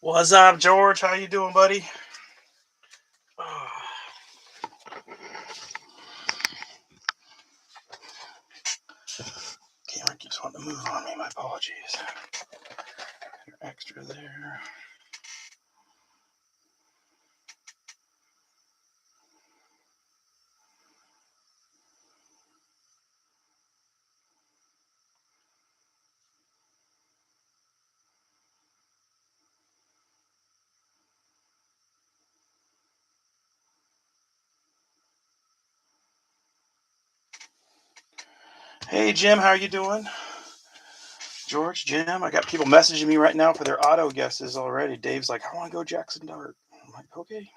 What's up, George? How you doing, buddy? Oh, camera keeps wanting to move on me. My apologies. Your extra there. Hey, Jim. How are you doing? George, Jim. I got people messaging me right now for their auto guesses already. Dave's like, I want to go Jackson Dart. I'm like, okay.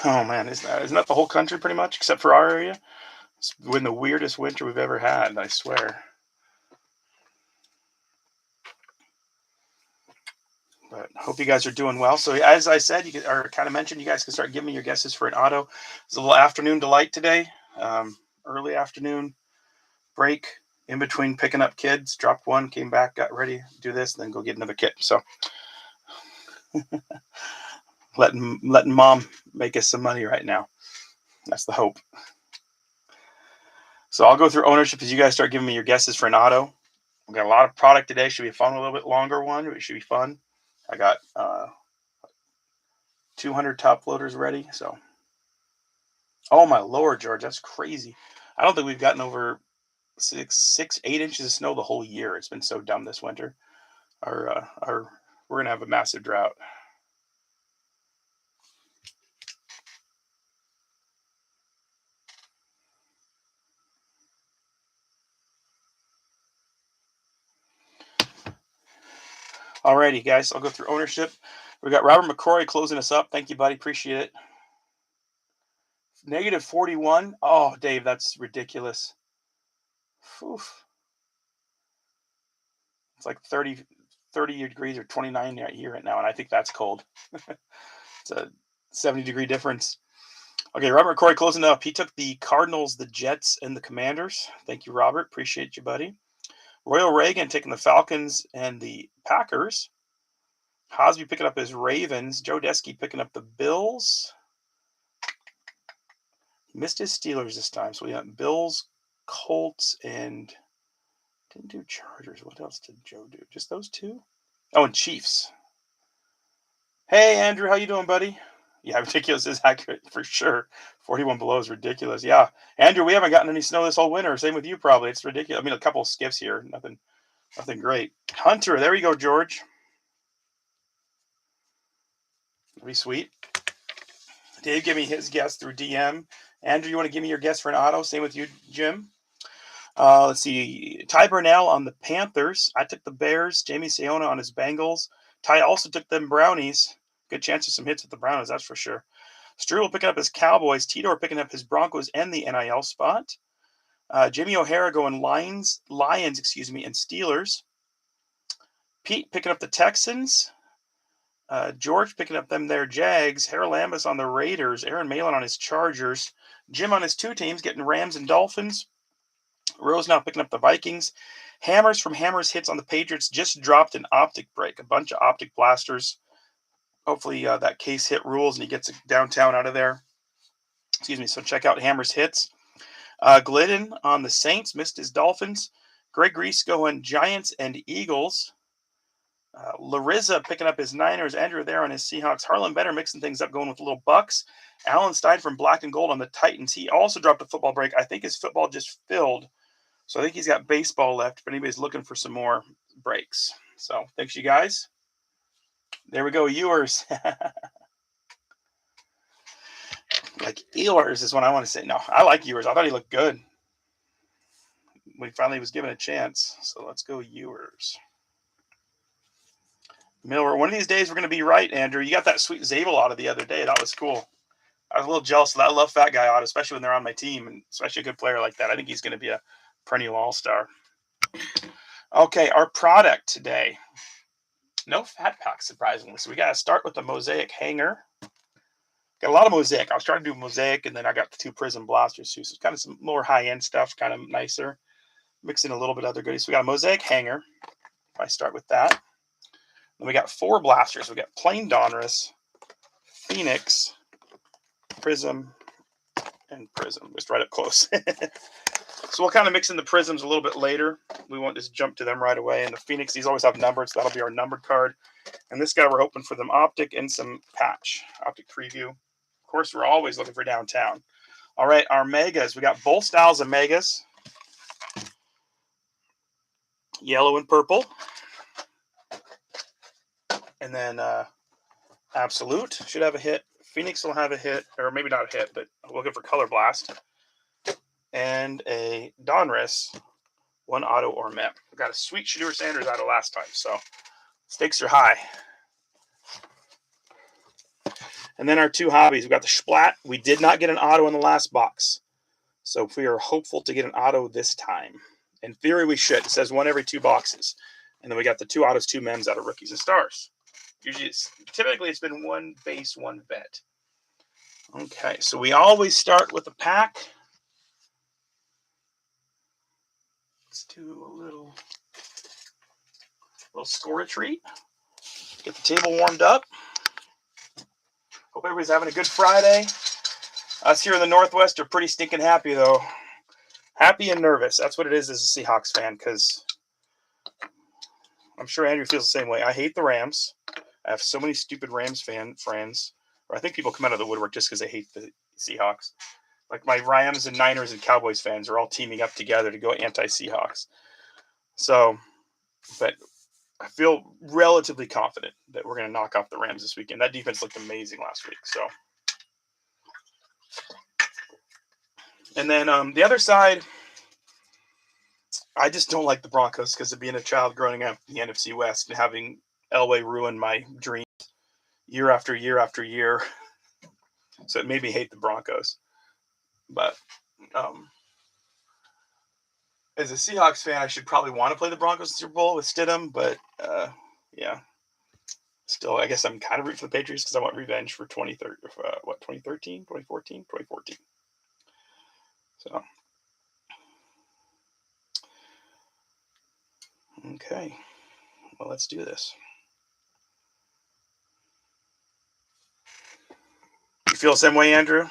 Oh man, isn't that the whole country pretty much, except for our area? It's been the weirdest winter we've ever had. I swear. But hope you guys are doing well. So as I said, or kind of mentioned, you guys can start giving me your guesses for an auto. It's a little afternoon delight today. Early afternoon break in between picking up kids. Dropped one, came back, got ready, do this, then go get another kid. So letting mom make us some money right now. That's the hope. So I'll go through ownership as you guys start giving me your guesses for an auto. We got a lot of product today. Should be a fun, a little bit longer one. It should be fun. I got 200 top loaders ready. So, oh my lord, George, that's crazy. I don't think we've gotten over 8 inches of snow the whole year. It's been so dumb this winter. Our we're gonna have a massive drought. Alrighty, guys, I'll go through ownership. We got Robert McCrory closing us up. Thank you, buddy. Appreciate it. Negative 41. Oh, Dave, that's ridiculous. Oof. It's like 30 degrees or 29 here right now, and I think that's cold. It's a 70-degree difference. Okay, Robert McCrory closing up. He took the Cardinals, the Jets, and the Commanders. Thank you, Robert. Appreciate you, buddy. Royal Reagan taking the Falcons and the Packers. Hosby picking up his Ravens. Joe Desky picking up the Bills. He missed his Steelers this time. So we got Bills, Colts, and didn't do Chargers. What else did Joe do? Just those two? Oh, and Chiefs. Hey, Andrew. How you doing, buddy? Yeah, ridiculous is accurate for sure. 41 below is ridiculous. Yeah. Andrew, we haven't gotten any snow this whole winter. Same with you, probably. It's ridiculous. I mean, a couple of skips here. Nothing great. Hunter, there you go, George. Pretty sweet. Dave, give me his guess through DM. Andrew, you want to give me your guess for an auto? Same with you, Jim. Let's see. Ty Burnell on the Panthers. I took the Bears. Jamie Siona on his Bengals. Ty also took them Brownies. Good chance of some hits with the Brownies, that's for sure. Strudel picking up his Cowboys. Tidor picking up his Broncos and the NIL spot. Jimmy O'Hara going Lions, and Steelers. Pete picking up the Texans. George picking up them their Jags. Harold Lambus on the Raiders. Aaron Malin on his Chargers. Jim on his two teams getting Rams and Dolphins. Rose now picking up the Vikings. Hammers from Hammers Hits on the Patriots just dropped an optic break. A bunch of optic blasters. Hopefully that case hit rules and he gets it downtown out of there. Excuse me. So check out Hammers Hits. Glidden on the Saints. Missed his Dolphins. Greg Reese going Giants and Eagles. Larissa picking up his Niners. Andrew there on his Seahawks. Harlan Benner mixing things up, going with little Bucks. Alan Stein from Black and Gold on the Titans. He also dropped a football break. I think his football just filled. So I think he's got baseball left if anybody's looking for some more breaks. So thanks, you guys. There we go. Yours. Like Ehlers is what I want to say. No, I like Ewers. I thought he looked good when he finally was given a chance. So let's go Ewers. Miller, one of these days we're going to be right, Andrew. You got that sweet Zabel auto the other day. That was cool. I was a little jealous of that. I love fat guy auto, especially when they're on my team, and especially a good player like that. I think he's going to be a perennial all-star. Okay, our product today. No fat packs, surprisingly. So we got to start with the Mosaic hanger. Got a lot of Mosaic. I was trying to do Mosaic, and then I got the 2 Prism blasters too. So it's kind of some more high-end stuff, kind of nicer. Mix in a little bit of other goodies. So we got a Mosaic hanger. If I start with that. Then we got 4 blasters. We got plain Donruss, Phoenix, Prism, and Prism. Just right up close. So we'll kind of mix in the Prisms a little bit later. We won't just jump to them right away. And the Phoenix, these always have numbered, so that'll be our numbered card. And this guy, we're hoping for them Optic and some patch, Optic Preview. Of course, we're always looking for downtown. All right, our Megas. We got both styles of Megas. Yellow and purple. And then Absolute should have a hit. Phoenix will have a hit, or maybe not a hit, but we're looking for Color Blast. And a Donruss, 1 auto or mem. We got a sweet Shedeur Sanders auto last time, so stakes are high. And then our 2 hobbies. We got the Splat. We did not get an auto in the last box, so we are hopeful to get an auto this time. In theory, we should. It says 1 every 2 boxes. And then we got the 2 autos, 2 mems out of Rookies and Stars. Usually, typically it's been 1 base, 1 vet. Okay, so we always start with a pack. Let's do a little score a treat. Get the table warmed up. Hope everybody's having a good Friday. Us here in the Northwest are pretty stinking happy, though. Happy and nervous. That's what it is as a Seahawks fan, because I'm sure Andrew feels the same way. I hate the Rams. I have so many stupid Rams friends. Or I think people come out of the woodwork just because they hate the Seahawks. Like my Rams and Niners and Cowboys fans are all teaming up together to go anti-Seahawks. So, but I feel relatively confident that we're going to knock off the Rams this weekend. That defense looked amazing last week. So, and then the other side, I just don't like the Broncos because of being a child growing up in the NFC West and having Elway ruin my dreams year after year after year. So it made me hate the Broncos. But as a Seahawks fan, I should probably want to play the Broncos in Super Bowl with Stidham. But yeah, still, I guess I'm kind of rooting for the Patriots because I want revenge for 2013, 2014, 2014. So, okay. Well, let's do this. You feel the same way, Andrew?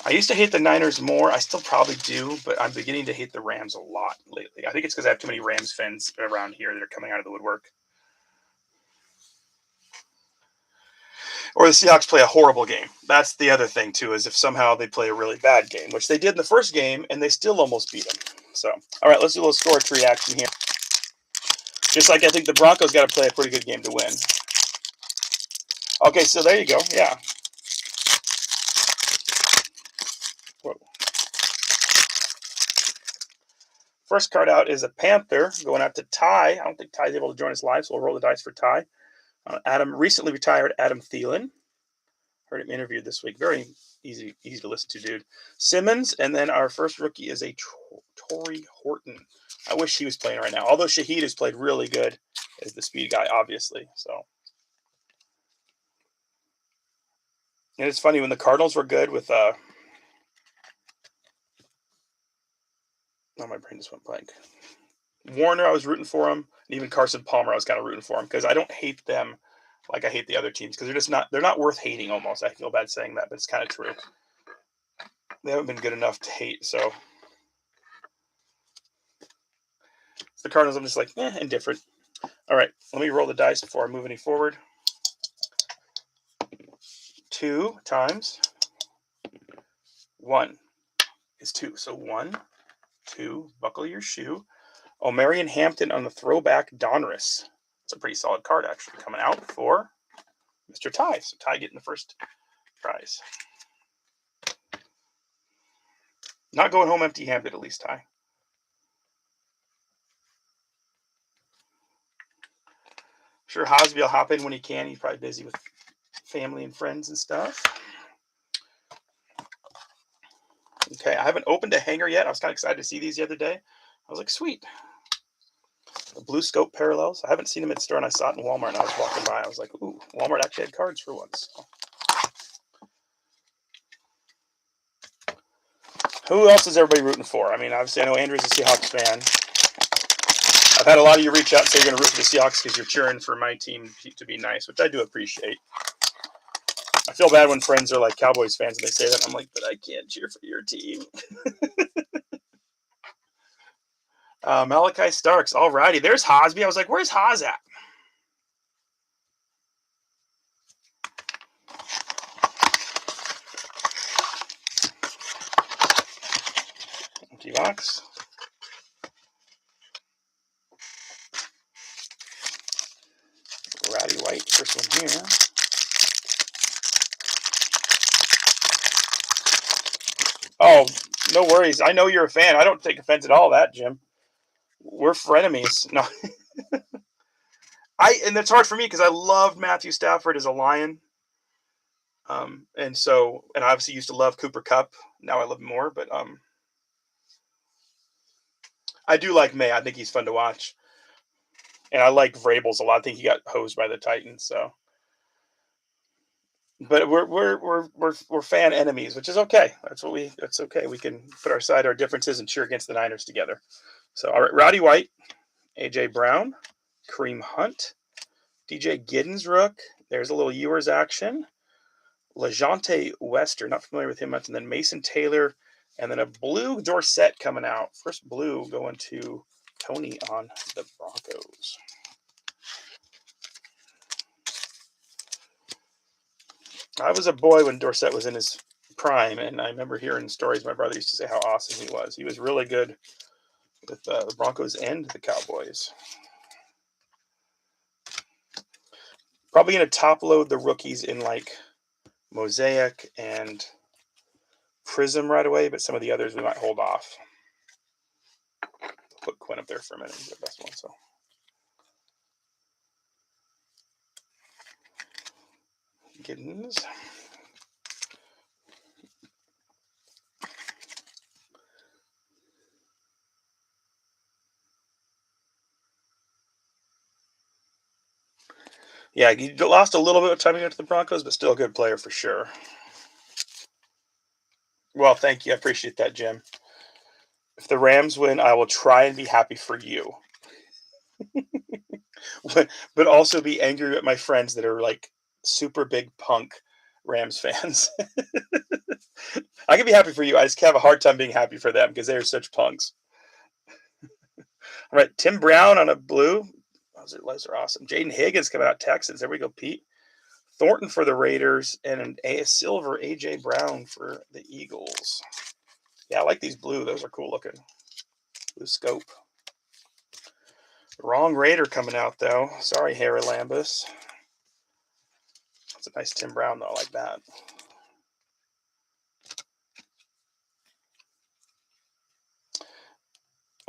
I used to hate the Niners more. I still probably do, but I'm beginning to hate the Rams a lot lately. I think it's because I have too many Rams fans around here that are coming out of the woodwork. Or the Seahawks play a horrible game. That's the other thing, too, is if somehow they play a really bad game, which they did in the first game, and they still almost beat them. So, all right, let's do a little score tree action here. Just like I think the Broncos got to play a pretty good game to win. Okay, so there you go. Yeah. Whoa. First card out is a Panther going out to Ty. I don't think Ty's able to join us live, so we'll roll the dice for Ty. Adam, recently retired Adam Thielen. Heard him interviewed this week. Very easy to listen to, dude. Simmons, and then our first rookie is a Torrey Horton. I wish he was playing right now. Although Shaheed has played really good as the speed guy, obviously. So, and it's funny when the Cardinals were good with oh, my brain just went blank. Warner, I was rooting for him, and even Carson Palmer, I was kind of rooting for him because I don't hate them like I hate the other teams because they're not worth hating. Almost, I feel bad saying that, but it's kind of true. They haven't been good enough to hate, so the Cardinals, I'm just like, indifferent. All right, let me roll the dice before I move any forward. 2 times 1 is 2. So 1, 2, buckle your shoe. Oh, Marion Hampton on the throwback Donruss. It's a pretty solid card, actually, coming out for Mr. Ty. So Ty getting the first prize. Not going home empty-handed, at least, Ty. Sure, Hosby will hop in when he can. He's probably busy with family and friends and stuff. Okay, I haven't opened a hanger yet. I was kind of excited to see these the other day. I was like, sweet. blue scope parallels. I haven't seen them at the store, and I saw it in Walmart, and I was walking by. I was like, ooh, Walmart actually had cards for once. Who else is everybody rooting for? I mean, obviously, I know Andrew's a Seahawks fan. I've had a lot of you reach out and say you're going to root for the Seahawks because you're cheering for my team to be nice, which I do appreciate. I feel bad when friends are like Cowboys fans and they say that. I'm like, but I can't cheer for your team. Malachi Starks. Alrighty. There's Hosby. I was like, where's Haas at? Empty box. Rowdy White. First one here. Oh, no worries. I know you're a fan. I don't take offense at all that, Jim. We're frenemies. No. And that's hard for me because I loved Matthew Stafford as a Lion. And I obviously used to love Cooper Kupp. Now I love him more, but I do like May. I think he's fun to watch. And I like Vrabels a lot. I think he got hosed by the Titans, so. But we're fan enemies, which is okay. That's okay. We can put aside our differences and cheer against the Niners together. So, all right, Rowdy White, AJ Brown, Kareem Hunt, DJ Giddens Rook. There's a little Ewers action. LeJonte Wester, not familiar with him much, and then Mason Taylor, and then a blue Dorsett coming out. First blue going to Tony on the Broncos. I was a boy when Dorsett was in his prime, and I remember hearing stories. My brother used to say how awesome he was. He was really good with the Broncos and the Cowboys. Probably going to top load the rookies in like Mosaic and Prism right away, but some of the others we might hold off. Put Quinn up there for a minute. He's the best one. So. Giddens. Yeah, he lost a little bit of time to get to the Broncos, but still a good player for sure. Well, thank you. I appreciate that, Jim. If the Rams win, I will try and be happy for you. But also be angry at my friends that are like super big punk Rams fans. I can be happy for you. I just have a hard time being happy for them because they're such punks. All right, Tim Brown on a blue. Those are awesome. Jaden Higgins coming out Texans. There we go, Pete. Thornton for the Raiders and a silver AJ Brown for the Eagles. Yeah, I like these blue. Those are cool looking. Blue scope. Wrong Raider coming out though. Sorry, Harry Lambus. That's a nice Tim Brown though. I like that.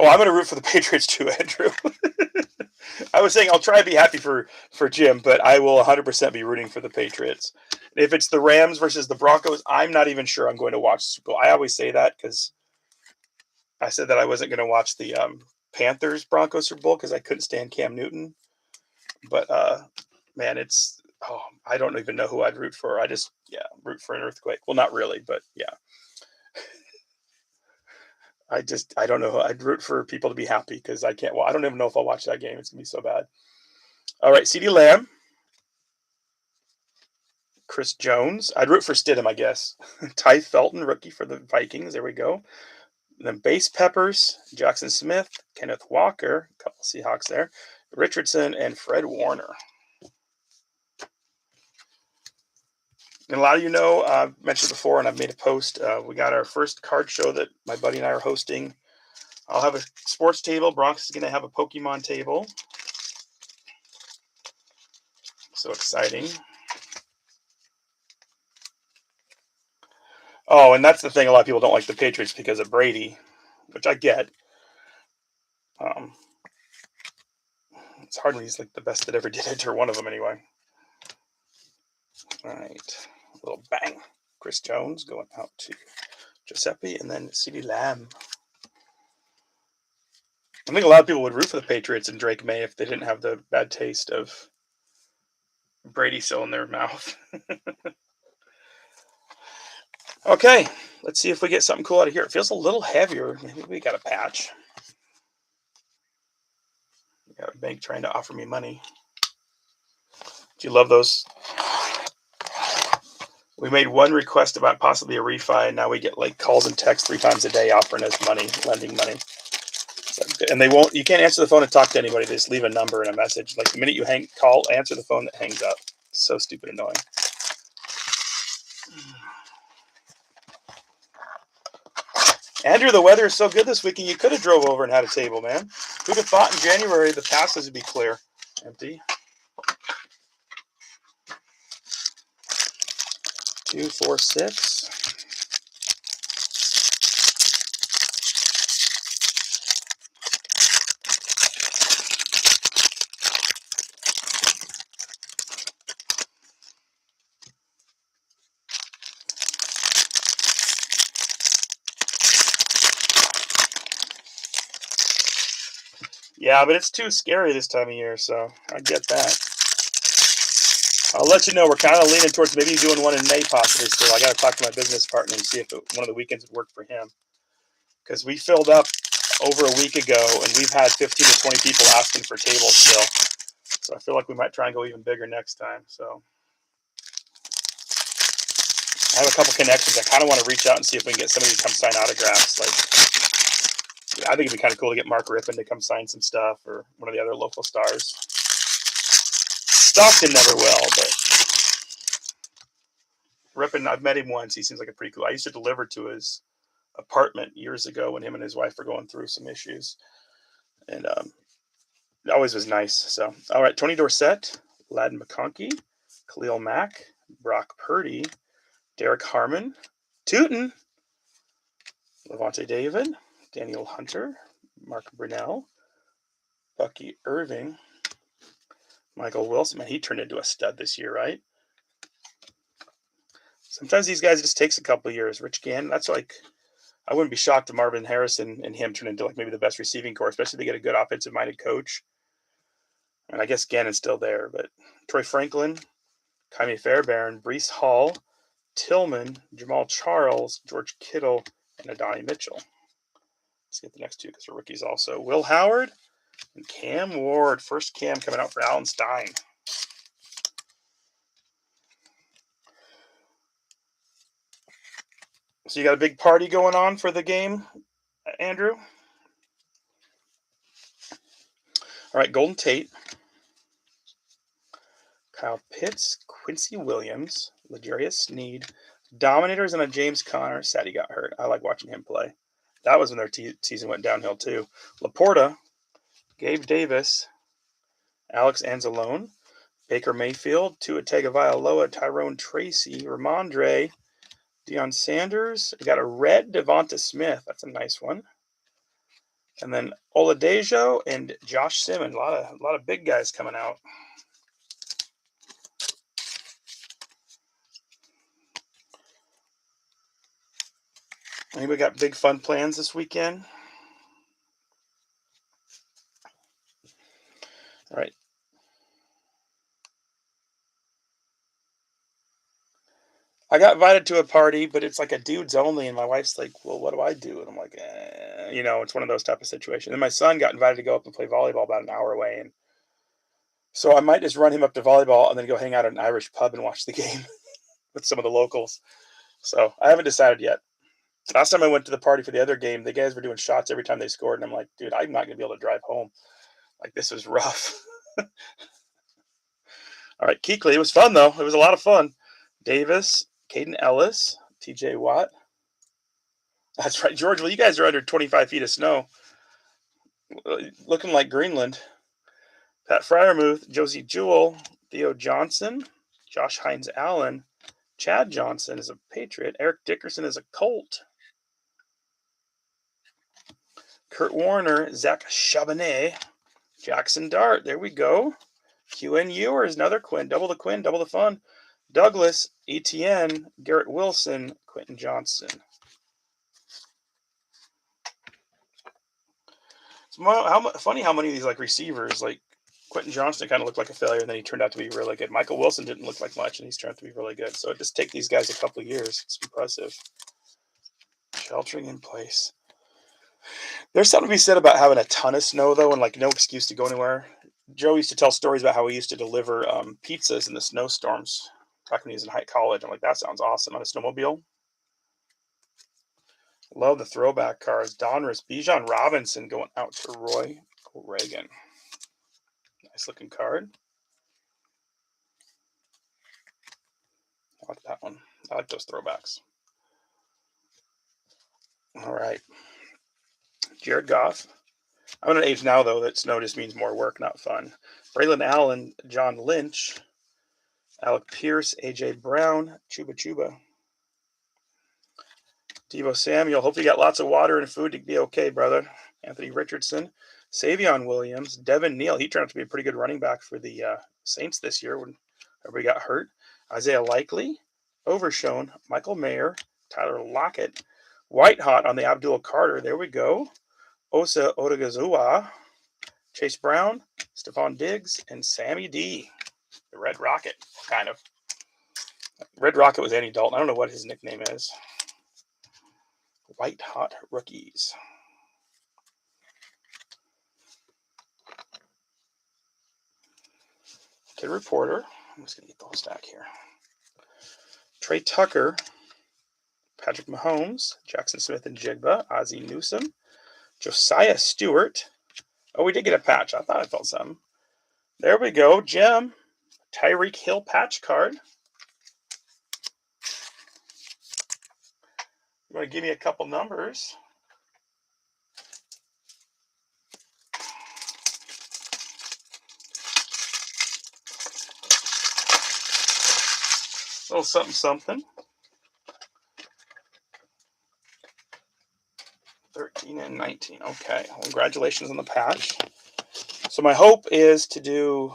Oh, I'm going to root for the Patriots too, Andrew. I was saying I'll try to be happy for Jim, but I will 100% be rooting for the Patriots. If it's the Rams versus the Broncos, I'm not even sure I'm going to watch Super Bowl. I always say that because I said that I wasn't going to watch the Panthers Broncos Super Bowl because I couldn't stand Cam Newton. But man, I don't even know who I'd root for. I just root for an earthquake. Well, not really, but yeah. I don't know. I'd root for people to be happy because I can't. Well, I don't even know if I'll watch that game. It's gonna be so bad. All right, CeeDee Lamb, Chris Jones. I'd root for Stidham, I guess. Ty Felton, rookie for the Vikings. There we go. And then Base Peppers, Jackson Smith, Kenneth Walker, a couple Seahawks there, Richardson, and Fred Warner. And a lot of you know, I've mentioned before, and I've made a post. We got our first card show that my buddy and I are hosting. I'll have a sports table. Bronx is going to have a Pokemon table. So exciting. Oh, and that's the thing. A lot of people don't like the Patriots because of Brady, which I get. It's hard when he's like the best that ever did it, or one of them anyway. All right. A little bang. Chris Jones going out to Giuseppe, and then CeeDee Lamb. I think a lot of people would root for the Patriots and Drake May if they didn't have the bad taste of Brady still in their mouth. Okay, let's see if we get something cool out of here. It feels a little heavier. Maybe we got a patch. We got a bank trying to offer me money. Do you love those? We made one request about possibly a refi, and now we get like calls and texts 3 times a day offering us money, lending money. And they won't. You can't answer the phone and talk to anybody. They just leave a number and a message. Like the minute you answer the phone, that hangs up. So stupid annoying. Andrew, the weather is so good this weekend. You could have drove over and had a table, man. Who'd have thought in January the passes would be clear, empty. 2, 4, 6. Yeah, but it's too scary this time of year, so I get that. I'll let you know. We're kind of leaning towards maybe doing one in May possibly still. I got to talk to my business partner and see if one of the weekends would work for him. Because we filled up over a week ago, and we've had 15 to 20 people asking for tables still. So I feel like we might try and go even bigger next time. So I have a couple connections. I kind of want to reach out and see if we can get somebody to come sign autographs. Like, I think it'd be kind of cool to get Mark Rippon to come sign some stuff, or one of the other local stars. Stockton never will, but Rippon, I've met him once. He seems like a pretty cool. I used to deliver to his apartment years ago when him and his wife were going through some issues, and it always was nice. So, all right, Tony Dorsett, Ladin McConkey, Khalil Mack, Brock Purdy, Derek Harmon, Tootin, Levante David, Daniel Hunter, Mark Brunell, Bucky Irving, Michael Wilson. Man, he turned into a stud this year, right? Sometimes these guys, it just takes a couple of years. Rich Gannon, that's like, I wouldn't be shocked if Marvin Harrison and him turn into like maybe the best receiving corps, especially if they get a good offensive-minded coach. And I guess Gannon's still there, but Troy Franklin, Jaime Fairbairn, Breece Hall, Tillman, Jamal Charles, George Kittle, and Adonai Mitchell. Let's get the next two because they're rookies also. Will Howard and Cam Ward. First Cam coming out for Alan Stein. So you got a big party going on for the game, Andrew? All right, Golden Tate, Kyle Pitts, Quincy Williams, L'Jarius Sneed, Dominators, and a James Conner. Sad he got hurt. I like watching him play. That was when their season went downhill too. Laporta, Gabe Davis, Alex Anzalone, Baker Mayfield, Tua Tagovailoa, Tyrone Tracy, Ramondre, Deion Sanders. We got a red Devonta Smith. That's a nice one. And then Oladejo and Josh Simmons. A lot of big guys coming out. Anybody got big fun plans this weekend? All right. I got invited to a party, but it's like a dudes only, and my wife's like, "Well, what do I do?" And I'm like, it's one of those type of situations. And my son got invited to go up and play volleyball about an hour away, and so I might just run him up to volleyball and then go hang out at an Irish pub and watch the game with some of the locals. So I haven't decided yet. Last time I went to the party for the other game, the guys were doing shots every time they scored, and I'm like, dude, I'm not gonna be able to drive home. Like, this was rough. All right, Keekly. It was fun though. It was a lot of fun. Davis, Caden Ellis, TJ Watt. That's right, George. Well, you guys are under 25 feet of snow. Looking like Greenland. Pat Fryermuth, Josie Jewell, Theo Johnson, Josh Hines Allen, Chad Johnson is a Patriot, Eric Dickerson is a Colt, Kurt Warner, Zach Chabonet, Jackson Dart, there we go. QN Ewers, another Quinn, double the fun. Douglas, ETN, Garrett Wilson, Quentin Johnson. Funny how many of these like receivers, like Quentin Johnston, kind of looked like a failure, and then he turned out to be really good. Michael Wilson didn't look like much, and he's turned out to be really good. So it just take these guys a couple of years. It's impressive. Sheltering in place. There's something to be said about having a ton of snow, though, and like no excuse to go anywhere. Joe used to tell stories about how he used to deliver pizzas in the snowstorms back when he was in college. I'm like, that sounds awesome on a snowmobile. Love the throwback cards. Donruss, Bijan Robinson going out to Roy Reagan. Nice looking card. I like that one. I like those throwbacks. All right. Jared Goff. I'm at an age now, though, that snow just means more work, not fun. Braylon Allen, John Lynch, Alec Pierce, A.J. Brown, Chuba Chuba. Devo Samuel, hope you got lots of water and food to be okay, brother. Anthony Richardson, Savion Williams, Devin Neal. He turned out to be a pretty good running back for the Saints this year when everybody got hurt. Isaiah Likely, Overshown, Michael Mayer, Tyler Lockett, White Hot on the Abdul Carter. There we go. Osa Odigazua, Chase Brown, Stephon Diggs, and Sammy D. The Red Rocket, kind of. Red Rocket was Andy Dalton. I don't know what his nickname is. White Hot rookies. Kid Reporter. I'm just going to get the whole stack here. Trey Tucker, Patrick Mahomes, Jackson Smith and Jigba, Ozzie Newsome, Josiah Stewart. Oh, we did get a patch. I thought I felt something. There we go. Jim, Tyreek Hill patch card. You want to give me a couple numbers? A little something, something. 13 and 19. Okay. Well, congratulations on the patch. So my hope is to do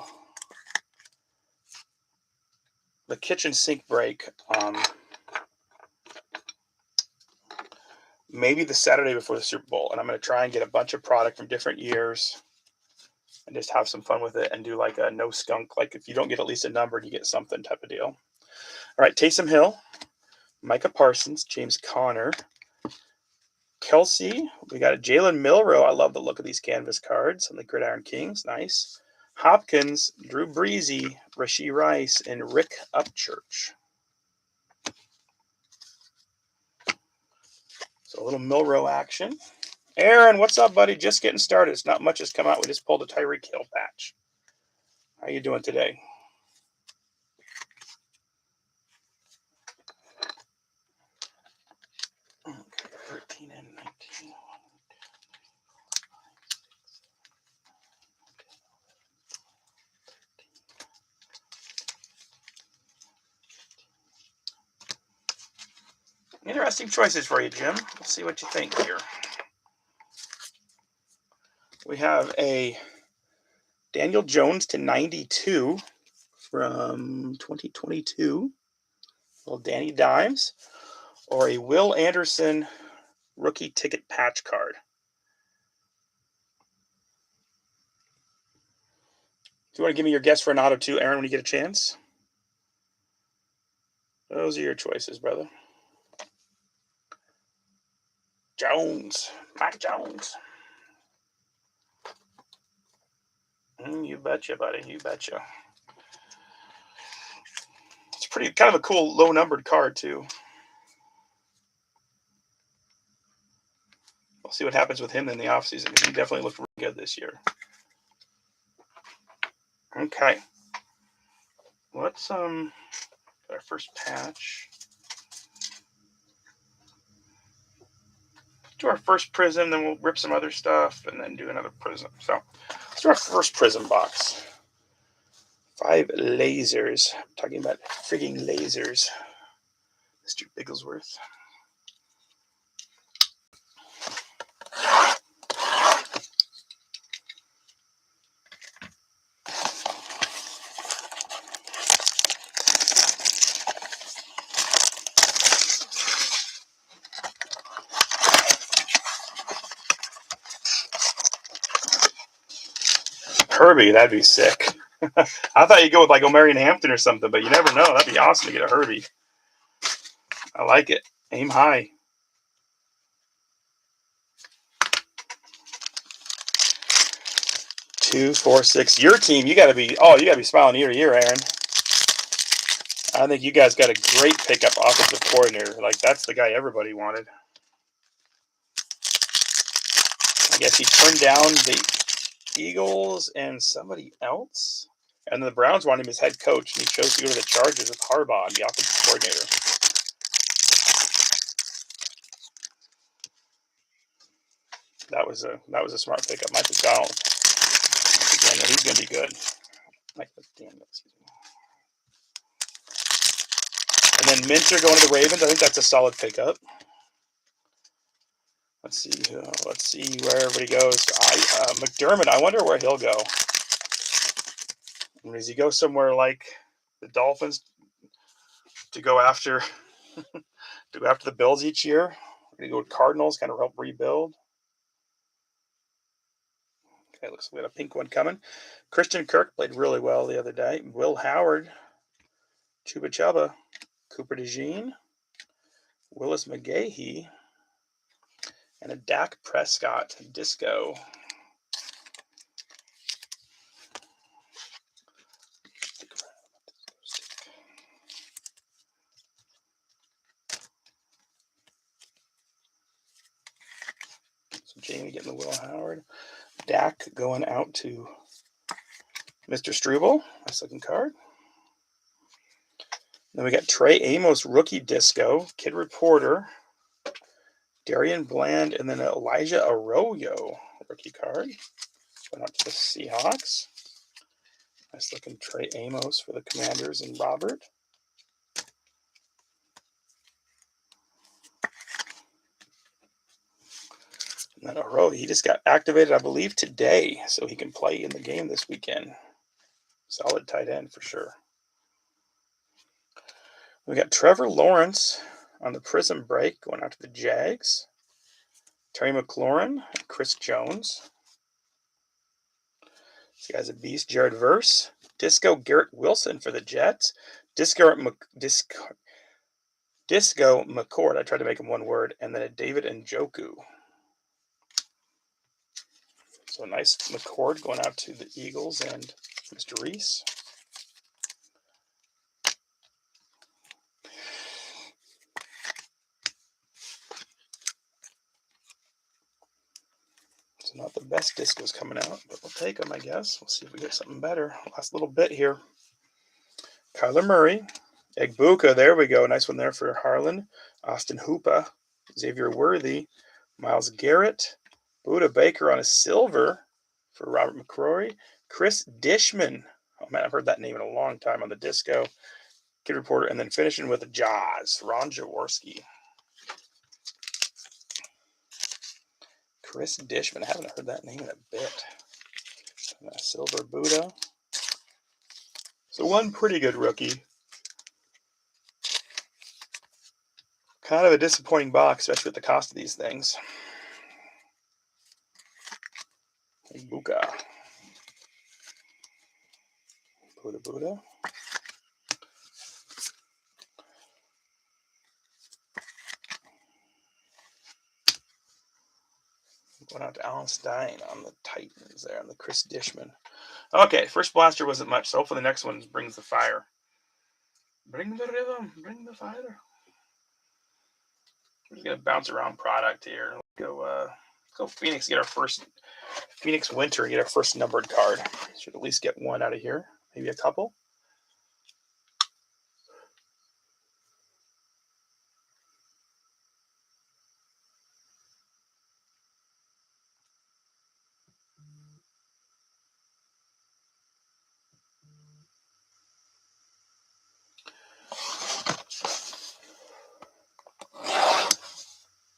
the kitchen sink break maybe the Saturday before the Super Bowl. And I'm going to try and get a bunch of product from different years and just have some fun with it and do like a no skunk. Like if you don't get at least a number, you get something type of deal. All right. Taysom Hill, Micah Parsons, James Conner, Kelsey. We got a Jalen Milroe. I love the look of these canvas cards on the Gridiron Kings. Nice. Hopkins, Drew Breezy, Rashee Rice, and Rick Upchurch. So a little Milroe action. Aaron, what's up, buddy? Just getting started. It's not much has come out. We just pulled a Tyreek Hill patch. How you doing today? Okay, 13 and 19. Interesting choices for you, Jim. Let's see what you think here. We have a Daniel Jones to 92 from 2022. Little Danny Dimes. Or a Will Anderson rookie ticket patch card. If you want to give me your guess for an auto too, Aaron, when you get a chance. Those are your choices, brother. Jones. Mac Jones. You betcha, buddy. You betcha. It's pretty kind of a cool low-numbered card, too. We'll see what happens with him in the offseason, because he definitely looked really good this year. Okay. Let's our first patch. Do our first prism, then we'll rip some other stuff, and then do another prism. So let's do our first prism box. 5 lasers. I'm talking about frigging lasers. Mr. Bigglesworth. Herbie, that'd be sick. I thought you'd go with like Omarion Hampton or something, but you never know. That'd be awesome to get a Herbie. I like it. Aim high. Two, 4, 6. Your team, you gotta be smiling ear to ear, Aaron. I think you guys got a great pickup offensive coordinator. Like, that's the guy everybody wanted. I guess he turned down the Eagles and somebody else. And then the Browns wanted him as head coach, and he chose to go to the Chargers with Harbaugh, the offensive coordinator. That was a smart pickup. Mike McDonald. Again, he's going to be good. Mike McDaniel, excuse me. And then Minter going to the Ravens. I think that's a solid pickup. Let's see where everybody goes. McDermott, I wonder where he'll go. Does he go somewhere like the Dolphins to go after the Bills each year? Or do you go with Cardinals, kind of help rebuild? Okay, looks like we got a pink one coming. Christian Kirk played really well the other day. Will Howard, Chuba Chuba, Cooper DeJean, Willis McGahee, and a Dak Prescott disco. So Jamie getting the Will Howard. Dak going out to Mr. Struble. Nice looking card. Then we got Trey Amos rookie disco, Kid Reporter, Darian Bland, and then Elijah Arroyo rookie card. Going out to the Seahawks. Nice looking Trey Amos for the Commanders and Robert. And then Arroyo, he just got activated, I believe, today, so he can play in the game this weekend. Solid tight end for sure. We got Trevor Lawrence on the Prism break going out to the Jags. Terry McLaurin, Chris Jones. This guy's a beast. Jared Verse. Disco Garrett Wilson for the Jets. Disco McCord. I tried to make him one word. And then a David Njoku. So nice McCord going out to the Eagles and Mr. Reese. So not the best discos coming out, but we'll take them, I guess. We'll see if we get something better. Last little bit here. Kyler Murray. Egbuka, there we go. Nice one there for Harlan. Austin Hoopa. Xavier Worthy. Myles Garrett. Buda Baker on a silver for Robert McCrory. Chris Dishman. Oh, man, I've heard that name in a long time on the disco. Kid Reporter. And then finishing with a Jaws. Ron Jaworski. Chris Dishman. I haven't heard that name in a bit. And a silver Buddha. So one pretty good rookie. Kind of a disappointing box, especially with the cost of these things. Buka. Buddha. Going out to Alan Stein on the Titans there, on the Chris Dishman. Okay, first blaster wasn't much, so hopefully the next one brings the fire. Bring the rhythm, bring the fire. We're just going to bounce around product here. Let's go Phoenix, get our first Phoenix Winter, get our first numbered card. Should at least get one out of here, maybe a couple.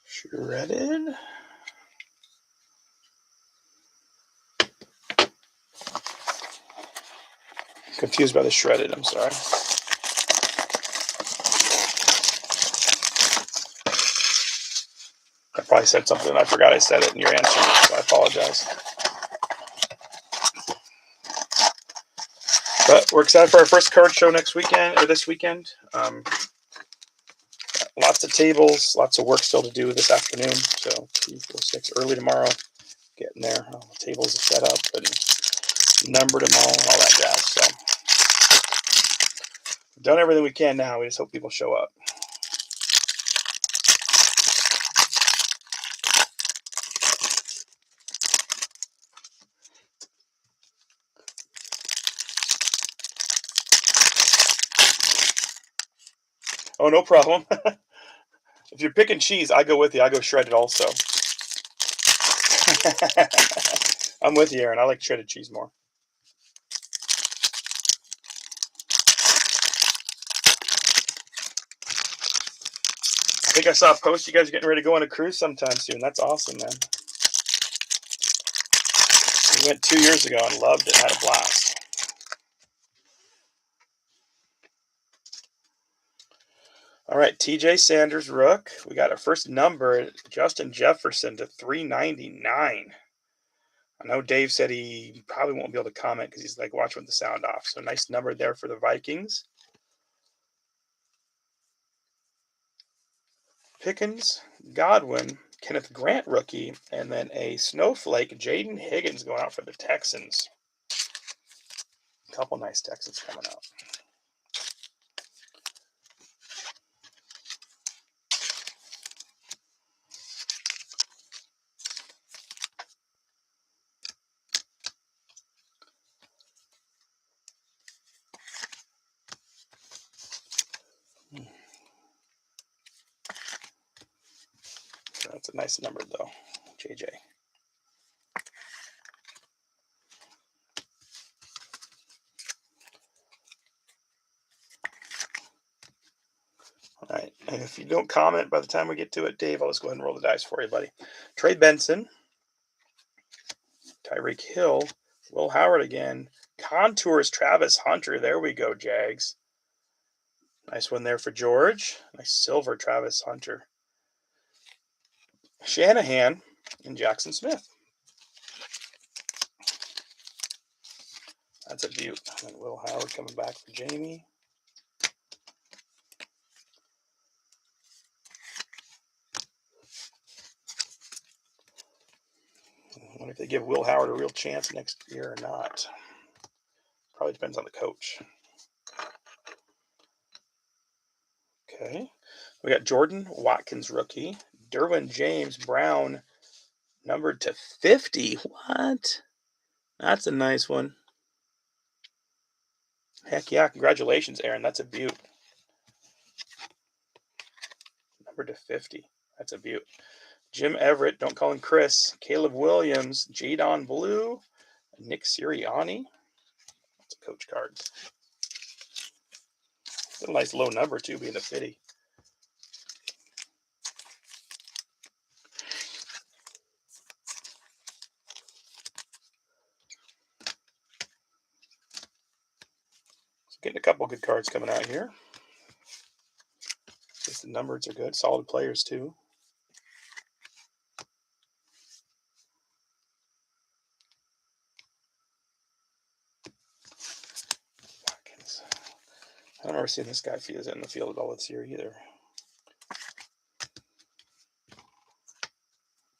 Shredded. Confused by the shredded, I'm sorry. I probably said something and I forgot I said it in your answer, so I apologize. But we're excited for our first card show next weekend, or this weekend. Lots of tables, lots of work still to do this afternoon. So 2, 4, 6, early tomorrow, getting there. All the tables are set up and numbered them all and all that jazz. So we've done everything we can now. We just hope people show up. Oh, no problem. If you're picking cheese, I go with you. I go shredded also. I'm with you, Aaron. I like shredded cheese more. I think I saw a post. You guys are getting ready to go on a cruise sometime soon. That's awesome, man. We went 2 years ago and loved it. Had a blast. All right, TJ Sanders, Rook. We got our first number, Justin Jefferson to 399. I know Dave said he probably won't be able to comment because he's like watching with the sound off. So nice number there for the Vikings. Pickens, Godwin, Kenneth Grant rookie, and then a snowflake, Jaden Higgins going out for the Texans. A couple nice Texans coming out. That's a nice number though, JJ. All right, and if you don't comment by the time we get to it, Dave, I'll just go ahead and roll the dice for you, buddy. Trey Benson, Tyreek Hill, Will Howard again, Contours, Travis Hunter. There we go, Jags. Nice one there for George. Nice silver, Travis Hunter. Shanahan and Jackson Smith. That's a beaut. And Will Howard coming back for Jamie. I wonder if they give Will Howard a real chance next year or not. Probably depends on the coach. Okay. We got Jordan Watkins rookie. Derwin James Brown numbered to 50. What? That's a nice one. Heck yeah. Congratulations, Aaron. That's a beaut. Numbered to 50. That's a beaut. Jim Everett, don't call him Chris. Caleb Williams, Jadon Blue, Nick Sirianni. That's a coach card. It's a nice low number, too, being a 50. So getting a couple good cards coming out here. Just the numbers are good. Solid players, too. Watkins. I don't remember seeing this guy in the field at all this year either.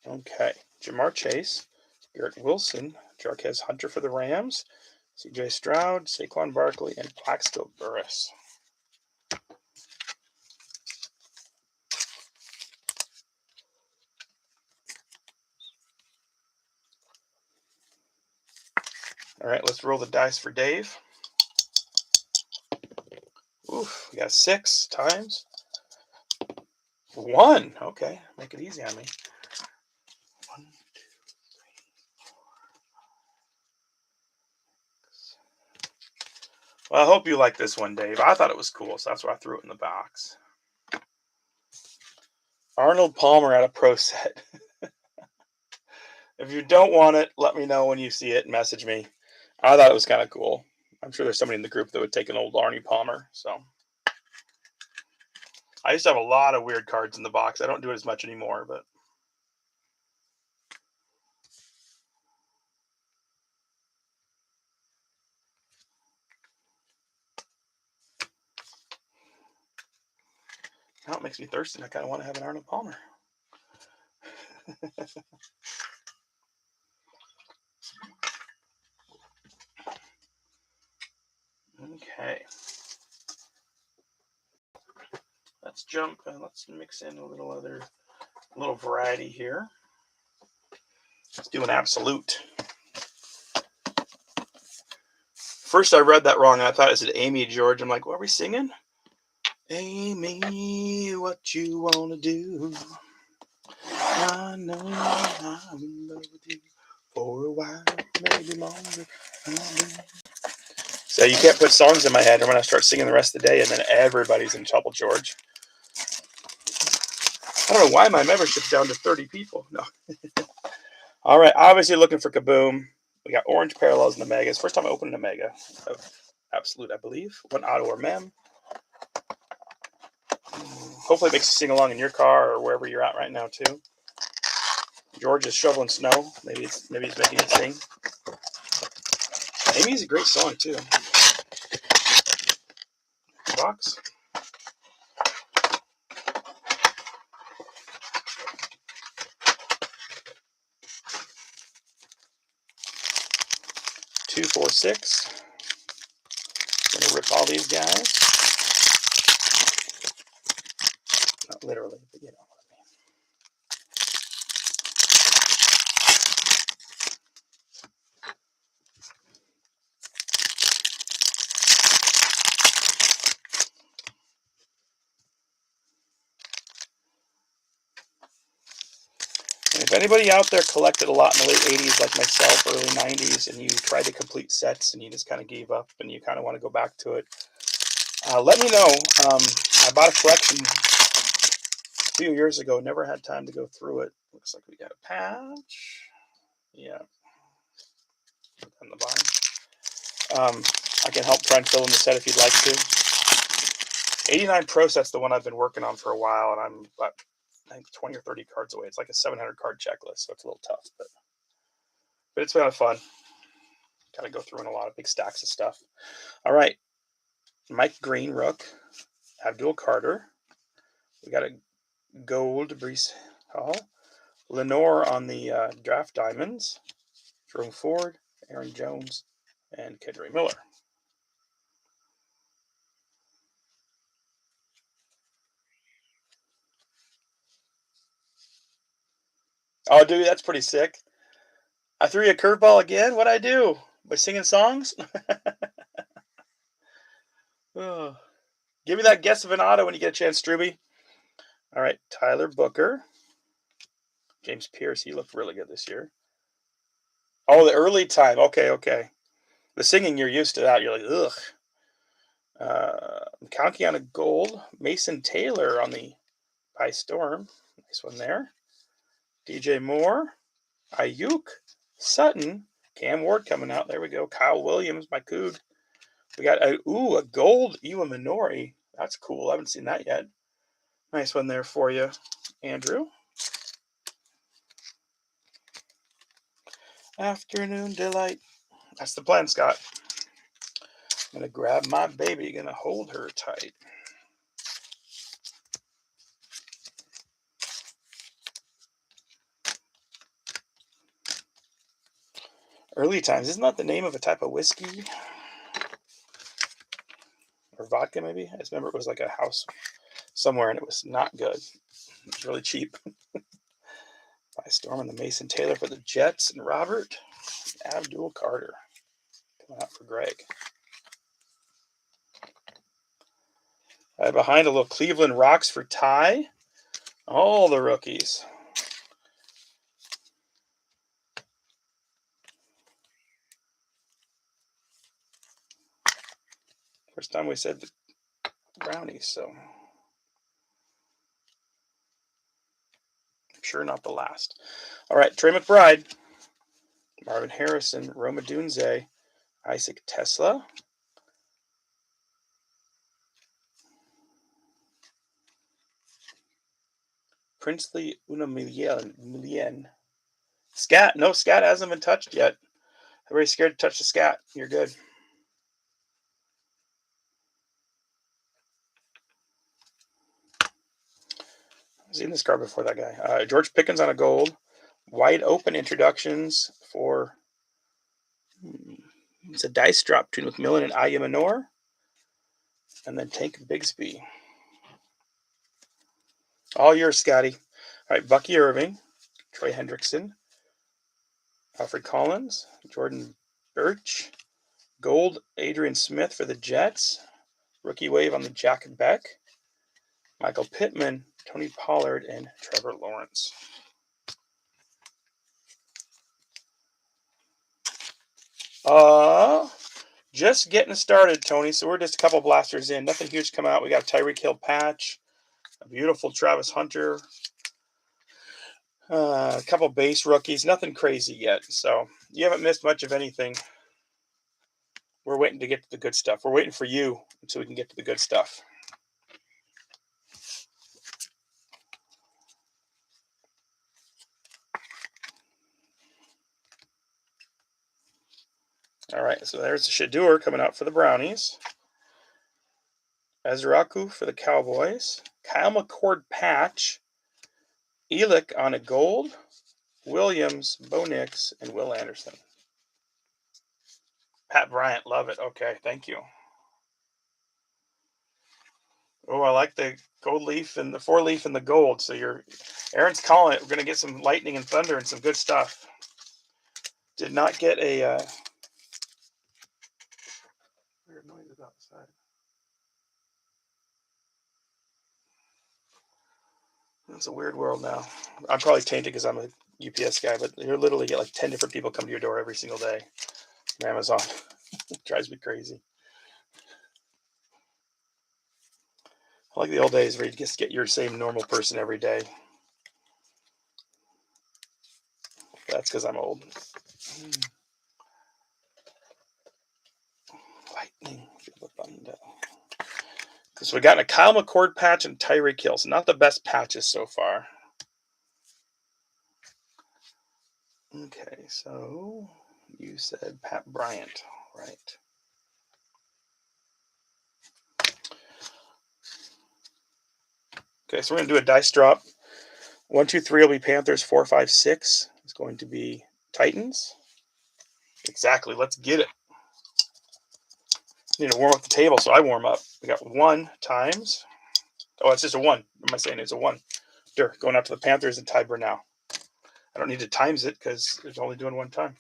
Okay. Jamar Chase, Garrett Wilson, Jarquez Hunter for the Rams, CJ Stroud, Saquon Barkley, and Plaxico Burress. All right, let's roll the dice for Dave. Oof, we got 6 times. 1. Okay, make it easy on me. 1, 2, 3, 4, 5, 6. Well, I hope you like this one, Dave. I thought it was cool, so that's why I threw it in the box. Arnold Palmer at a pro set. If you don't want it, let me know when you see it. Message me. I thought it was kind of cool. I'm sure there's somebody in the group that would take an old Arnie Palmer. So I used to have a lot of weird cards in the box. I don't do it as much anymore, but Now it makes me thirsty. I kind of want to have an Arnold Palmer. Okay. Let's jump and let's mix in a little variety here. Let's do an absolute. First, I read that wrong, and I thought it said Amy George. I'm like, what are we singing? Amy, what you wanna do? I know I'm in love with you for a while, maybe longer. So you can't put songs in my head, or when I start singing the rest of the day, and then everybody's in trouble, George. I don't know why my membership's down to 30 people. No. All right, obviously looking for Kaboom. We got Orange Parallels and the Megas. First time I opened a Mega of Absolute, I believe. One Auto or Mem. Hopefully it makes you sing along in your car or wherever you're at right now too. George is shoveling snow. Maybe he's making it sing. Amy's a great song too. Box. Two, 4, 6. Gonna rip all these guys. Not literally, but you know what I mean. And if anybody out there collected a lot in the late 80s like myself, early 90s, and you tried to complete sets and you just kind of gave up and you kind of want to go back to it, let me know. I bought a collection a few years ago. Never had time to go through it. Looks like we got a patch. Yeah. On the bottom. I can help try and fill in the set if you'd like to. 89 Pro Set's the one I've been working on for a while, and I'm about, I think 20 or 30 cards away. It's like a 700 card checklist, so it's a little tough, but it's been fun. Kind of go through in a lot of big stacks of stuff. All right, Mike Green, Rook, Abdul Carter. We got a gold Brees Hall, Lenore on the draft diamonds, Jerome Ford, Aaron Jones, and Kendra Miller. Oh, dude, that's pretty sick. I threw you a curveball again. What'd I do? By singing songs? Oh. Give me that guess of an auto when you get a chance, Struby. All right, Tyler Booker. James Pierce, he looked really good this year. Oh, the early time. Okay. The singing, you're used to that. You're like, ugh. County on a gold. Mason Taylor on the By Storm. Nice one there. DJ Moore. Ayuk. Sutton. Cam Ward coming out. There we go. Kyle Williams, my coog. We got a gold Iwa Minori. That's cool. I haven't seen that yet. Nice one there for you, Andrew. Afternoon delight. That's the plan, Scott. I'm going to grab my baby. Going to hold her tight. Early times. Isn't that the name of a type of whiskey? Or vodka, maybe? I just remember it was like a house somewhere, and it was not good. It was really cheap. By Storm and the Mason Taylor for the Jets, and Robert Abdul Carter coming out for Greg. Behind a little Cleveland Rocks for Ty. All the rookies. First time we said the brownies, so I'm sure not the last. All right, Trey McBride, Marvin Harrison, Roma Dunze, Isaac Tesla, Princely Unamilien. Scat. No, Scat hasn't been touched yet. Everybody's scared to touch the Scat. You're good. seen this card before, that guy. George Pickens on a gold. Wide open introductions for... It's a dice drop between McMillan and Aya Manor. And then Tank Bigsby. All yours, Scotty. All right, Bucky Irving, Troy Hendrickson, Alfred Collins, Jordan Birch, gold Adrian Smith for the Jets, rookie wave on the Jack Beck, Michael Pittman, Tony Pollard, and Trevor Lawrence. Just getting started, Tony. So we're just a couple blasters in. Nothing huge come out. We got a Tyreek Hill patch, a beautiful Travis Hunter, a couple base rookies. Nothing crazy yet. So you haven't missed much of anything. We're waiting to get to the good stuff. We're waiting for you until we can get to the good stuff. All right, so there's the Shadur coming out for the Brownies. Ezraku for the Cowboys. Kyle McCord patch. Elick on a gold. Williams, Bo Nix, and Will Anderson. Pat Bryant, love it. Okay, thank you. Oh, I like the gold leaf and the 4-leaf and the gold. So Aaron's calling it. We're going to get some lightning and thunder and some good stuff. Did not get a... weird noises outside. It's a weird world now. I'm probably tainted because I'm a UPS guy, but you literally get like 10 different people come to your door every single day from Amazon. It drives me crazy. I like the old days where you just get your same normal person every day. That's because I'm old. Lightning. So we got a Kyle McCord patch and Tyreek Hill. So not the best patches so far. Okay, so you said Pat Bryant, right? Okay, so we're going to do a dice drop. 1, 2, 3 will be Panthers. 4, 5, 6 is going to be Titans. Exactly. Let's get it. Need to warm up the table, so I warm up. We got 1 times. Oh, it's just a 1. What am I saying? It's a 1. There, going out to the Panthers and Ty Burnell. I don't need to times it because it's only doing 1 time.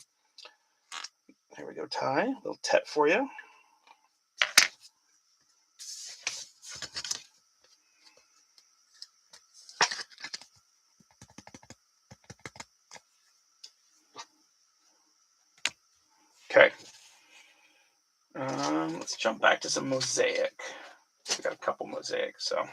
There we go, Ty. A little tet for you. Okay. Let's jump back to some mosaic. We got a couple mosaics, so.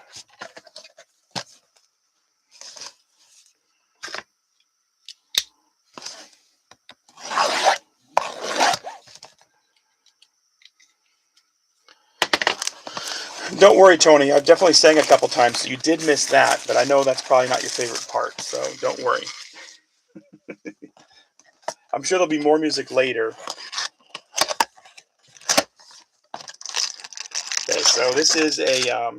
Don't worry, Tony. I've definitely sang a couple times, so you did miss that, but I know that's probably not your favorite part, so don't worry. I'm sure there'll be more music later. Okay, so this is a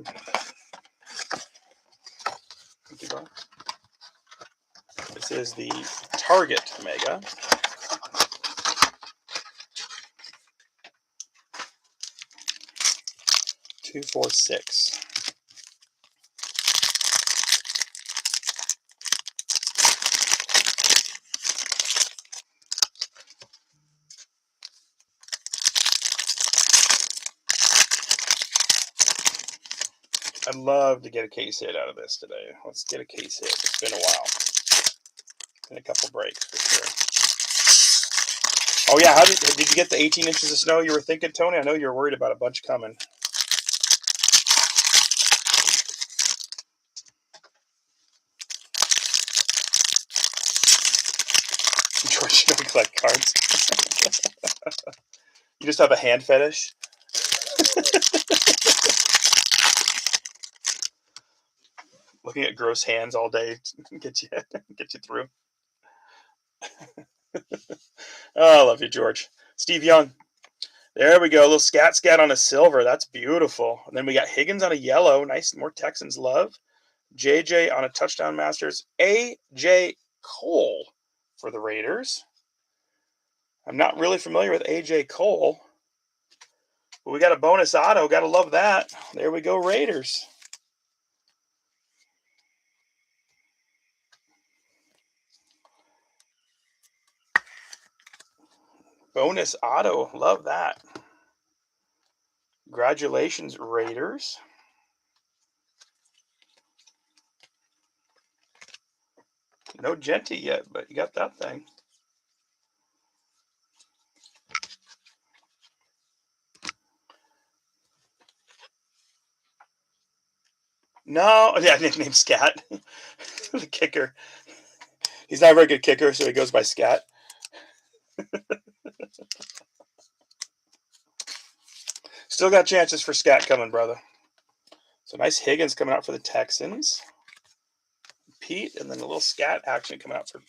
this is the Target Mega. Two, 4, 6. I'd love to get a case hit out of this today. Let's get a case hit. It's been a while. Been a couple breaks for sure. Oh yeah, how did you get the 18 inches of snow you were thinking, Tony? I know you were worried about a bunch coming. George, you don't collect cards. You just have a hand fetish. Looking at gross hands all day get you through. Oh, I love you, George. Steve Young. There we go. A little scat on a silver. That's beautiful. And then we got Higgins on a yellow. Nice. More Texans love. JJ on a touchdown Masters. AJ Cole for the Raiders. I'm not really familiar with AJ Cole, but we got a bonus auto. Got to love that. There we go, Raiders. Bonus auto. Love that. Congratulations, Raiders. No Genty yet, but you got that thing. No, yeah, nickname Scat. The kicker. He's not a very good kicker, so he goes by Scat. Still got chances for Scat coming, brother. So nice Higgins coming out for the Texans. Pete, and then a little Scat action coming out for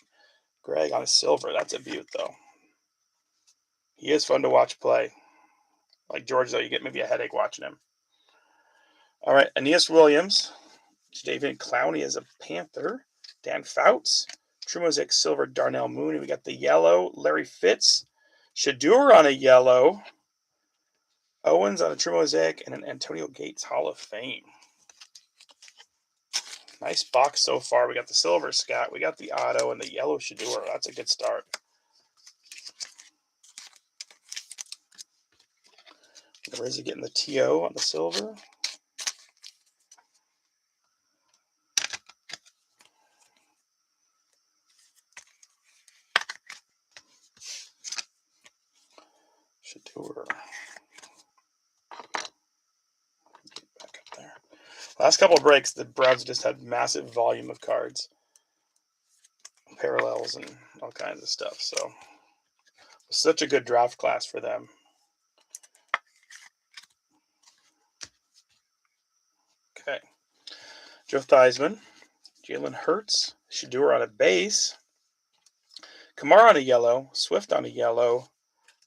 Greg on a silver. That's a beaut, though. He is fun to watch play. Like George, though, you get maybe a headache watching him. All right, Aeneas Williams. David Clowney as a Panther. Dan Fouts. True Mosaic Silver, Darnell Mooney. We got the yellow, Larry Fitz. Shadur on a yellow. Owens on a True Mosaic, and an Antonio Gates Hall of Fame. Nice box so far. We got the silver Scott. We got the auto and the yellow Shadur. That's a good start. Rizzy getting the TO on the silver. Shadur. Get back up there. Last couple of breaks, the Browns just had massive volume of cards. Parallels and all kinds of stuff. So it was such a good draft class for them. Okay. Joe Theismann. Jalen Hurts. Shadur on a base. Kamara on a yellow. Swift on a yellow.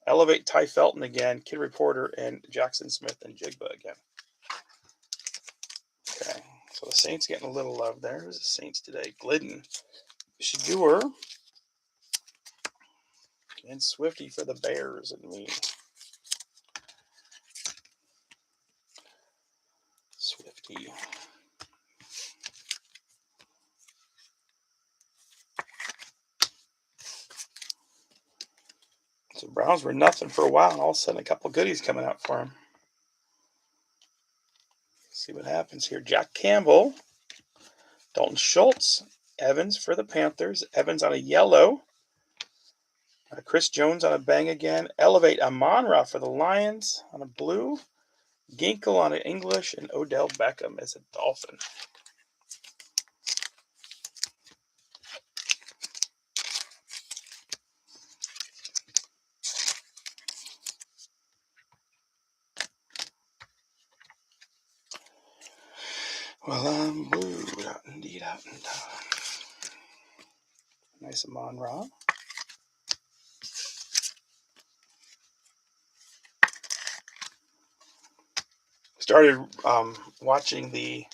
Elevate Ty Felton again. Kid Reporter and Jackson Smith and Jigba again. Okay. So the Saints getting a little love there. Who's the Saints today? Glidden. Shadur. And Swifty for the Bears and me. Swifty. So Browns were nothing for a while, and all of a sudden a couple goodies coming out for him. See what happens here. Jack Campbell. Dalton Schultz. Evans for the Panthers. Evans on a yellow. Chris Jones on a bang again. Elevate Amon-Ra for the Lions on a blue. Ginkle on an English. And Odell Beckham as a Dolphin. Well, I'm blued out indeed, out and down. Nice Amon-Ra. Started watching the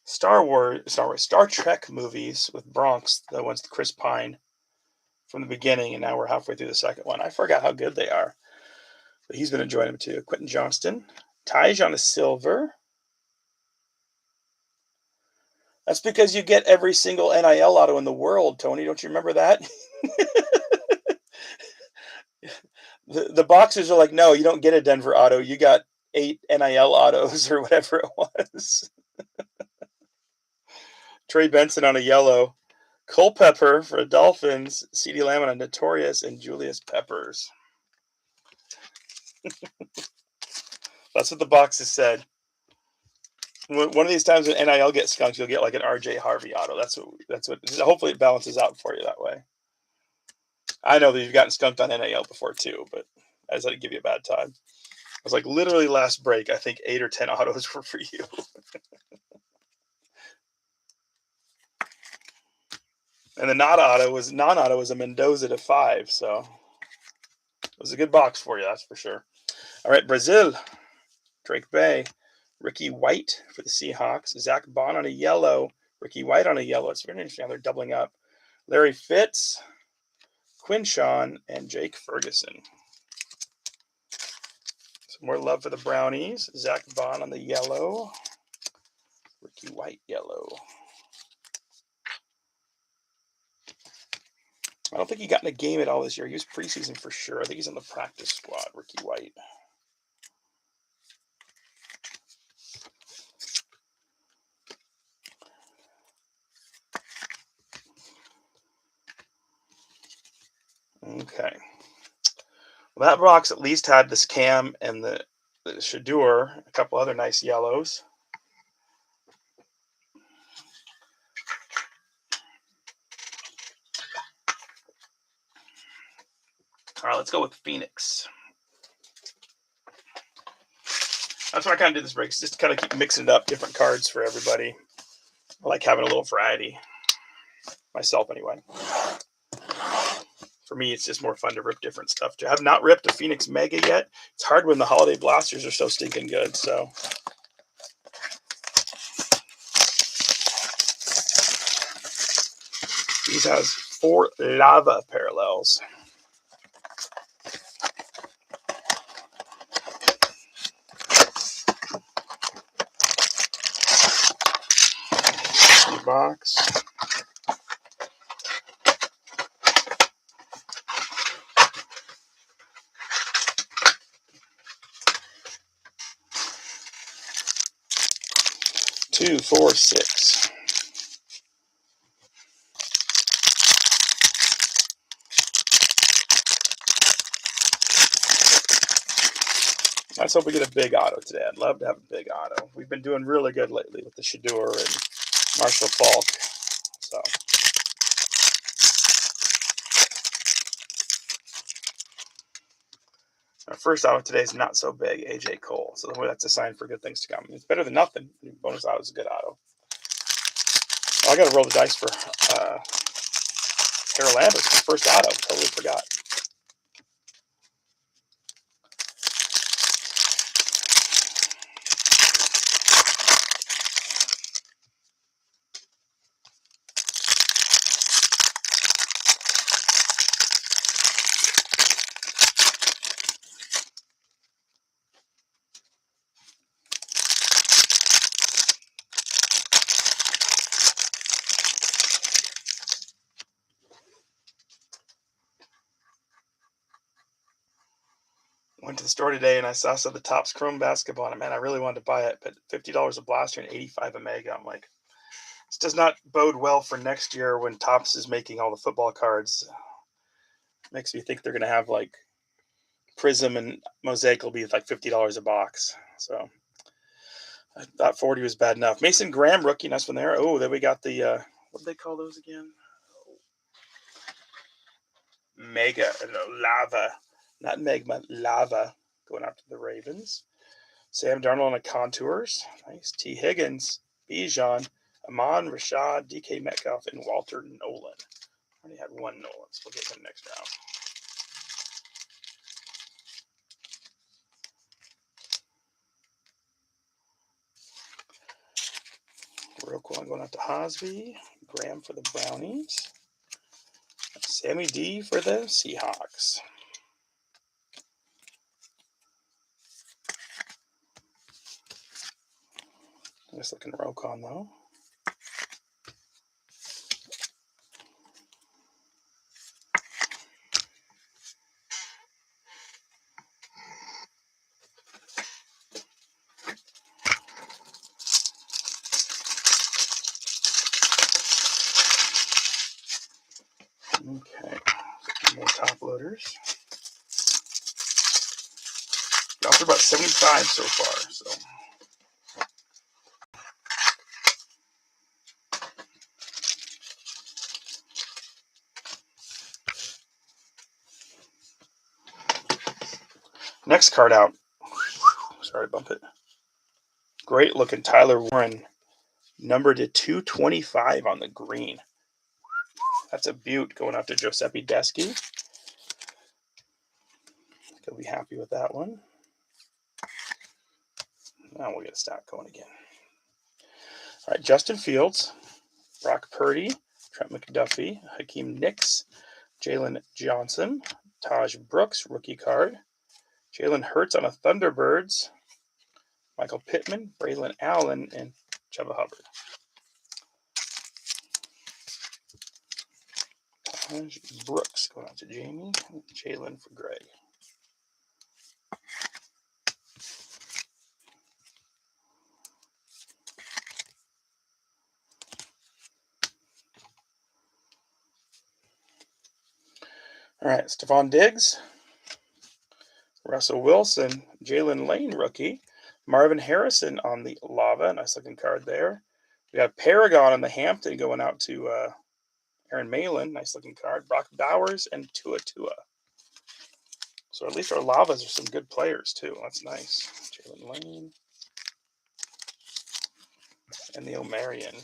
Star Trek movies with Bronx, the ones with Chris Pine from the beginning, and now we're halfway through the second one. I forgot how good they are, but he's been enjoying them too. Quentin Johnston. Taj on a silver. That's because you get every single NIL auto in the world, Tony. Don't you remember that? the boxers are like, no, you don't get a Denver auto. You got 8 NIL autos or whatever it was. Trey Benson on a yellow. Culpepper for Dolphins. CeeDee Lamb on a Notorious, and Julius Peppers. That's what the boxes said. One of these times when NIL gets skunked, you'll get like an RJ Harvey auto. That's what. Hopefully, it balances out for you that way. I know that you've gotten skunked on NIL before too, but I just had to give you a bad time. I was like, literally last break, I think 8 or 10 autos were for you. And the non-auto was a Mendoza to 5, so it was a good box for you, that's for sure. All right, Brazil, Drake Bay. Ricky White for the Seahawks. Zach Bond on a yellow. Ricky White on a yellow. It's very interesting how they're doubling up. Larry Fitz, Quinshawn, and Jake Ferguson. Some more love for the Brownies. Zach Bond on the yellow. Ricky White yellow. I don't think he got in a game at all this year. He was preseason for sure. I think he's on the practice squad, Ricky White. Okay. Well, that box at least had this Cam and the Shadur, a couple other nice yellows. All right, let's go with Phoenix. That's why I kind of did this break, just to kind of keep mixing it up, different cards for everybody. I like having a little variety, myself anyway. For me, it's just more fun to rip different stuff. I have not ripped a Phoenix Mega yet. It's hard when the holiday blasters are so stinking good. So these has 4 lava parallels. Box. Two, 4, 6. Let's hope we get a big auto today. I'd love to have a big auto. We've been doing really good lately with the Shadur and Marshall Falk. So our first auto today is not so big, AJ Cole. So that's a sign for good things to come. It's better than nothing. Bonus auto is a good auto. Oh, I got to roll the dice for Harold Lambert's first auto. Totally forgot. Went to the store today and I saw some of the Topps Chrome basketball, and man, I really wanted to buy it, but $50 a blaster and 85 a mega. I'm like, this does not bode well for next year when Topps is making all the football cards. Makes me think they're going to have like Prism and Mosaic will be like $50 a box. So I thought 40 was bad enough. Mason Graham, rookie, nice one there. Oh, then we got the, what do they call those again? Mega, no, lava. Not Megma, lava. Going out to the Ravens. Sam Darnold on the contours. Nice. T. Higgins, Bijan, Amon, Rashad, DK Metcalf, and Walter Nolan. I already had one Nolan, so we'll get him next round. Real cool. I'm going out to Hosby. Graham for the Brownies. Sammy D for the Seahawks. Nice looking Rokon though. Okay, more top loaders. Got for about 75 so far. So. Next card out. Sorry to bump it. Great looking Tyler Warren. Numbered to 225 on the green. That's a beaut going out to Giuseppe Deschi. He'll be happy with that one. Now we'll get a stack going again. All right, Justin Fields, Brock Purdy, Trent McDuffie, Hakeem Nicks, Jalen Johnson, Taj Brooks, rookie card, Jalen Hurts on a Thunderbirds, Michael Pittman, Braylon Allen, and Chuba Hubbard. Taj Brooks going out to Jamie, Jalen for Greg. All right, Stephon Diggs, Russell Wilson, Jalen Lane rookie, Marvin Harrison on the Lava, nice looking card there. We got Paragon on the Hampton going out to Aaron Malin, nice looking card. Brock Bowers and Tua. So at least our Lavas are some good players too. That's nice. Jalen Lane and the Omarion.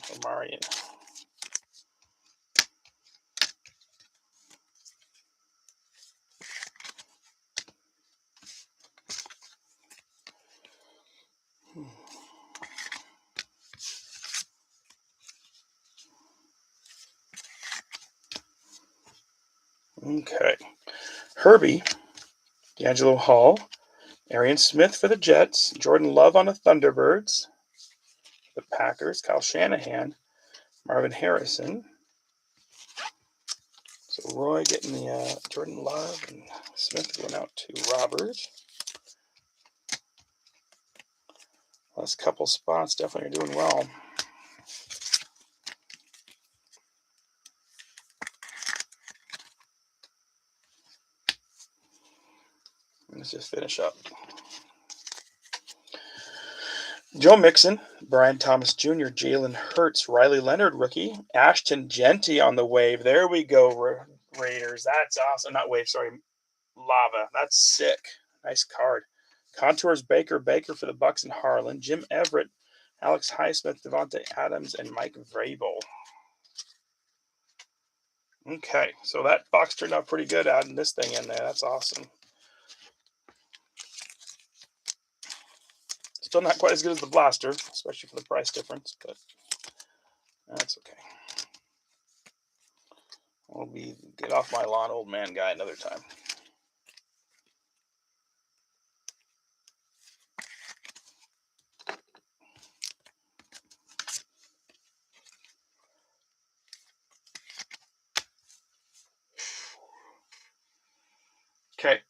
Okay. Herbie, D'Angelo Hall, Arian Smith for the Jets, Jordan Love on the Thunderbirds, the Packers, Kyle Shanahan, Marvin Harrison. So Roy getting the Jordan Love and Smith going out to Robert. Last couple spots definitely are doing well. Let's just finish up. Joe Mixon, Brian Thomas Jr., Jalen Hurts, Riley Leonard rookie, Ashton Genty on the wave. There we go, Raiders. That's awesome. Not wave, sorry. Lava. That's sick. Nice card. Contours Baker for the Bucks and Harlan. Jim Everett, Alex Highsmith, Devontae Adams, and Mike Vrabel. Okay, so that box turned out pretty good adding this thing in there. That's awesome. Still not quite as good as the blaster, especially for the price difference, but that's okay. I'll be get off my lawn, old man guy, another time. Okay,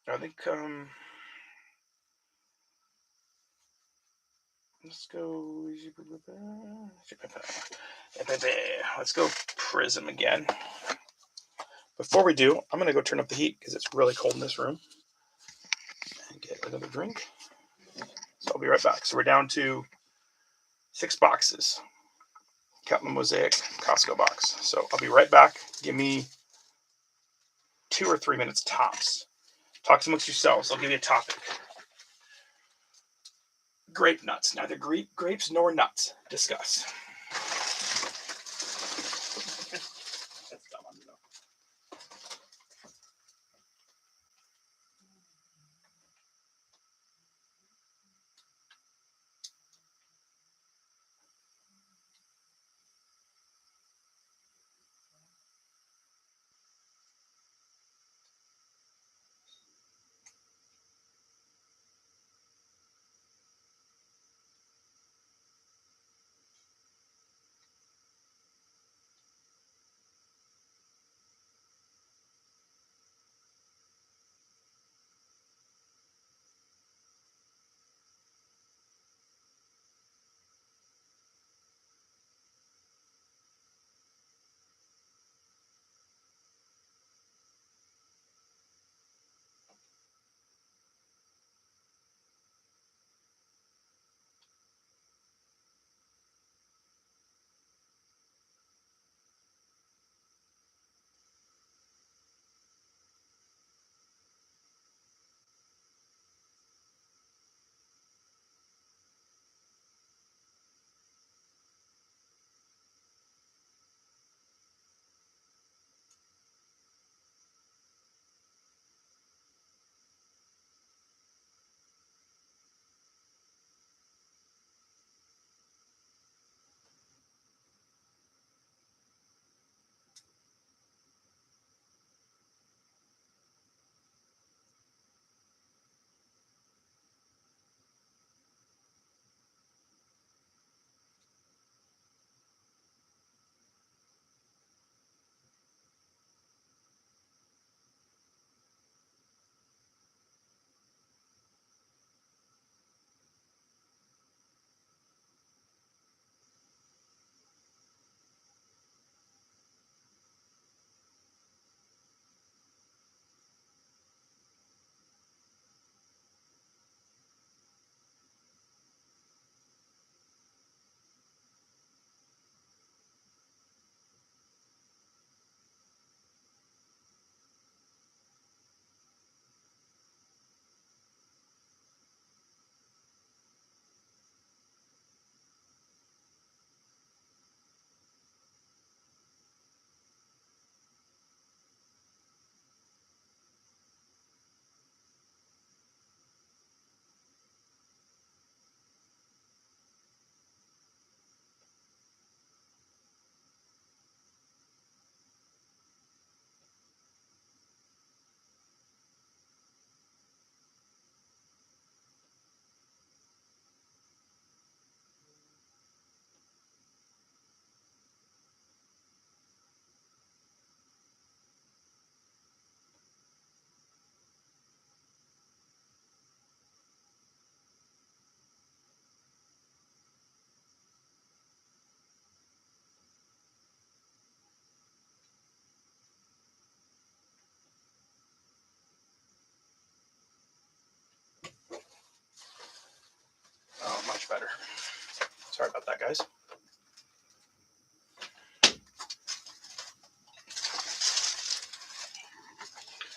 I think let's go. Let's go Prism again. Before we do, I'm gonna go turn up the heat because it's really cold in this room. And get another drink. So I'll be right back. So we're down to 6 boxes. Counting the Mosaic Costco box. So I'll be right back. Give me 2 or 3 minutes tops. Talk amongst yourselves. I'll give you a topic. Grape nuts. Neither grapes nor nuts. Discuss. That's dumb.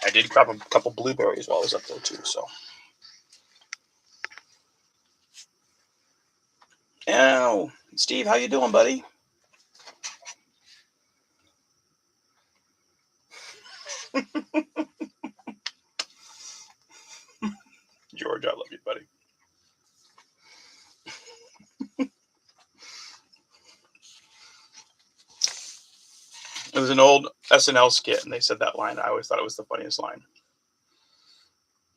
I did grab a couple blueberries while I was up there too. So, oh, Steve, how you doing, buddy? George, I love you, buddy. It was an old SNL skit, and they said that line. I always thought it was the funniest line.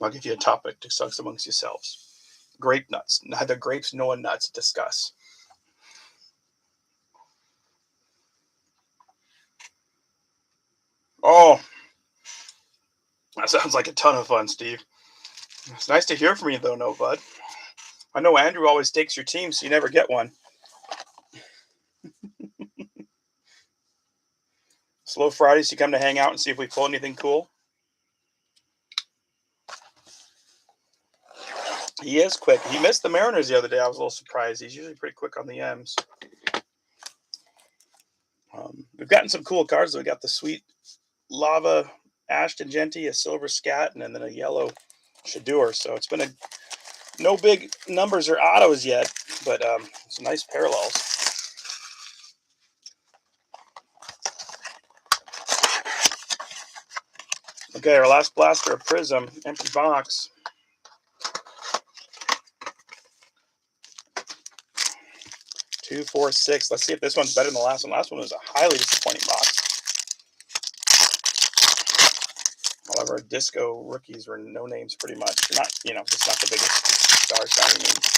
I'll give you a topic to discuss amongst yourselves. Grape nuts. Neither grapes nor nuts. Discuss. Oh, that sounds like a ton of fun, Steve. It's nice to hear from you, though, no, bud. I know Andrew always takes your team, so you never get one. Slow Fridays, you come to hang out and see if we pull anything cool. He is quick. He missed the Mariners the other day. I was a little surprised. He's usually pretty quick on the M's. We've gotten some cool cards. We got the sweet lava Ashton Genty, a silver scat, and then a yellow Shador. So it's been no big numbers or autos yet, but some nice parallels. Okay, our last blaster, a Prism, empty box. Two, four, six. Let's see if this one's better than the last one. Last one was a highly disappointing box. All of our disco rookies were no names pretty much. Not, just not the biggest stars by any means.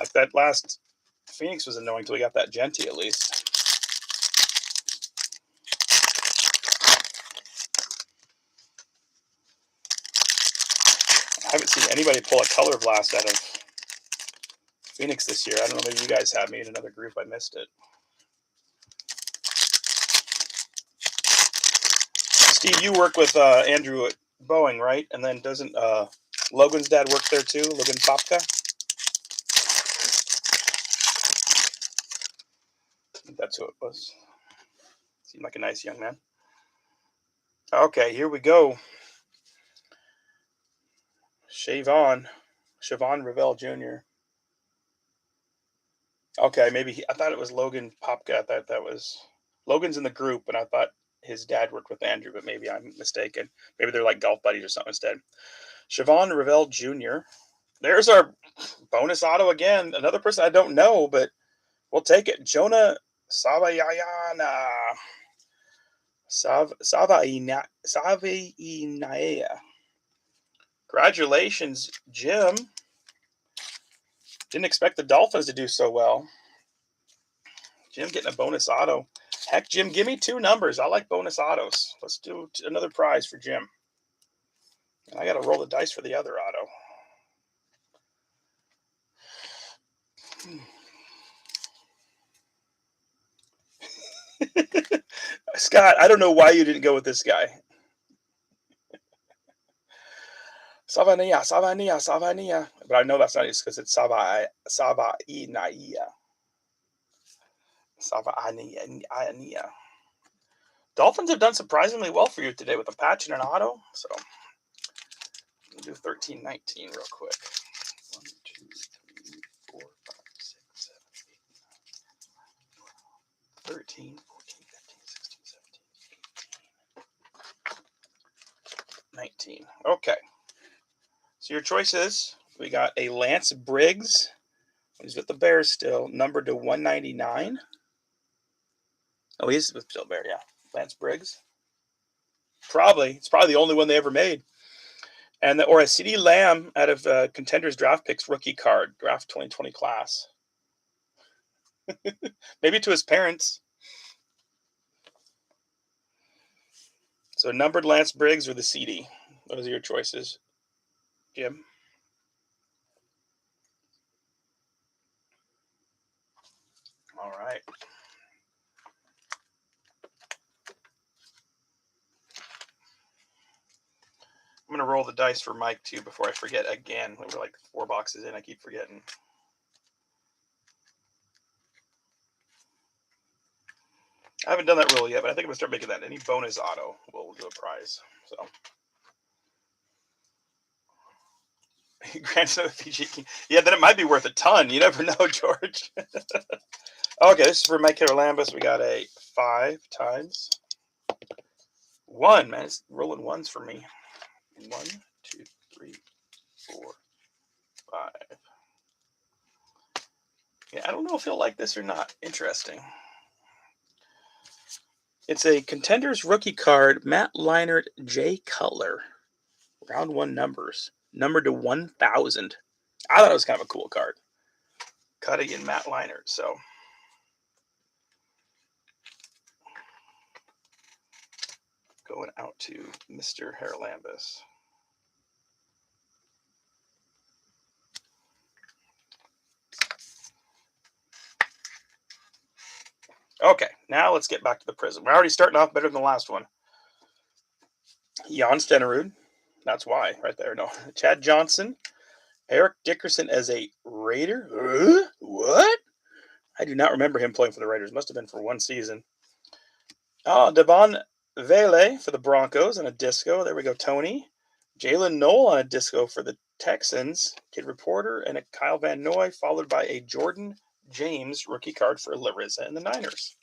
Like that last Phoenix was annoying until we got that Genty at least. I haven't seen anybody pull a color blast out of Phoenix this year. I don't know, maybe you guys have. Me in another group. I missed it. Steve, you work with Andrew at Boeing, right? And then doesn't Logan's dad work there too? Logan Popka? I think that's who it was. Seemed like a nice young man. Okay, here we go. Siobhan Revell Jr. Okay, maybe I thought it was Logan Popka. I thought that was Logan's in the group, and I thought his dad worked with Andrew, but maybe I'm mistaken. Maybe they're like golf buddies or something instead. Siobhan Revell Jr. There's our bonus auto again. Another person I don't know, but we'll take it. Jonah Savayana. Savainaya. Congratulations, Jim. Didn't expect the Dolphins to do so well. Jim getting a bonus auto. Heck, Jim, give me two numbers. I like bonus autos. Let's do another prize for Jim. And I got to roll the dice for the other auto. Scott, I don't know why you didn't go with this guy. Savania. But I know that's not just because it's Savainia. Savainia. Dolphins have done surprisingly well for you today with a patch and an auto. So we'll do 13-19 real quick. 1, 2, 3, 4, 5, 6, 7, 8, 9, 13, 14, 15, 16, 17, 18, 19. Okay. So your choices, we got a Lance Briggs. He's with the Bears still, numbered to 199. Oh, he's with still Bear, yeah. Lance Briggs. It's probably the only one they ever made. And or a CeeDee Lamb out of Contenders Draft Picks rookie card, draft 2020 class. Maybe to his parents. So numbered Lance Briggs or the CeeDee. Those are your choices, Jim. All right. I'm going to roll the dice for Mike, too, before I forget again. We were like 4 boxes in. I keep forgetting. I haven't done that roll yet, but I think I'm going to start making that. Any bonus auto, we'll do a prize. So Grandson of PG King. Yeah, then it might be worth a ton. You never know, George. Okay, this is for Mike Lambus. We got a 5 times 1. Man, it's rolling ones for me. 1, 2, 3, 4, 5. Yeah, I don't know if he'll like this or not. Interesting. It's a Contenders rookie card, Matt Leinart J Cutler. Round 1 numbers. Numbered to 1,000. I thought it was kind of a cool card. Cutting in Matt Leinart, so. Going out to Mr. Haralambus. Okay, now let's get back to the Prism. We're already starting off better than the last one. Jan Stenerud. That's why, right there. No. Chad Johnson. Eric Dickerson as a Raider. What? I do not remember him playing for the Raiders. Must have been for one season. Oh, Devon Vele for the Broncos on a disco. There we go, Tony. Jalen Knoll on a disco for the Texans. Kid Reporter and a Kyle Van Noy, followed by a Jordan James rookie card for Larissa and the Niners.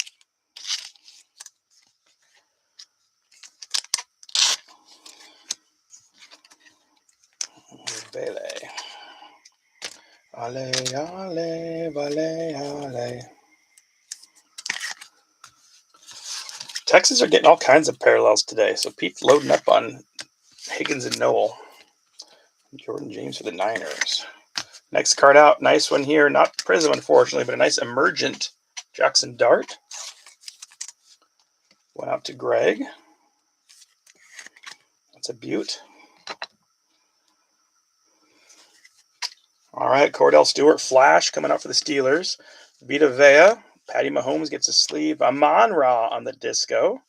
Vele. Ale, ale, vale, ale. Texans are getting all kinds of parallels today. So Pete's loading up on Higgins and Knoll. Jordan James for the Niners. Next card out. Nice one here. Not Prism, unfortunately, but a nice emergent Jackson Dart. Went out to Greg. That's a beaut. All right, Cordell Stewart, Flash coming out for the Steelers. Vita Vea, Patty Mahomes gets a sleeve. Amon-Ra on the disco.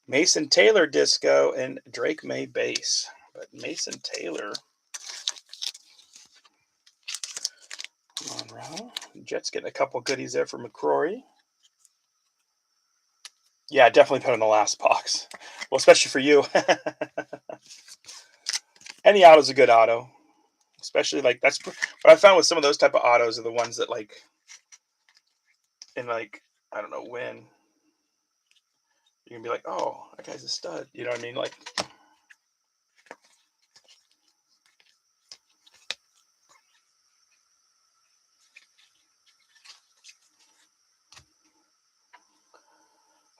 Mason Taylor disco and Drake May base. But Mason Taylor. Amon-Ra. Jets getting a couple goodies there for McCrory. Yeah, definitely put in the last box. Well, especially for you. Any auto's a good auto. Especially like that's what I found with some of those type of autos are the ones that like in like I don't know when you can be like, oh, that guy's a stud. You know what I mean? Like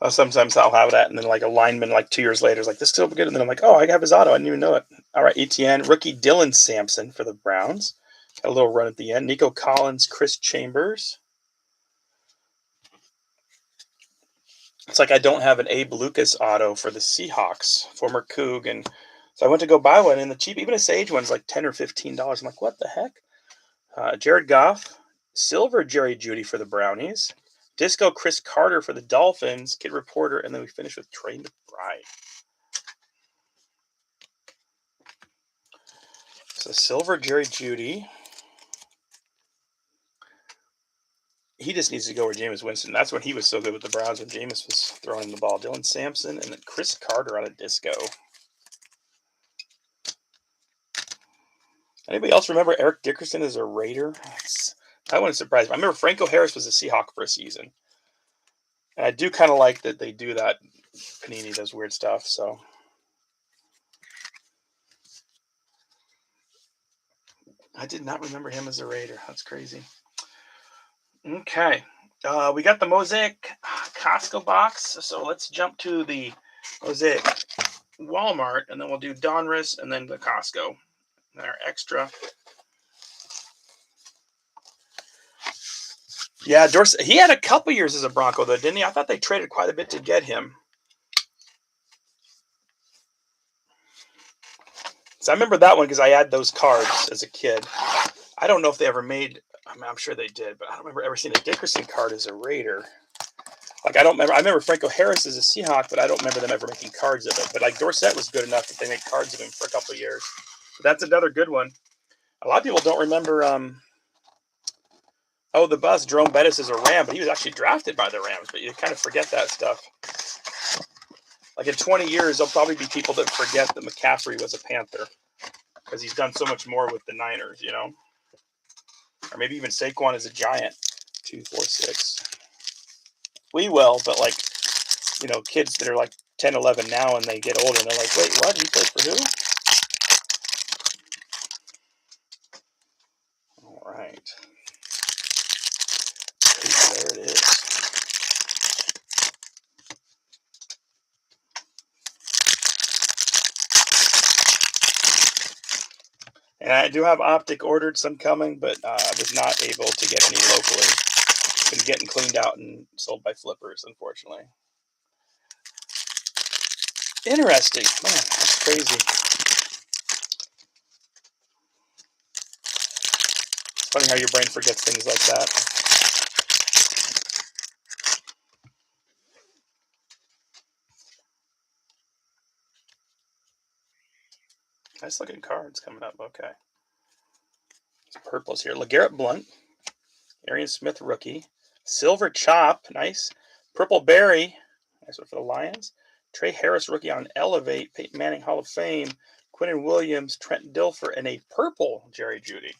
sometimes I'll have that, and then like a lineman like 2 years later is like, this is so good, and then I'm like, oh, I have his auto. I didn't even know it. All right, ETN rookie Dylan Sampson for the Browns. Got a little run at the end. Nico Collins, Chris Chambers. It's like I don't have an Abe Lucas auto for the Seahawks, former Coug, and so I went to go buy one, and the cheap, even a Sage one's like $10 or $15. I'm like, what the heck? Jared Goff, silver Jerry Jeudy for the Brownies, disco Chris Carter for the Dolphins, Kid Reporter, and then we finish with Trey McBride. So silver Jerry Jeudy. He just needs to go where Jameis Winston. That's when he was so good with the Browns, when Jameis was throwing him the ball. Dylan Sampson and then Chris Carter on a disco. Anybody else remember Eric Dickerson as a Raider? That one surprised me. I remember Franco Harris was a Seahawk for a season. And I do kind of like that they do that. Panini does weird stuff, so. I did not remember him as a Raider. That's crazy. Okay. We got the Mosaic Costco box. So let's jump to the Mosaic Walmart, and then we'll do Donruss and then the Costco. And our extra. Yeah, Dorsey. He had a couple years as a Bronco, though, didn't he? I thought they traded quite a bit to get him. So I remember that one because I had those cards as a kid. I don't know if they ever made. I mean, I'm sure they did, but I don't remember ever seeing a Dickerson card as a Raider. Like I don't remember. I remember Franco Harris as a Seahawk, but I don't remember them ever making cards of it. But like Dorsett was good enough that they made cards of him for a couple of years. But that's another good one. A lot of people don't remember. Oh, the bus, Jerome Bettis is a Ram, but he was actually drafted by the Rams, but you kind of forget that stuff. Like in 20 years, there'll probably be people that forget that McCaffrey was a Panther. because he's done so much more with the Niners, you know. Or maybe even Saquon is a giant. 2, 4, 6. We will, but like, you know, kids that are like 10, 11 now and they get older and they're like, wait, what? You played for who? All right. There it is. And I do have Optic ordered some coming, but I was not able to get any locally. Been getting cleaned out and sold by flippers, unfortunately. Interesting. Man, that's crazy. It's funny how your brain forgets things like that. Nice looking cards coming up. Okay. Some purples here. LeGarrette Blount. Arian Smith rookie. Silver Chop. Nice. Purple Berry. Nice one for the Lions. Trey Harris rookie on Elevate. Peyton Manning Hall of Fame. Quinnen Williams. Trent Dilfer. And a purple Jerry Jeudy.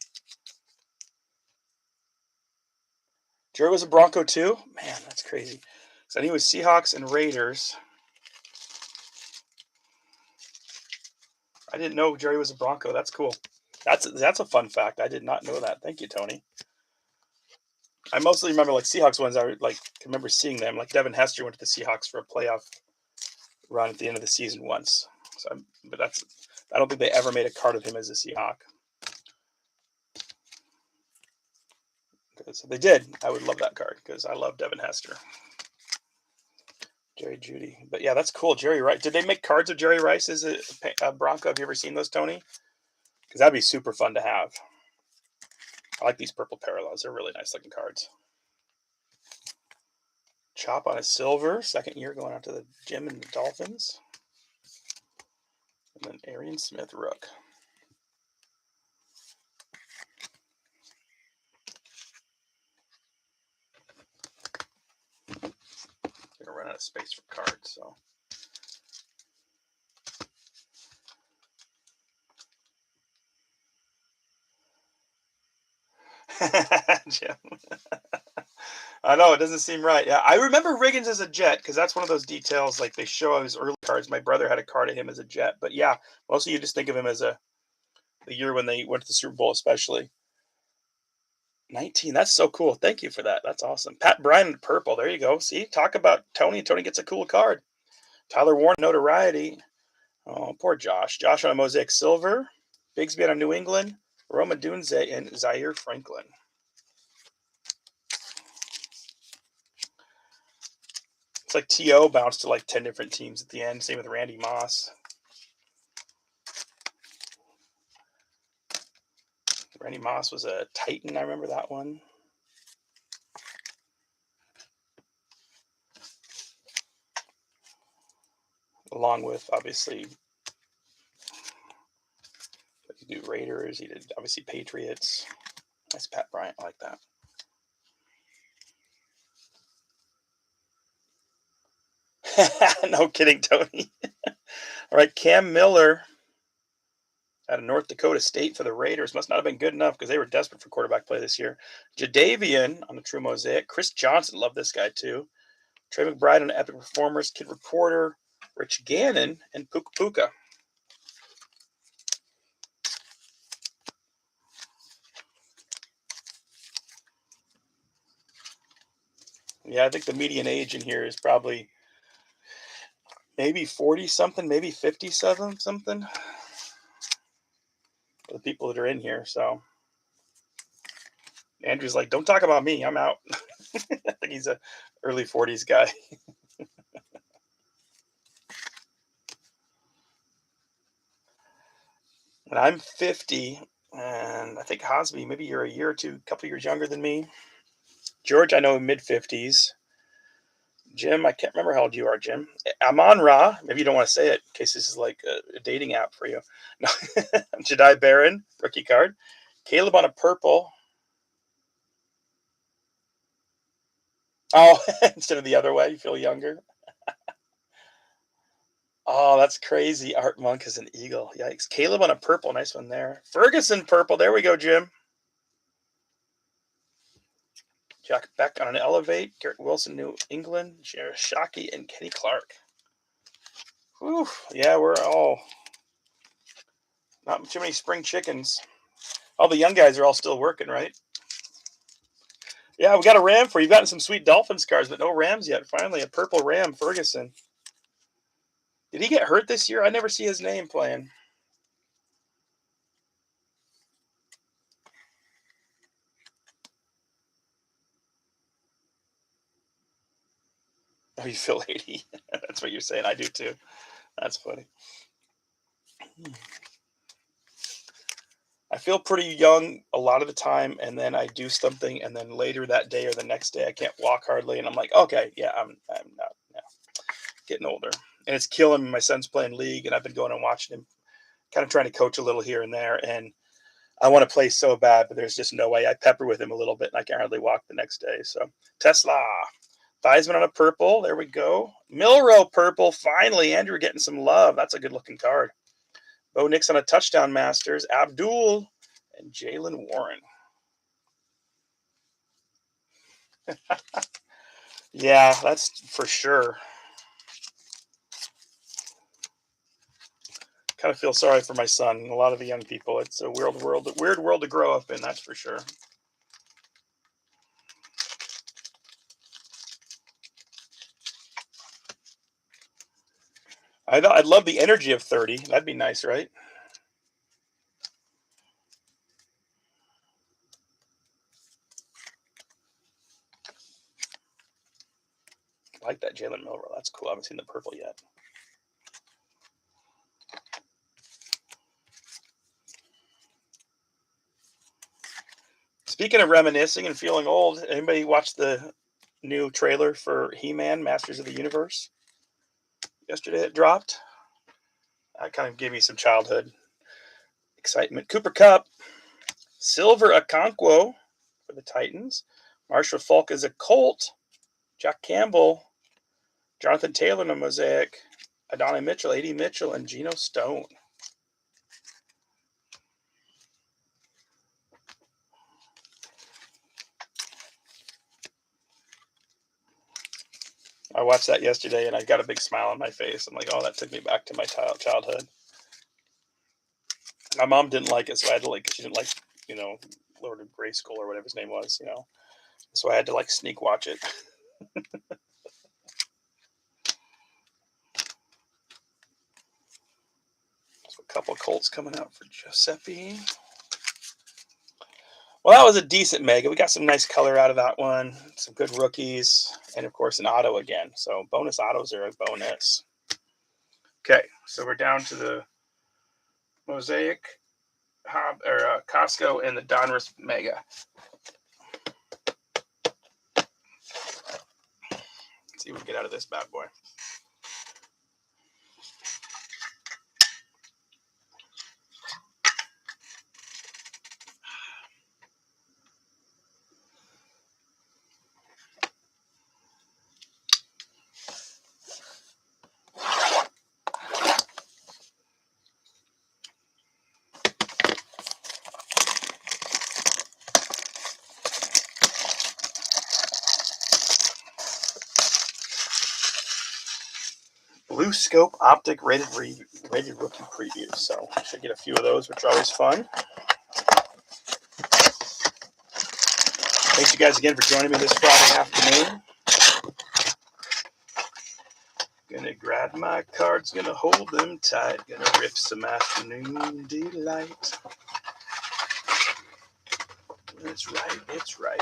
Jerry was a Bronco too? Man, that's crazy. So he was Seahawks and Raiders. I didn't know Jerry was a Bronco. That's cool. That's a fun fact. I did not know that. Thank you, Tony. I mostly remember like Seahawks ones. I like remember seeing them. Like Devin Hester went to the Seahawks for a playoff run at the end of the season once. So, but I don't think they ever made a card of him as a Seahawk. Because if they did, I would love that card because I love Devin Hester. Jerry Jeudy. But yeah, that's cool. Jerry Rice. Did they make cards of Jerry Rice as a Bronco? Have you ever seen those, Tony? Because that'd be super fun to have. I like these purple parallels. They're really nice looking cards. Chop on a silver. Second year going out to the Jim and the Dolphins. And then Arian Smith Rook. I'm going to run out of space for cards, so. Jim. I know, it doesn't seem right. Yeah, I remember Riggins as a Jet because that's one of those details. Like they show his early cards. My brother had a card of him as a Jet, but yeah, mostly you just think of him as the year when they went to the Super Bowl, especially. 19. That's so cool. Thank you for that. That's awesome. Pat Bryant purple. There you go. See, talk about Tony. Tony gets a cool card. Tyler Warren notoriety. Oh, poor Josh. Josh on a mosaic silver. Bigsby on New England. Roma Dunze and Zaire Franklin. It's like T.O. bounced to like 10 different teams at the end. Same with Randy Moss. Randy Moss was a Titan. I remember that one. Along with, obviously, he did Raiders. He did, obviously, Patriots. Nice Pat Bryant. I like that. No kidding, Tony. All right, Cam Miller out of North Dakota State for the Raiders. Must not have been good enough because they were desperate for quarterback play this year. Jadavian on the True Mosaic. Chris Johnson, love this guy too. Trey McBride on Epic Performers. Kid Reporter. Rich Gannon and Puka Puka. Yeah, I think the median age in here is probably maybe 40 something, maybe 57 something for the people that are in here. So Andrew's like, don't talk about me. I'm out. I think he's a early 40s guy. And I'm 50, and I think Hosby, maybe you're a year or two, a couple years younger than me. George, I know mid 50s. Jim, I can't remember how old you are, Jim. Amon Ra, maybe you don't want to say it in case this is like a dating app for you. No. Jedi Baron, rookie card. Caleb on a purple. Oh, instead of the other way, you feel younger. Oh, that's crazy. Art Monk is an eagle. Yikes. Caleb on a purple. Nice one there. Ferguson purple. There we go, Jim. Jack Beck on an elevate. Garrett Wilson, New England. Jared Shockey and Kenny Clark. Whew. Yeah, we're all not too many spring chickens. All the young guys are all still working, right? Yeah, we got a Ram for you. You've gotten some sweet Dolphins cards, but no Rams yet. Finally, a purple Ram, Ferguson. Did he get hurt this year? I never see his name playing. Oh, you feel 80. That's what you're saying. I do too. That's funny. I feel pretty young a lot of the time, and then I do something, and then later that day or the next day, I can't walk hardly, and I'm like, okay, yeah, I'm not getting older, and it's killing me. My son's playing league, and I've been going and watching him, kind of trying to coach a little here and there, and I want to play so bad, but there's just no way. I pepper with him a little bit, and I can't hardly walk the next day. So Tesla, Theismann on a purple. There we go. Milrow purple. Finally, Andrew getting some love. That's a good looking card. Bo Nix on a touchdown Masters. Abdul and Jalen Warren. Yeah, that's for sure. Kind of feel sorry for my son and a lot of the young people. It's a weird world to grow up in, that's for sure. I'd love the energy of 30. That'd be nice, right? I like that Jalen Milrow. That's cool. I haven't seen the purple yet. Speaking of reminiscing and feeling old, anybody watch the new trailer for He-Man, Masters of the Universe? Yesterday it dropped. That kind of gave me some childhood excitement. Cooper Kupp, Silver Okonkwo for the Titans. Marshall Falk is a Colt. Jack Campbell, Jonathan Taylor in a mosaic. Adonai Mitchell, A.D. Mitchell, and Geno Stone. I watched that yesterday, and I got a big smile on my face. I'm like, oh, that took me back to my childhood. My mom didn't like it, so I had to she didn't like, Lord of Grayskull or whatever his name was, So I had to sneak watch it. So a couple of Colts coming out for Giuseppe. Well, that was a decent mega. We got some nice color out of that one. Some good rookies. And, of course, an auto again. So bonus autos are a bonus. Okay, so we're down to the Mosaic, Costco, and the Donruss Mega. Let's see what we can get out of this bad boy. Blue Scope Optic rated rookie preview. So I should get a few of those, which are always fun. Thanks you guys again for joining me this Friday afternoon. Gonna grab my cards, gonna hold them tight, gonna rip some afternoon delight. That's right, it's right.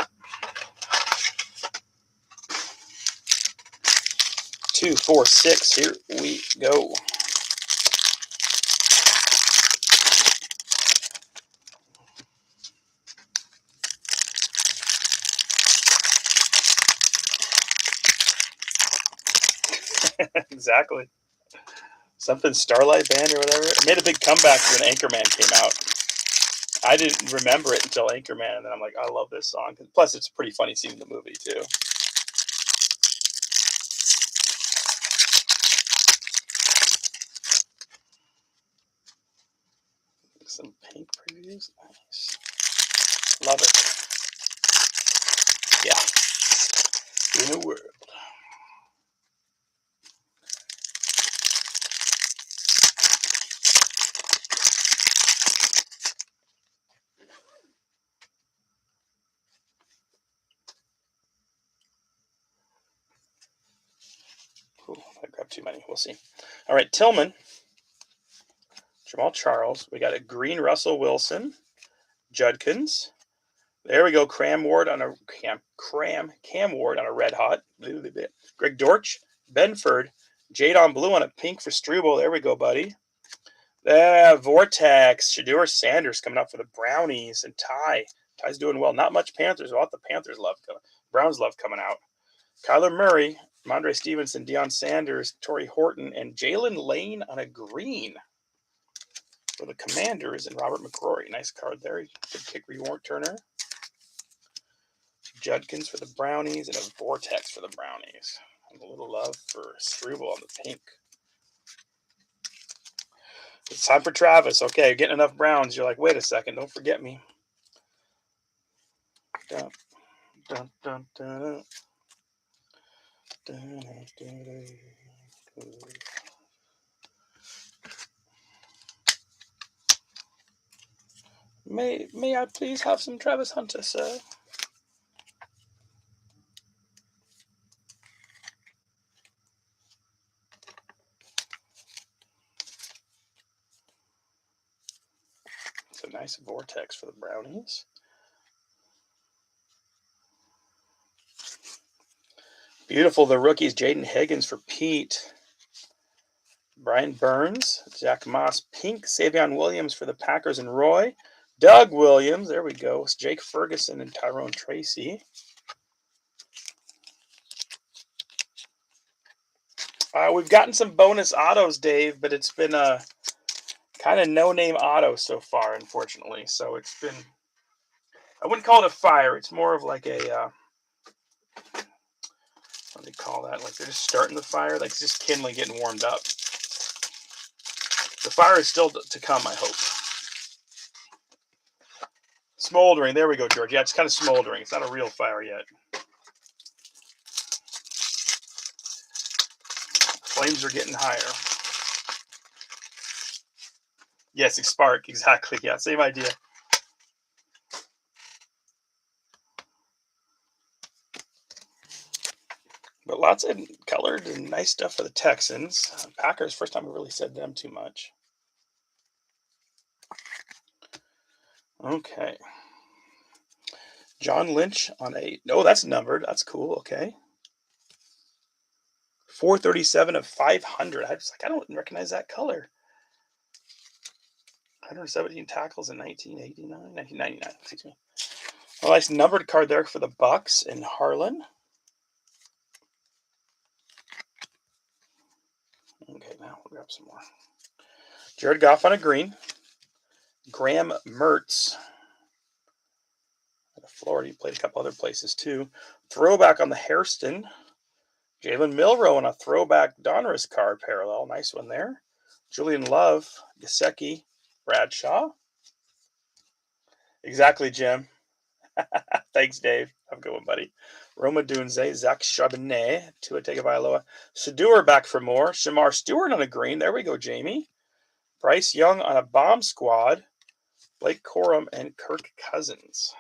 2, 4, 6, here we go. Exactly. Something Starlight Band or whatever. It made a big comeback when Anchorman came out. I didn't remember it until Anchorman, and then I'm like, I love this song. Plus, it's a pretty funny scene in the movie, too. Some pink previews. Nice. Love it. Yeah. In a world. Ooh, I grabbed too many. We'll see. All right, Tillman. Jamal Charles. We got a green Russell Wilson. Judkins. There we go. Cam Ward on a red hot. Greg Dortch. Benford. Jadon Blue on a pink for Struble. There we go, buddy. Vortex. Shedeur Sanders coming up for the Brownies. And Ty. Ty's doing well. Not much Panthers. What the Panthers love coming. Browns love coming out. Kyler Murray. Mondre Stevenson. Deion Sanders. Torrey Horton. And Jalen Lane on a green for the Commanders. And Robert McCrory. Nice card there. Good kick returner. Judkins for the Brownies and a Vortex for the Brownies. And a little love for Struble on the pink. It's time for Travis. Okay, getting enough Browns. You're like, wait a second, don't forget me. Dun, dun, dun, dun, dun, dun, dun, dun. May I please have some Travis Hunter, sir? It's a nice Vortex for the Brownies. Beautiful, the rookies. Jaden Higgins for Pete. Brian Burns. Zach Moss. Pink. Savion Williams for the Packers and Roy. Doug Williams. There we go. It's Jake Ferguson and Tyrone Tracy. We've gotten some bonus autos, Dave, but it's been a kind of no-name auto so far, unfortunately. So it's been, I wouldn't call it a fire. It's more of like a, what do they call that? Like they're just starting the fire. Like it's just kindling, getting warmed up. The fire is still to come, I hope. Smoldering. There we go, George. Yeah, it's kind of smoldering. It's not a real fire yet. Flames are getting higher. Yes, spark. Exactly. Yeah, same idea. But lots of colored and nice stuff for the Texans. Packers, first time we really said them too much. Okay. John Lynch on a, no, that's numbered. That's cool. Okay. 437 of 500. I don't recognize that color. 117 tackles in 1999, excuse me. A nice numbered card there for the Bucks and Harlan. Okay, now we'll grab some more. Jared Goff on a green. Graham Mertz. Out of Florida. He played a couple other places too. Throwback on the Hairston. Jalen Milroe on a throwback Donruss card parallel. Nice one there. Julian Love. Gesicki. Bradshaw. Exactly, Jim. Thanks, Dave. Have a good one, buddy. Roma Dunze, Zach Charbonnet, Tua Tagovailoa. Shedeur back for more. Shamar Stewart on a green. There we go, Jamie. Bryce Young on a bomb squad. Blake Corum and Kirk Cousins.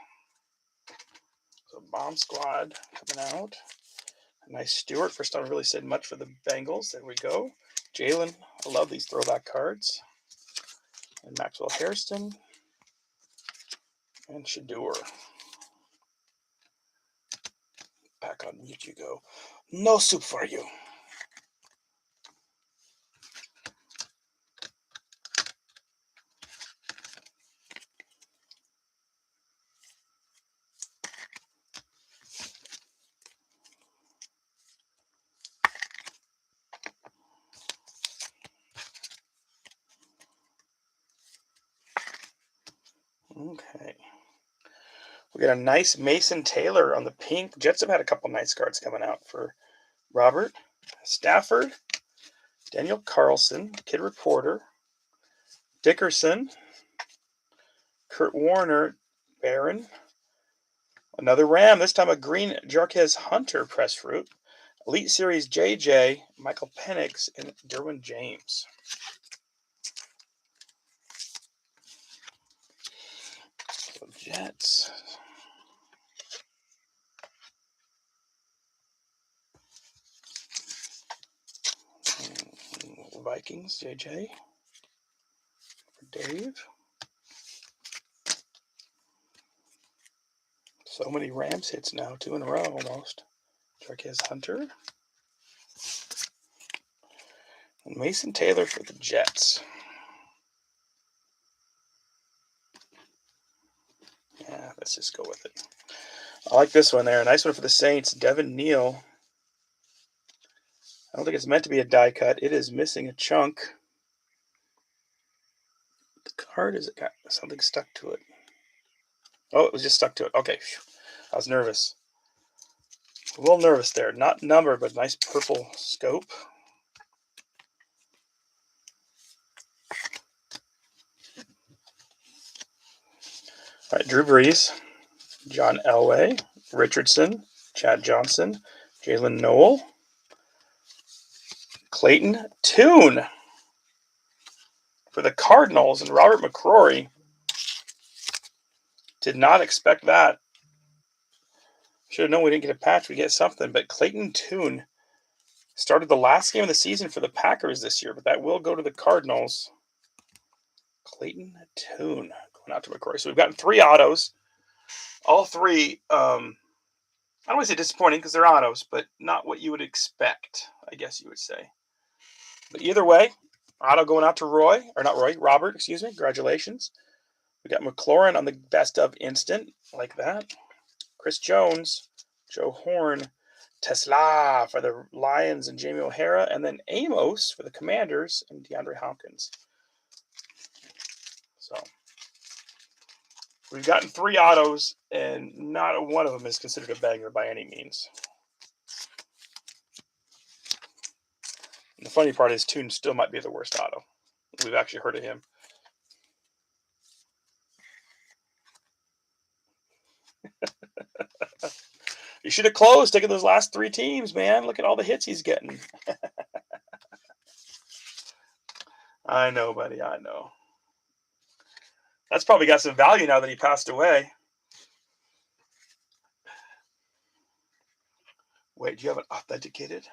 So bomb squad coming out. A nice Stewart. First time I really said much for the Bengals. There we go. Jalen. I love these throwback cards. And Maxwell Hairston. And Shedeur. Back on mute you go. No soup for you. Okay. We got a nice Mason Taylor on the pink. Jets have had a couple nice cards coming out for Robert. Stafford. Daniel Carlson. Kid Reporter. Dickerson. Kurt Warner, Baron. Another Ram, this time a green Jarquez Hunter press fruit. Elite Series JJ, Michael Penix, and Derwin James. So Jets. Vikings, JJ. For Dave. So many Rams hits now, 2 in a row almost. Jarquez Hunter. And Mason Taylor for the Jets. Yeah, let's just go with it. I like this one there. A nice one for the Saints. Devin Neal. I don't think it's meant to be a die cut. It is missing a chunk. The card, is it got something stuck to it? Oh, it was just stuck to it. Okay. I was nervous. A little nervous there. Not numbered, but nice purple scope. All right, Drew Brees, John Elway, Richardson, Chad Johnson, Jalen Noel, Clayton Tune for the Cardinals, and Robert McCrory. Did not expect that. Should have known we didn't get a patch. We get something, but Clayton Tune started the last game of the season for the Packers this year, but that will go to the Cardinals. Clayton Tune going out to McCrory. So we've gotten 3 autos. All 3, I don't want to say disappointing because they're autos, but not what you would expect, I guess you would say. But either way, auto going out to Robert, excuse me. Congratulations. We got McLaurin on the best of instant, like that. Chris Jones, Joe Horn, Tesla for the Lions and Jamie O'Hara, and then Amos for the Commanders and DeAndre Hopkins. So we've gotten 3 autos, and not one of them is considered a banger by any means. And the funny part is Tune still might be the worst auto. We've actually heard of him. You should have closed taking those last 3 teams, man. Look at all the hits he's getting. I know, buddy. I know. That's probably got some value now that he passed away. Wait, do you have it authenticated?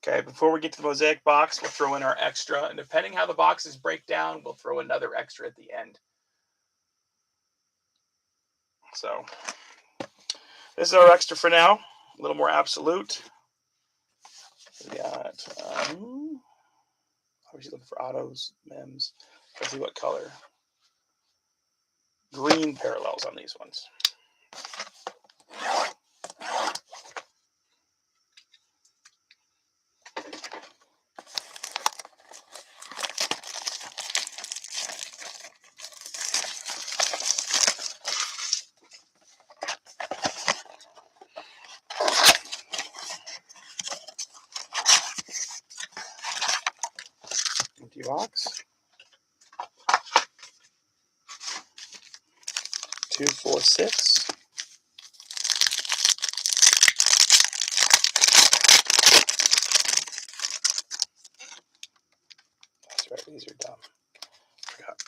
Okay, before we get to the Mosaic box, we'll throw in our extra. And depending how the boxes break down, we'll throw another extra at the end. So this is our extra for now. A little more absolute. We got, obviously looking for autos, mems. Let's see what color. Green parallels on these ones. Empty box. 2, 4, 6. That's right, these are dumb. Forgot.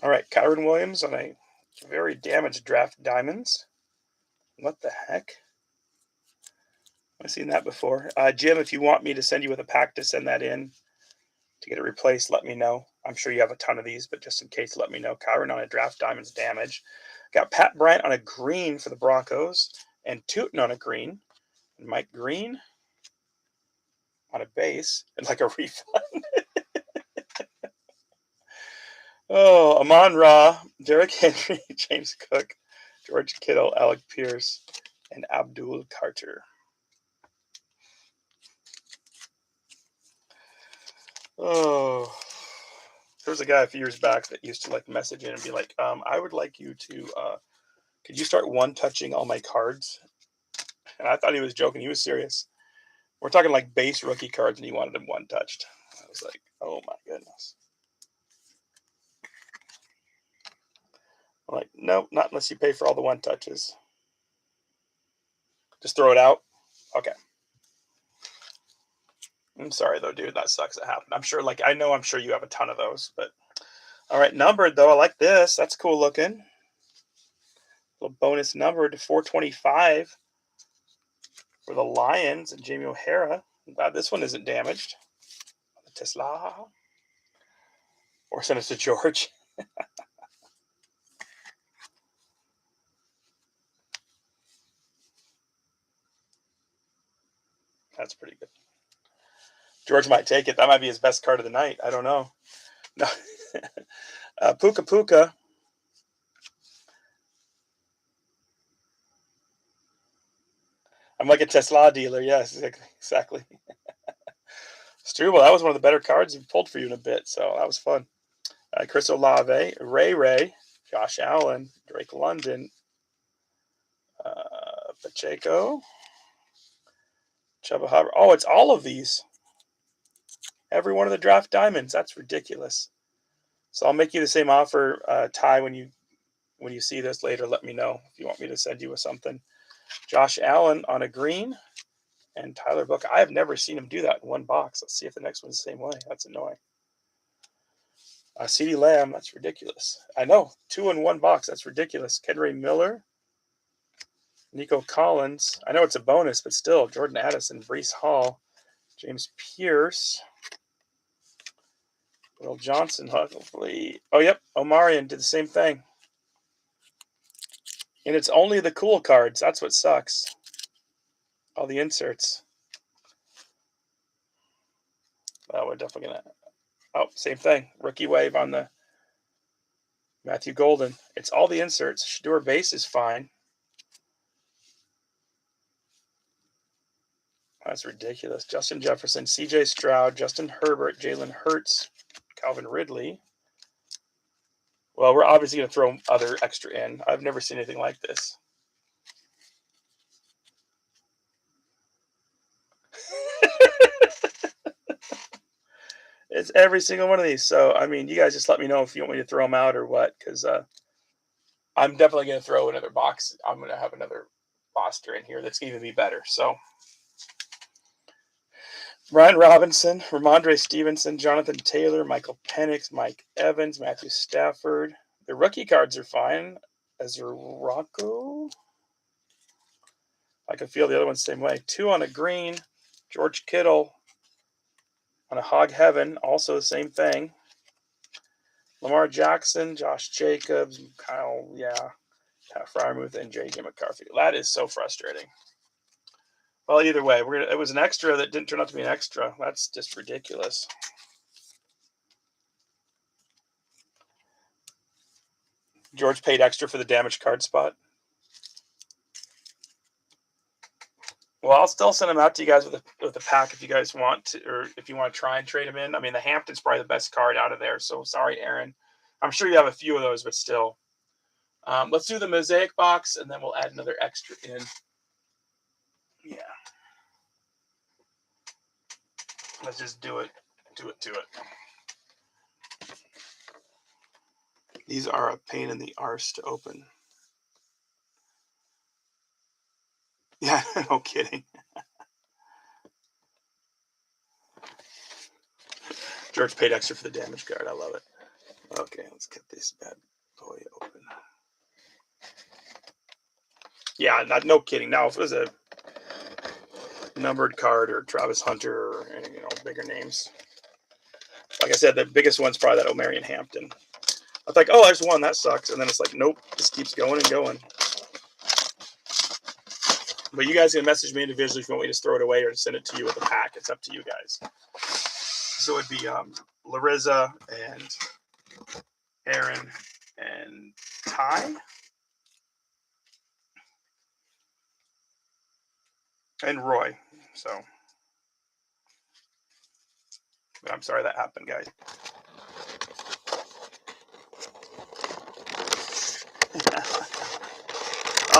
All right, Kyron Williams on a very damaged draft diamonds. What the heck? I've seen that before. Jim, if you want me to send you with a pack to send that in to get it replaced, let me know. I'm sure you have a ton of these, but just in case, let me know. Kyron on a draft diamonds damage. Got Pat Bryant on a green for the Broncos, and Tootin on a green, and Mike Green on a base, and like a refund. Oh, Amon Ra, Derrick Henry, James Cook, George Kittle, Alec Pierce, and Abdul Carter. Oh, there was a guy a few years back that used to like message in and be like, I would like you to, could you start one touching all my cards? And I thought he was joking. He was serious. We're talking like base rookie cards, and he wanted them one touched. I was like, oh my goodness. I'm like, nope, not unless you pay for all the one touches. Just throw it out. Okay. I'm sorry though, dude. That sucks. It happened. I'm sure, like, I'm sure you have a ton of those, but all right, numbered though. I like this. That's cool looking. Little bonus numbered to 425 for the Lions and Jamie O'Hara. I'm glad this one isn't damaged. The Tesla. Or send it to George. That's pretty good. George might take it. That might be his best card of the night. I don't know. No. Puka Puka. I'm like a Tesla dealer. Yes, exactly. Struble, that was one of the better cards we pulled for you in a bit, so that was fun. Chris Olave, Ray, Josh Allen, Drake London, Pacheco, Chuba Hubbard. Oh, it's all of these. Every one of the draft diamonds. That's ridiculous. So I'll make you the same offer, Ty, when you see this later. Let me know if you want me to send you with something. Josh Allen on a green, and Tyler Book. I have never seen him do that in one box. Let's see if the next one's the same way. That's annoying. CeeDee Lamb, that's ridiculous. I know, 2 in 1 box. That's ridiculous. Kenry Miller, Nico Collins. I know it's a bonus, but still. Jordan Addison, Breece Hall, James Pierce, Will Johnson, hopefully. Oh, yep. Omarion did the same thing. And it's only the cool cards. That's what sucks. All the inserts. Oh, we're definitely going to. Oh, same thing. Rookie wave on the Matthew Golden. It's all the inserts. Shador base is fine. That's ridiculous. Justin Jefferson, CJ Stroud, Justin Herbert, Jalen Hurts, Calvin Ridley. Well, we're obviously going to throw other extra in. I've never seen anything like this. It's every single one of these. So, I mean, you guys just let me know if you want me to throw them out or what, because I'm definitely going to throw another box. I'm going to have another roster in here that's going to be better. So, Brian Robinson, Ramondre Stevenson, Jonathan Taylor, Michael Penix, Mike Evans, Matthew Stafford. The rookie cards are fine. Ezra Rocco. I can feel the other one's the same way. 2 on a green. George Kittle on a Hog Heaven. Also the same thing. Lamar Jackson, Josh Jacobs, Pat Fryermuth, and J.J. McCarthy. That is so frustrating. Well, either way, it was an extra that didn't turn out to be an extra. That's just ridiculous. George paid extra for the damaged card spot. Well, I'll still send them out to you guys with a pack if you guys want to, or if you want to try and trade them in. I mean, the Hampton's probably the best card out of there. So sorry, Aaron. I'm sure you have a few of those, but still. Let's do the mosaic box, and then we'll add another extra in. Yeah. Let's just do it to it. These are a pain in the arse to open. Yeah, no kidding. George paid extra for the damage card. I love it. Okay, let's get this bad boy open. Yeah, no kidding. Now, if it was a numbered card or Travis Hunter or bigger names, Like I said, the biggest one's probably that O'Marion Hampton. I was like, oh, there's one, that sucks. And then it's like, nope, just keeps going and going. But you guys can message me individually if you want me to throw it away or to send it to you with a pack. It's up to you guys. So it'd be Larissa and Aaron and Ty and Roy. So, but I'm sorry that happened, guys.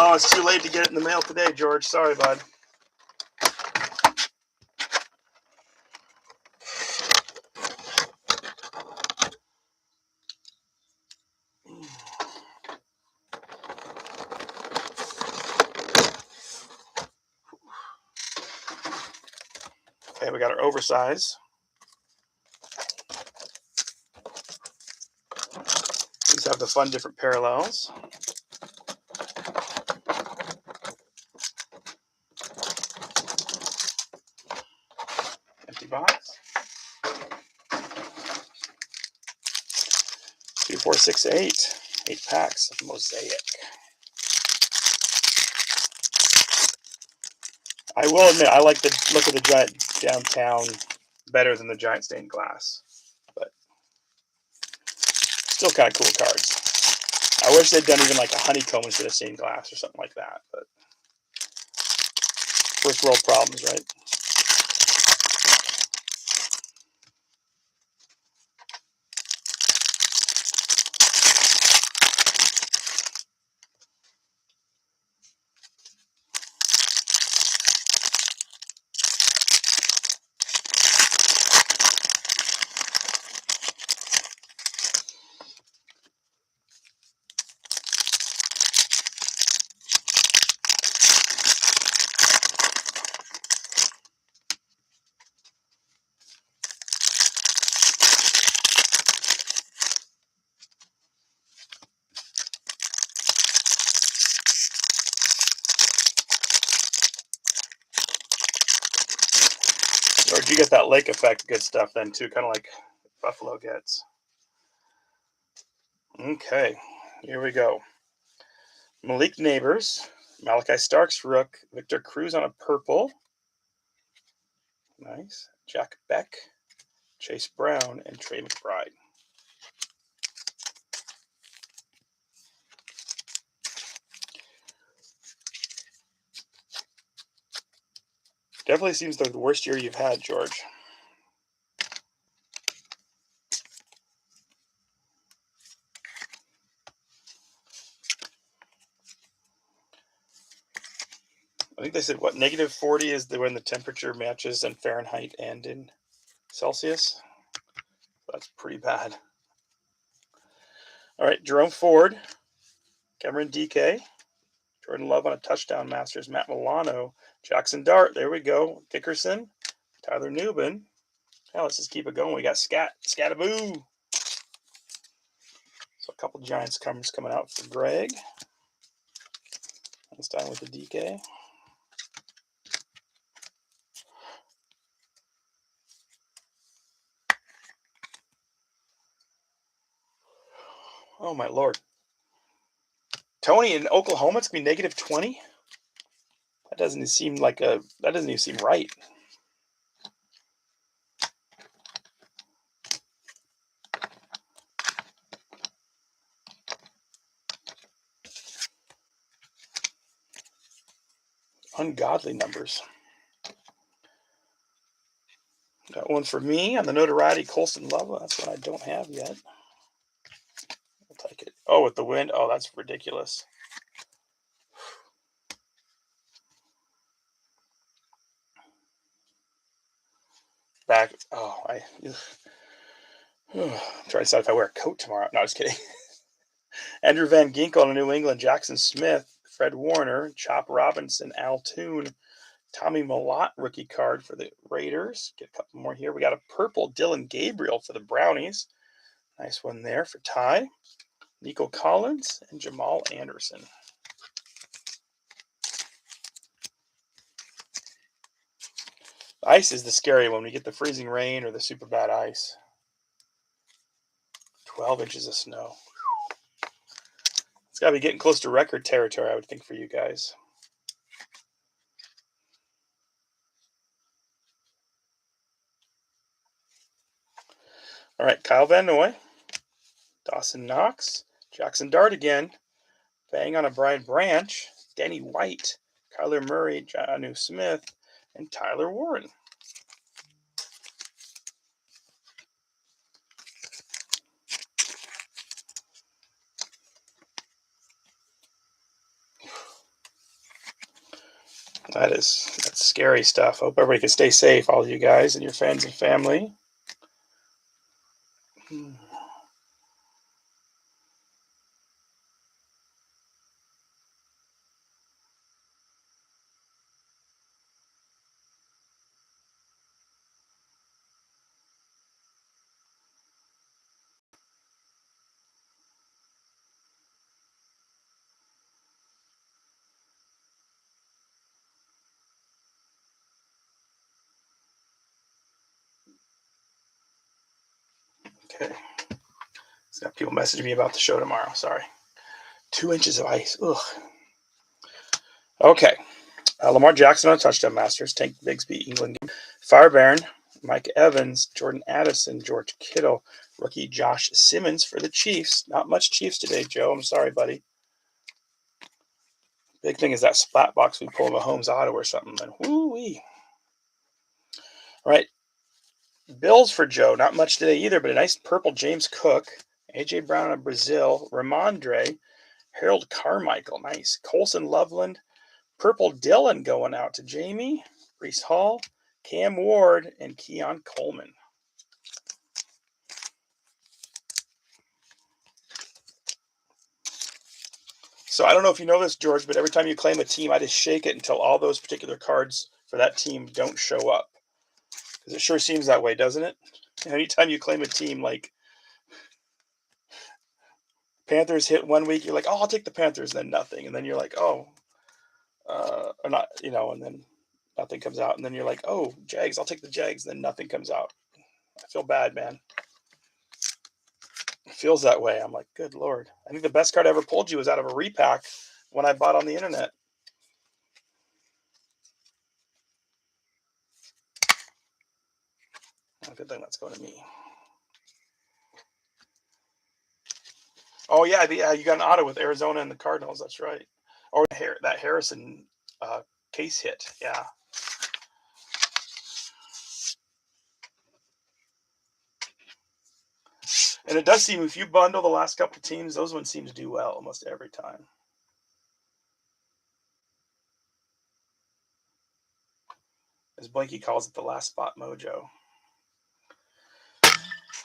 Oh, it's too late to get it in the mail today, George. Sorry, bud. Okay, we got our oversize. These have the fun different parallels. Empty box. 2, 4, 6, 8. 8 packs of Mosaic. I will admit, I like the look of the Giant downtown better than the Giant stained glass. But still kind of cool cards. I wish they'd done even like a honeycomb instead of stained glass or something like that. But first world problems, right? Or do you get that lake effect good stuff then too, kind of like Buffalo gets. Okay, here we go. Malik Neighbors, Malachi Starks Rook, Victor Cruz on a purple. Nice. Jack Beck, Chase Brown, and Trey McBride. Definitely seems the worst year you've had, George. I think they said, what, negative 40 is when the temperature matches in Fahrenheit and in Celsius. That's pretty bad. All right, Jerome Ford, Cameron DK, Jordan Love on a touchdown, Masters, Matt Milano, Jackson Dart, there we go, Dickerson, Tyler Newbin. Now let's just keep it going. We got Scataboo. So a couple Giants comers coming out for Greg. This time with the DK. Oh my lord. Tony in Oklahoma, it's gonna be negative 20. That doesn't seem right. Ungodly numbers. Got one for me on the notoriety, Colston Love. That's one I don't have yet. I'll take it. Oh, with the wind. Oh, that's ridiculous. Back. Oh, I'm trying to decide if I wear a coat tomorrow. No, just kidding. Andrew Van Ginkel on New England, Jackson Smith, Fred Warner, Chop Robinson, Al Toon, Tommy Mellott rookie card for the Raiders. Get a couple more here. We got a purple Dylan Gabriel for the Brownies. Nice one there for Ty. Nico Collins and Jamal Anderson. Ice is the scary one. We get the freezing rain or the super bad ice. 12 inches of snow. It's got to be getting close to record territory, I would think, for you guys. All right, Kyle Van Noy, Dawson Knox, Jackson Dart again, bang on a Brian Branch, Danny White, Kyler Murray, Jonnu Smith, and Tyler Warren. That's scary stuff. Hope everybody can stay safe, all of you guys and your friends and family. Okay. It's got people messaging me about the show tomorrow. Sorry. 2 inches of ice. Ugh. Okay. Lamar Jackson on a touchdown, Masters. Tank Bigsby, England game. Fire Baron, Mike Evans, Jordan Addison, George Kittle, rookie Josh Simmons for the Chiefs. Not much Chiefs today, Joe. I'm sorry, buddy. Big thing is that splat box we pull Mahomes auto or something. Then woo-wee. All right. Bills for Joe. Not much today either, but a nice purple James Cook. A.J. Brown of Brazil. Ramondre. Harold Carmichael. Nice. Colson Loveland. Purple Dylan going out to Jamie. Brees Hall. Cam Ward. And Keon Coleman. So I don't know if you know this, George, but every time you claim a team, I just shake it until all those particular cards for that team don't show up. Because it sure seems that way, doesn't it? Anytime you claim a team, like Panthers hit 1 week, you're like, oh, I'll take the Panthers, then nothing. And then you're like, oh, or not, and then nothing comes out. And then you're like, oh, Jags, I'll take the Jags, then nothing comes out. I feel bad, man. It feels that way. I'm like, good Lord. I think the best card I ever pulled you was out of a repack when I bought on the internet. Oh, good thing that's going to me. Oh, yeah, you got an auto with Arizona and the Cardinals. That's right. Or that Harrison case hit. Yeah. And it does seem, if you bundle the last couple of teams, those ones seem to do well almost every time. As Blanky calls it, the last spot mojo.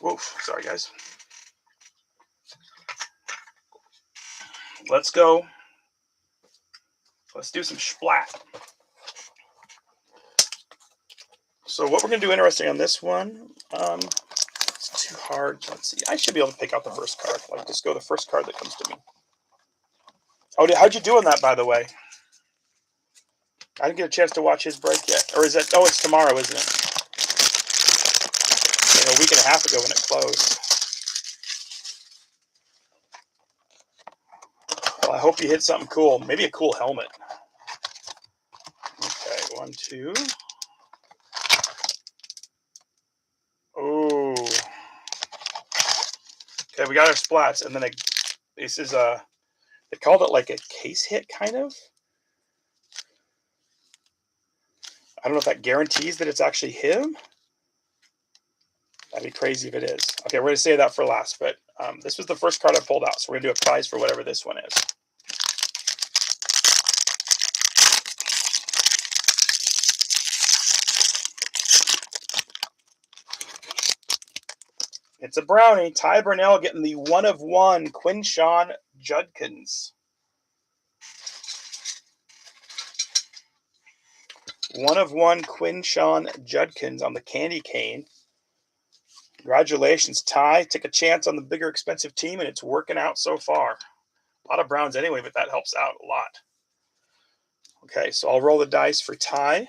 Whoa, sorry, guys. Let's go. Let's do some Splat. So what we're going to do interesting on this one, it's too hard. Let's see. I should be able to pick out the first card. Like, just go the first card that comes to me. Oh, how'd you do on that, by the way? I didn't get a chance to watch his break yet. Or is it? Oh, it's tomorrow, isn't it? Like a week and a half ago when it closed. Well, I hope you hit something cool. Maybe a cool helmet. Okay, 1, 2. Oh. Okay, we got our splats, and then this is they called it like a case hit, kind of. I don't know if that guarantees that it's actually him. That'd be crazy if it is. Okay, we're going to save that for last, but this was the first card I pulled out, so we're going to do a prize for whatever this one is. It's a brownie. Ty Burnell getting the 1 of 1 Quinshawn Judkins. 1 of 1 Quinshawn Judkins on the candy cane. Congratulations, Ty. Take a chance on the bigger, expensive team, and it's working out so far. A lot of Browns anyway, but that helps out a lot. Okay, so I'll roll the dice for Ty.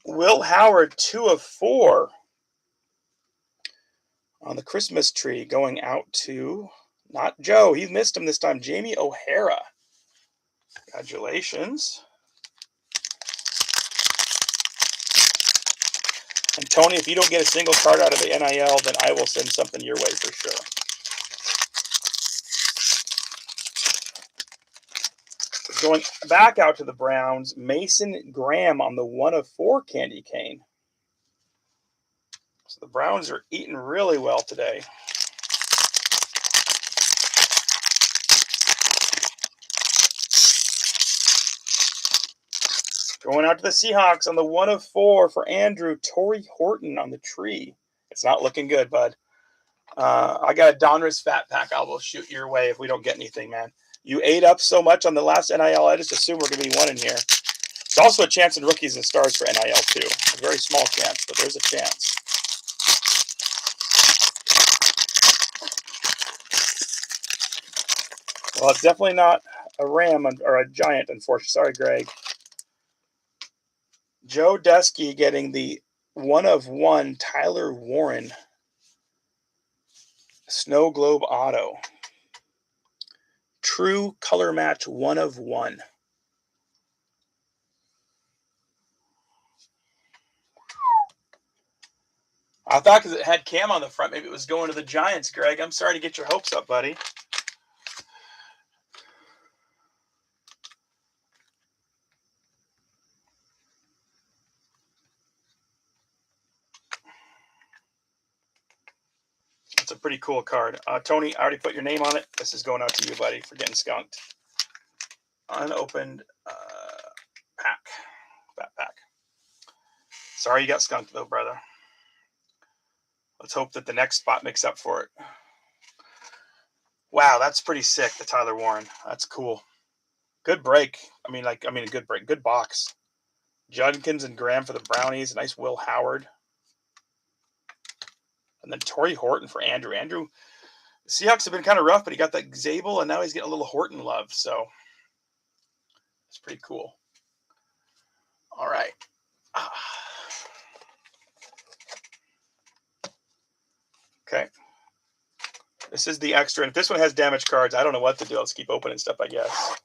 Will Howard, 2 of 4 on the Christmas tree, going out to, not Joe, he missed him this time, Jamie O'Hara. Congratulations. And Tony, if you don't get a single card out of the NIL, then I will send something your way for sure. Going back out to the Browns, Mason Graham on the 1 of 4 candy cane. So the Browns are eating really well today. Going out to the Seahawks on the 1 of 4 for Andrew, Torrey Horton on the tree. It's not looking good, bud. I got a Donruss Fat Pack I will shoot your way if we don't get anything, man. You ate up so much on the last NIL, I just assume we're going to be one in here. There's also a chance in Rookies and Stars for NIL, too. A very small chance, but there's a chance. Well, it's definitely not a Ram or a Giant, unfortunately. Sorry, Greg. Joe Dusky getting the 1 of 1 Tyler Warren Snow Globe Auto. True color match 1 of 1. I thought because it had Cam on the front, maybe it was going to the Giants, Greg. I'm sorry to get your hopes up, buddy. It's a pretty cool card. Tony, I already put your name on it. This is going out to you, buddy, for getting skunked. Unopened pack. Fat pack. Sorry you got skunked, though, brother. Let's hope that the next spot makes up for it. Wow, that's pretty sick, the Tyler Warren. That's cool. Good break. I mean, a good break. Good box. Judkins and Graham for the Brownies. Nice Will Howard. And then Torrey Horton for Andrew. Andrew, the Seahawks have been kind of rough, but he got that Zabel, and now he's getting a little Horton love. So it's pretty cool. All right. Okay. This is the extra. And if this one has damaged cards, I don't know what to do. I'll just keep opening stuff, I guess.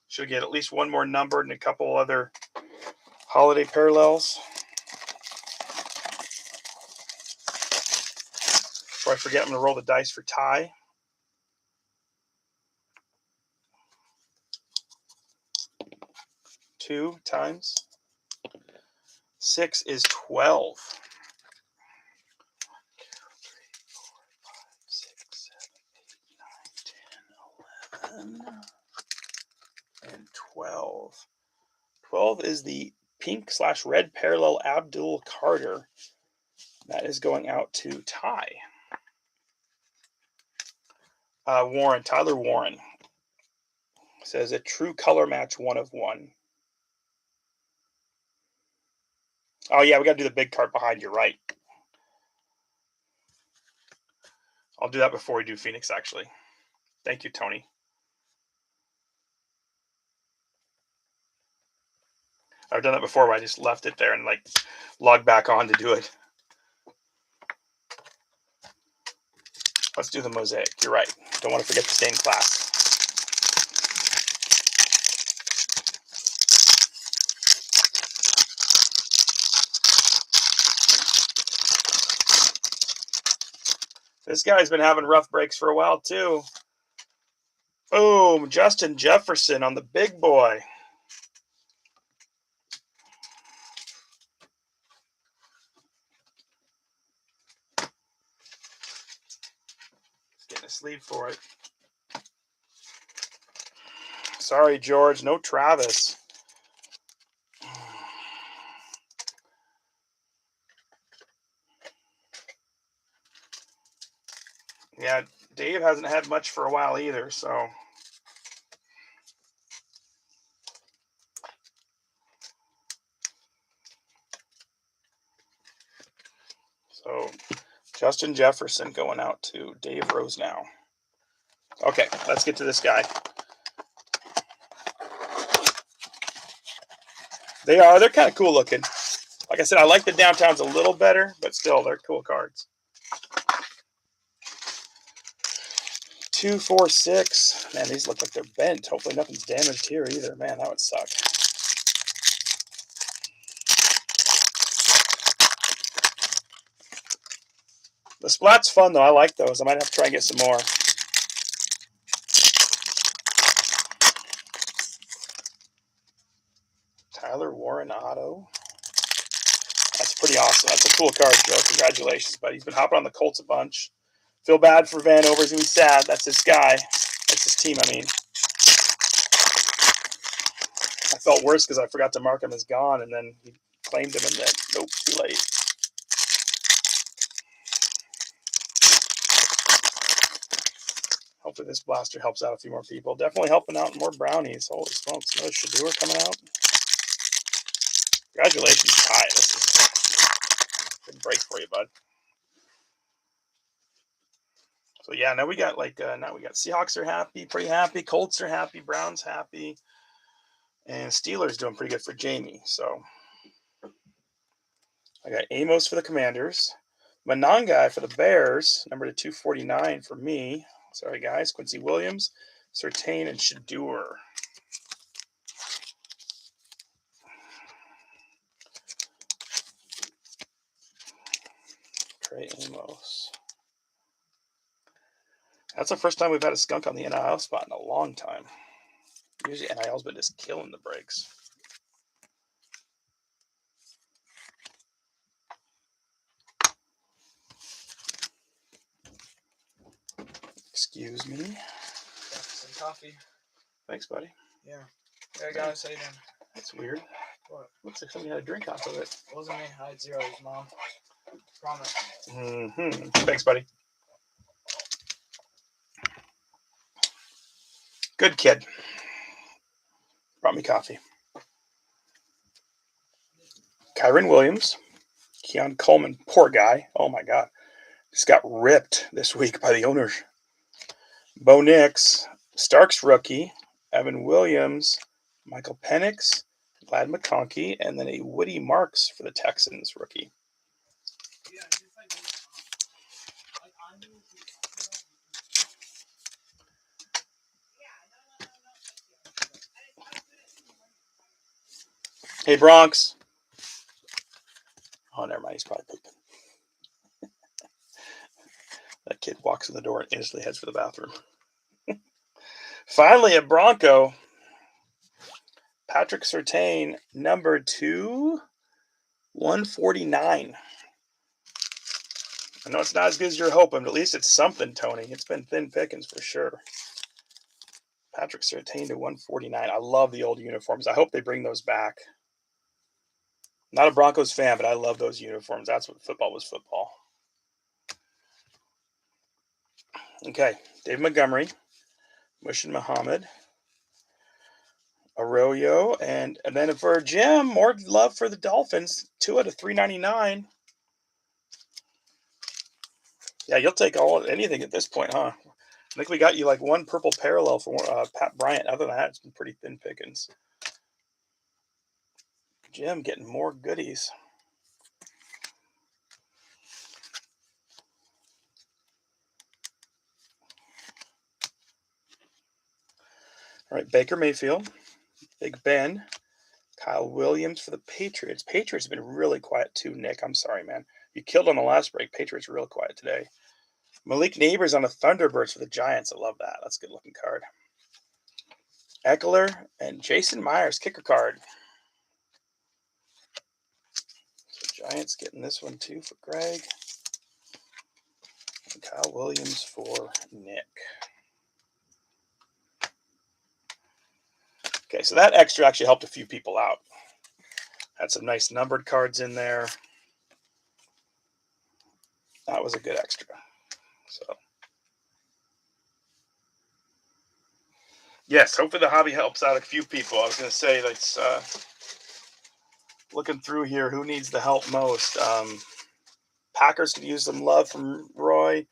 Should get at least one more numbered and a couple other holiday parallels. Before I forget, I'm going to roll the dice for Ty. Two times 6 is 12. 11, and 12. 12 is the pink/red parallel Abdul Carter. That is going out to Ty. Warren, Tyler Warren says a true color match 1 of 1. Oh, yeah, we got to do the big card behind you, right? I'll do that before we do Phoenix, actually. Thank you, Tony. I've done that before where I just left it there and logged back on to do it. Let's do the mosaic. You're right. Don't want to forget the stained glass. This guy's been having rough breaks for a while, too. Boom. Justin Jefferson on the big boy. Getting a sleeve for it. Sorry, George. No Travis. Yeah, Dave hasn't had much for a while either, so. So, Justin Jefferson going out to Dave Rose now. Okay, let's get to this guy. They are. They're kind of cool looking. Like I said, I like the downtowns a little better, but still, they're cool cards. 2, 4, 6. Man, these look like they're bent. Hopefully nothing's damaged here either. Man, that would suck. The Splat's fun, though. I like those. I might have to try and get some more. Tyler Warren auto. That's pretty awesome. That's a cool card, Joe. Congratulations, buddy. He's been hopping on the Colts a bunch. Feel bad for Van Over. He's going to be sad. That's his guy. That's his team, I mean. I felt worse because I forgot to mark him as gone, and then he claimed him, and then, nope, too late. Hopefully this blaster helps out a few more people. Definitely helping out more brownies. Holy smokes, another Shador coming out. Congratulations, Ty. This is a good break for you, bud. So yeah, now we got now we got Seahawks are happy, pretty happy. Colts are happy. Browns happy. And Steelers doing pretty good for Jamie. So I got Amos for the Commanders. Monangai for the Bears. Number to 249 for me. Sorry, guys. Quincy Williams, Surtain, and Shador. Trey Amos. That's the first time we've had a skunk on the NIL spot in a long time. Usually NIL's been just killing the breaks. Excuse me. Some coffee. Thanks, buddy. Yeah. Hey guys, how you doing? That's weird. What? Looks like somebody had a drink off of it. It wasn't me. I had zero. It was Mom. Promise. Thanks, buddy. Good kid. Brought me coffee. Kyron Williams. Keon Coleman. Poor guy. Oh, my God. Just got ripped this week by the owners. Bo Nix. Starks rookie. Evan Williams. Michael Penix. Glad McConkey. And then a Woody Marks for the Texans rookie. Hey, Bronx. Oh, never mind. He's probably pooping. That kid walks in the door and instantly heads for the bathroom. Finally, a Bronco. Patrick Surtain, number 2/149. I know it's not as good as you're hoping, but at least it's something, Tony. It's been thin pickings for sure. Patrick Surtain to 149. I love the old uniforms. I hope they bring those back. Not a Broncos fan, but I love those uniforms. That's what football was football. Okay, Dave Montgomery, Mushin Muhammad, Arroyo, and then for Jim, more love for the Dolphins. 2/399. Yeah, you'll take anything at this point, huh? I think we got you like one purple parallel for Pat Bryant. Other than that, it's been pretty thin pickings. Jim getting more goodies. All right, Baker Mayfield, Big Ben, Kyle Williams for the Patriots. Patriots have been really quiet too, Nick. I'm sorry, man. You killed on the last break. Patriots are real quiet today. Malik Neighbors on the Thunderbirds for the Giants. I love that. That's a good-looking card. Eckler and Jason Myers, kicker card. So Giants getting this one too for Greg. And Kyle Williams for Nick. Okay, so that extra actually helped a few people out. Had some nice numbered cards in there. That was a good extra. So, yes, hopefully the hobby helps out a few people. I was going to say, let's looking through here, who needs the help most? Packers could use some love from Roy.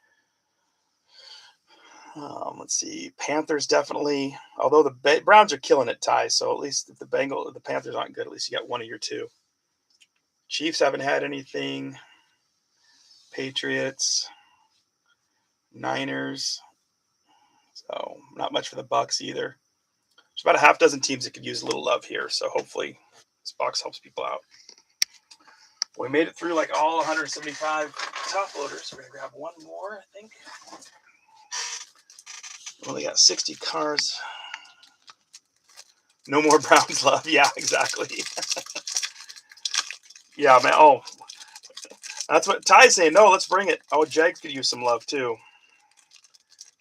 Let's see. Panthers definitely. Although the Browns are killing it, Ty. So at least if the Panthers aren't good, at least you got one of your two. Chiefs haven't had anything. Patriots, Niners. So not much for the Bucks either. There's about a half dozen teams that could use a little love here. So hopefully this box helps people out. We made it through like all 175 top loaders. We're gonna grab one more, I think. We only got 60 cars. No more Browns love. Yeah, exactly. Yeah, man. Oh, that's what Ty's saying. No, let's bring it. Oh, Jags could use some love too.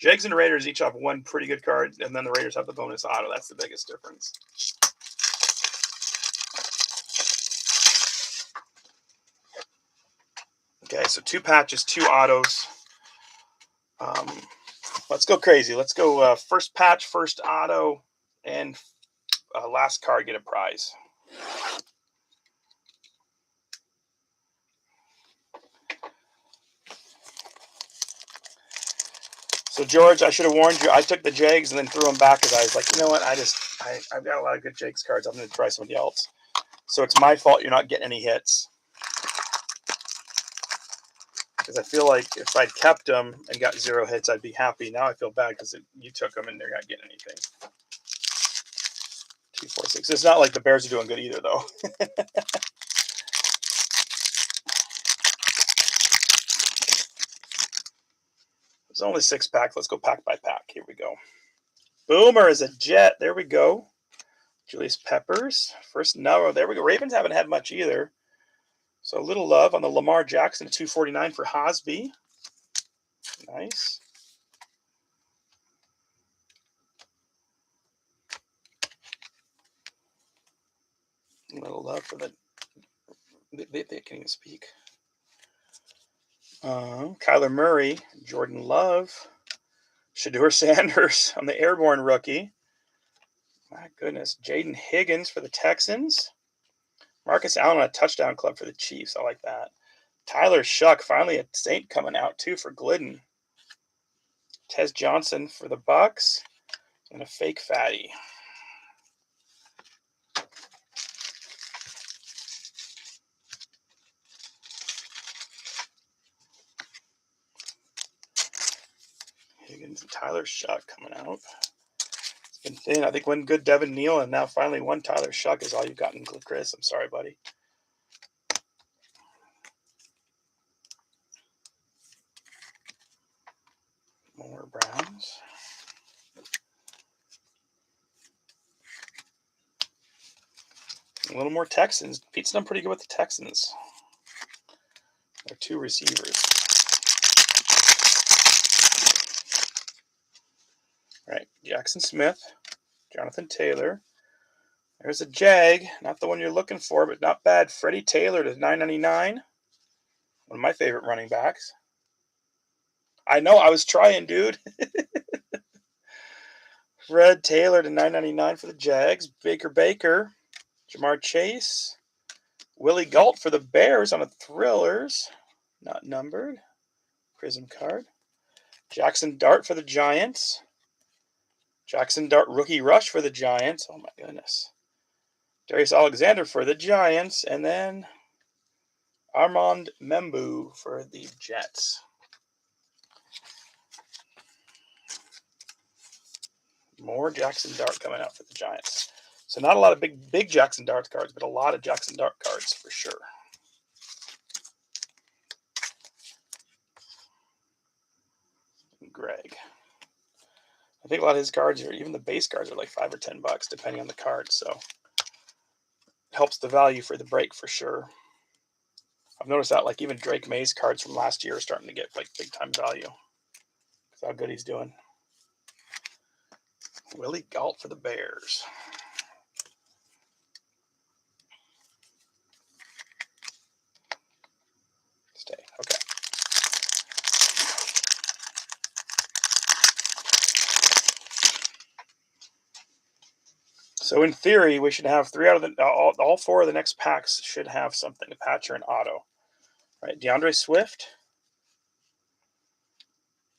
Jags and Raiders each have one pretty good card, and then the Raiders have the bonus auto. That's the biggest difference. Okay, so 2 patches, 2 autos. Let's go crazy. Let's go first patch, first auto, and last card get a prize. So George, I should have warned you. I took the Jags and then threw them back because I was like, you know what? I've got a lot of good Jags cards. I'm going to try somebody else. So it's my fault you're not getting any hits. Because I feel like if I'd kept them and got 0 hits, I'd be happy. Now I feel bad because you took them and they're not getting anything. 2, 4, 6. It's not like the Bears are doing good either, though. There's only 6 packs. Let's go pack by pack. Here we go. Boomer is a Jet. There we go. Julius Peppers. First, no, there we go. Ravens haven't had much either. So a little love on the Lamar Jackson, 249 for Hosby. Nice. A little love for the. They can't even speak. Kyler Murray, Jordan Love, Shedeur Sanders on the Airborne rookie. My goodness. Jaden Higgins for the Texans. Marcus Allen on a touchdown club for the Chiefs. I like that. Tyler Shuck, finally a Saint coming out too for Glidden. Tez Johnson for the Bucks. And a fake fatty. Higgins and Tyler Shuck coming out. It's been thin. I think one good Devin Neal and now finally one Tyler Shuck is all you've gotten, Chris. I'm sorry, buddy. More Browns. A little more Texans. Pete's done pretty good with the Texans. They're 2 receivers. All right, Jackson Smith, Jonathan Taylor. There's a Jag, not the one you're looking for, but not bad. Freddie Taylor to $9.99. One of my favorite running backs. I know, I was trying, dude. Fred Taylor to $9.99 for the Jags. Baker, Jamar Chase. Willie Galt for the Bears on a Thrillers. Not numbered. Prism card. Jackson Dart for the Giants. Jackson Dart rookie rush for the Giants. Oh my goodness. Darius Alexander for the Giants. And then Armand Membu for the Jets. More Jackson Dart coming out for the Giants. So not a lot of big Jackson Dart cards, but a lot of Jackson Dart cards for sure. Greg. I think a lot of his cards are, even the base cards are like $5 or $10 depending on the card. So it helps the value for the break for sure. I've noticed that like even Drake May's cards from last year are starting to get like big time value. That's how good he's doing. Willie Galt for the Bears. Stay. Okay. So in theory, we should have 3 out of the all 4 of the next packs should have something, a patch or an auto. All right, DeAndre Swift,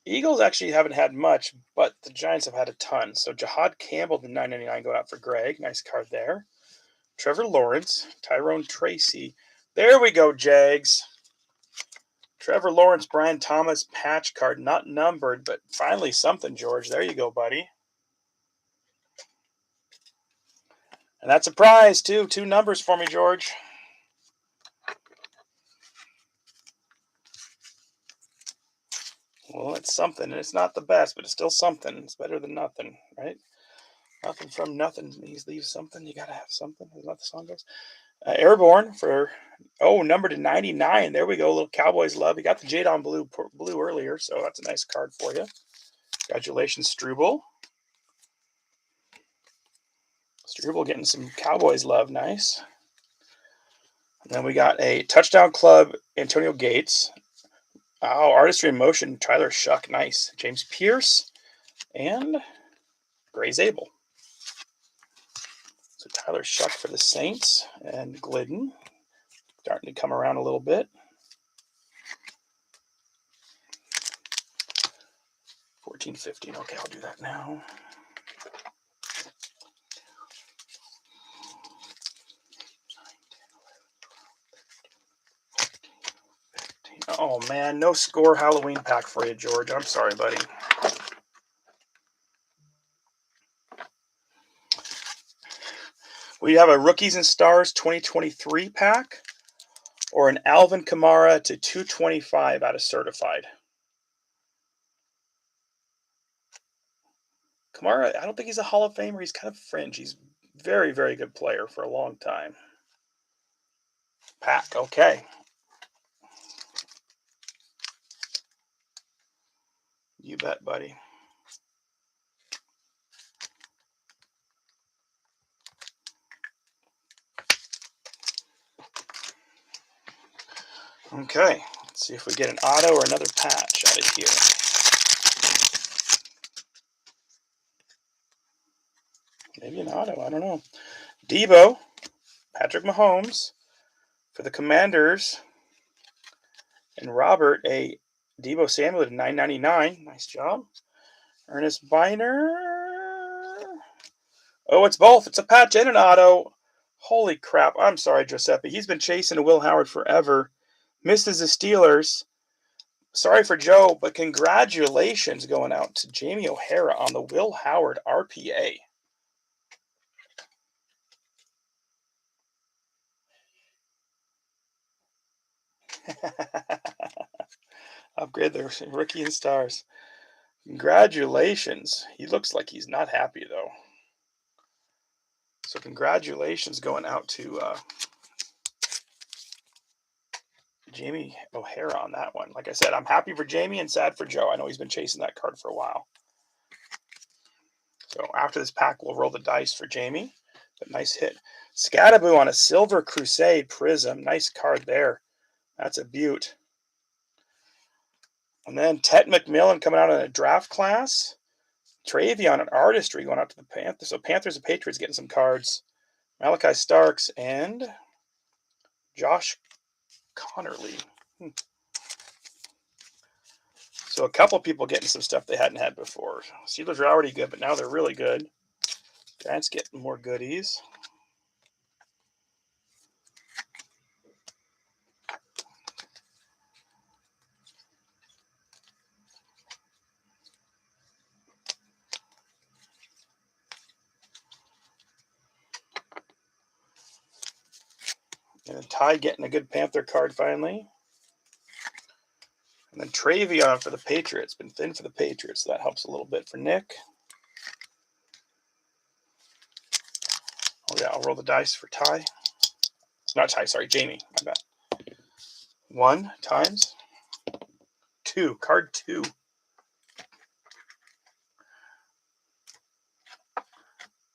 Eagles actually haven't had much, but the Giants have had a ton. So Jahad Campbell to 999 going out for Greg. Nice card there. Trevor Lawrence, Tyrone Tracy. There we go, Jags. Trevor Lawrence, Brian Thomas patch card, not numbered, but finally something, George. There you go, buddy. And that's a prize, too. 2 numbers for me, George. Well, it's something, and it's not the best, but it's still something. It's better than nothing, right? Nothing from nothing. He leaves something. You got to have something. Is that what the song goes? Airborne for, number to 99. There we go. A little Cowboys love. You got the Jadon blue earlier, so that's a nice card for you. Congratulations, Struble. Struble getting some Cowboys love. Nice. And then we got a Touchdown Club, Antonio Gates. Oh, Artistry in Motion, Tyler Shuck. Nice. James Pierce and Gray Zabel. So Tyler Shuck for the Saints and Glidden. Starting to come around a little bit. 14-15. Okay, I'll do that now. Oh, man. No score Halloween pack for you, George. I'm sorry, buddy. We have a Rookies and Stars 2023 pack or an Alvin Kamara to 225 out of Certified. Kamara, I don't think he's a Hall of Famer. He's kind of fringe. He's very, very good player for a long time. Pack, okay. You bet, buddy. Okay, let's see if we get an auto or another patch out of here. Maybe an auto, I don't know. Debo, Patrick Mahomes for the Commanders. And Robert, a Debo Samuel at $9.99. Nice job. Ernest Biner. Oh, it's both. It's a patch and an auto. Holy crap. I'm sorry, Giuseppe. He's been chasing a Will Howard forever. Misses the Steelers. Sorry for Joe, but congratulations going out to Jamie O'Hara on the Will Howard RPA. Upgrade the Rookie and Stars. Congratulations. He looks like he's not happy, though. So congratulations going out to Jamie O'Hara on that one. Like I said, I'm happy for Jamie and sad for Joe. I know he's been chasing that card for a while. So after this pack, we'll roll the dice for Jamie. But nice hit. Scattaboo on a Silver Crusade Prism. Nice card there. That's a beaut. And then Tet McMillan coming out in a draft class. Travion and Artistry going out to the Panthers. So Panthers and Patriots getting some cards. Malachi Starks and Josh Connerly. So a couple people getting some stuff they hadn't had before. Steelers are already good, but now they're really good. Giants getting more goodies. And then Ty getting a good Panther card finally. And then Travion for the Patriots. Been thin for the Patriots, so that helps a little bit for Nick. Oh, yeah, I'll roll the dice for Ty. Not Ty, sorry, Jamie. My bad. 1 times 2. Card 2.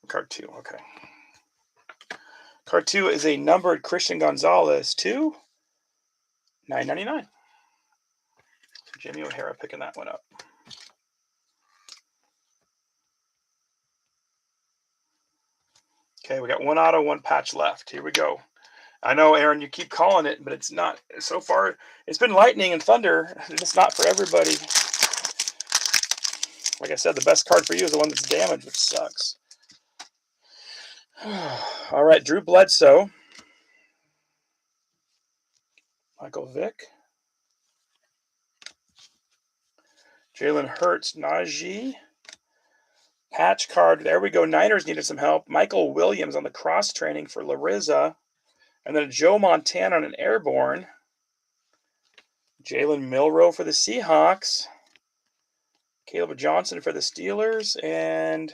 Card 2, okay. Card 2 is a numbered Christian Gonzalez to $9.99. So Jamie O'Hara picking that one up. Okay, we got 1 auto, 1 patch left. Here we go. I know, Aaron, you keep calling it, but it's not. So far, it's been lightning and thunder. It's not for everybody. Like I said, the best card for you is the one that's damaged, which sucks. All right, Drew Bledsoe. Michael Vick. Jalen Hurts, Najee. Patch card. There we go. Niners needed some help. Michael Williams on the cross training for Larissa. And then Joe Montana on an airborne. Jalen Milroe for the Seahawks. Caleb Johnson for the Steelers. And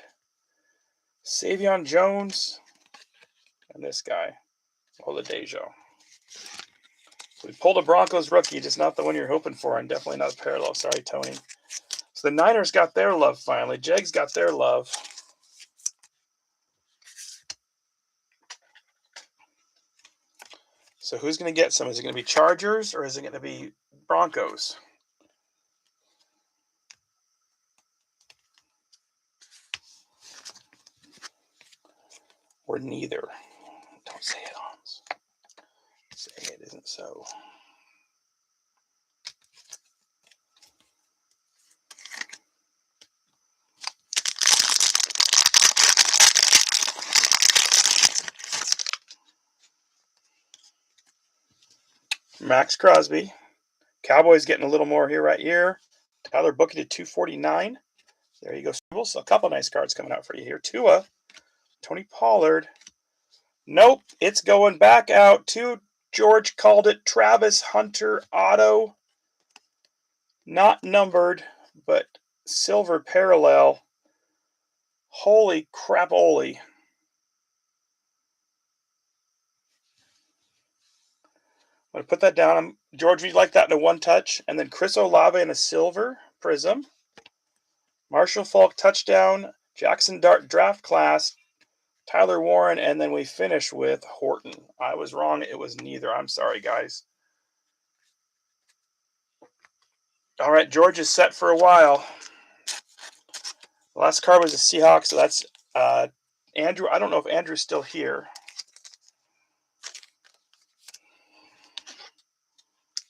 Savion Jones. And this guy, Oladejo. So we pulled a Broncos rookie, just not the one you're hoping for, and definitely not a parallel. Sorry, Tony. So the Niners got their love finally. Jags got their love. So who's going to get some? Is it going to be Chargers or is it going to be Broncos? Or neither. Don't say it, Hans. Say it isn't so. Max Crosby. Cowboys getting a little more here right here. Tyler Bookey to 249. There you go. So a couple nice cards coming out for you here. Tua. Tony Pollard. Nope. It's going back out to George called it. Travis Hunter auto. Not numbered, but silver parallel. Holy crap-oli. I'm going to put that down. George, would you like that in a one-touch? And then Chris Olave in a silver prism. Marshall Faulk touchdown. Jackson Dart draft class. Tyler Warren. And then we finish with Horton. I was wrong. It was neither. I'm sorry, guys. All right, George is set for a while. The last card was a Seahawks, so that's Andrew. I don't know if Andrew's still here.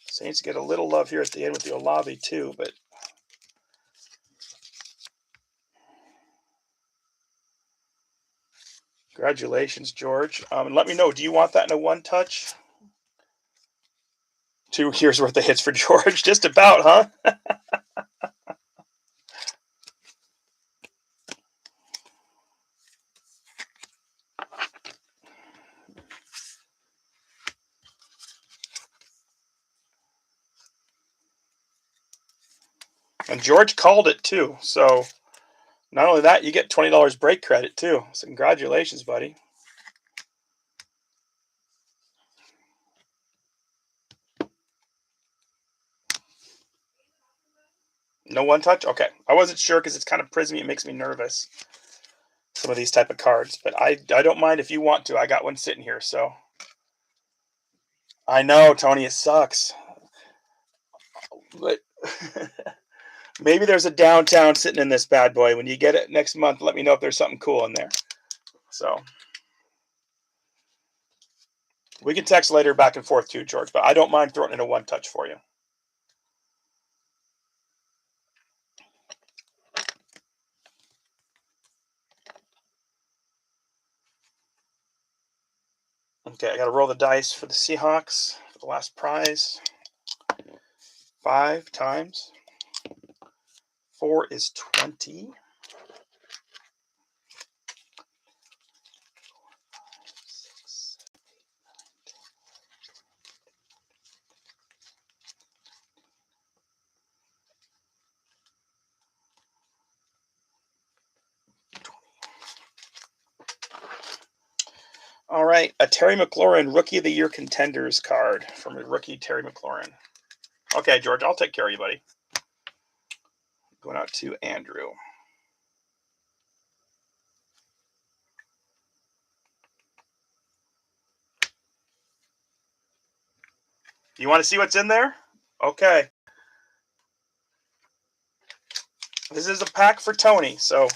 Saints get a little love here at the end with the Olave too, but congratulations, George. And let me know, do you want that in a one-touch? 2 years worth of hits for George. Just about, huh? And George called it too. So not only that, you get $20 break credit too. So congratulations, buddy. No one touch? Okay. I wasn't sure because it's kind of prismy. It makes me nervous. Some of these type of cards. But I don't mind if you want to. I got one sitting here, so. I know, Tony, it sucks. But maybe there's a downtown sitting in this bad boy. When you get it next month, let me know if there's something cool in there. So we can text later back and forth too, George, but I don't mind throwing in a one touch for you. Okay, I got to roll the dice for the Seahawks for the last prize. 5 times. 4 is 20. All right, a Terry McLaurin Rookie of the Year Contenders card from a rookie Terry McLaurin. Okay, George, I'll take care of you, buddy. Going out to Andrew. You want to see what's in there? Okay. This is a pack for Tony, so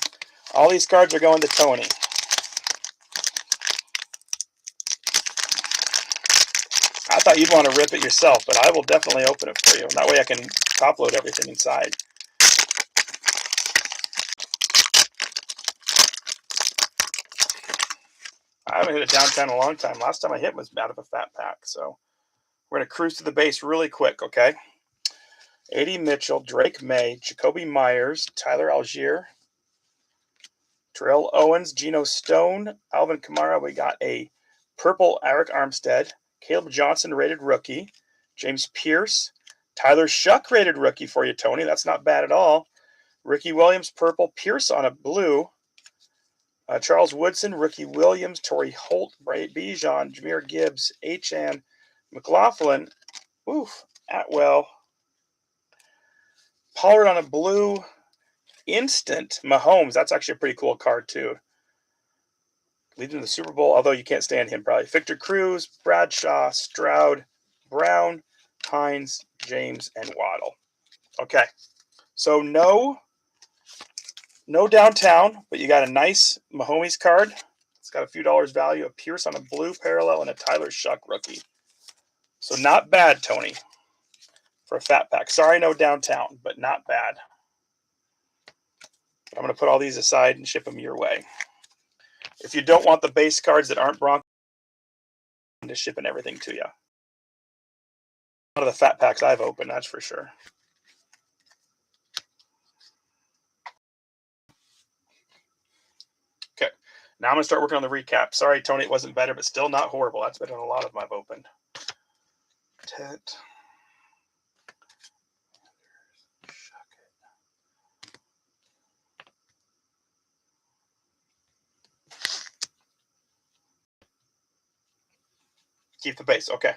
all these cards are going to Tony. I thought you'd want to rip it yourself, but I will definitely open it for you. That way I can top load everything inside. I haven't hit a downtown in a long time. Last time I hit was out of a fat pack. So we're going to cruise to the base really quick, okay? A.D. Mitchell, Drake May, Jacoby Myers, Tyler Algier, Terrell Owens, Geno Stone, Alvin Kamara. We got a purple Eric Armstead, Caleb Johnson rated rookie, James Pierce, Tyler Shuck rated rookie for you, Tony. That's not bad at all. Ricky Williams, purple, Pierce on a blue. Charles Woodson, Ricky Williams, Torrey Holt, Bijan, Jameer Gibbs, Achan, McLaughlin, Atwell, Pollard on a blue, instant, Mahomes. That's actually a pretty cool card, too. Leading the Super Bowl, although you can't stand him, probably. Victor Cruz, Bradshaw, Stroud, Brown, Hines, James, and Waddle. Okay, so no downtown, but you got a nice Mahomes card. It's got a few dollars value, a Pierce on a blue parallel, and a Tyler Shuck rookie. So not bad, Tony, for a fat pack. Sorry, no downtown, but not bad. I'm going to put all these aside and ship them your way. If you don't want the base cards that aren't Broncos, I'm just shipping everything to you. One of the fat packs I've opened, that's for sure. Okay, now I'm going to start working on the recap. Sorry, Tony, it wasn't better, but still not horrible. That's better than a lot of them I've opened. Tet. Keep the base, okay.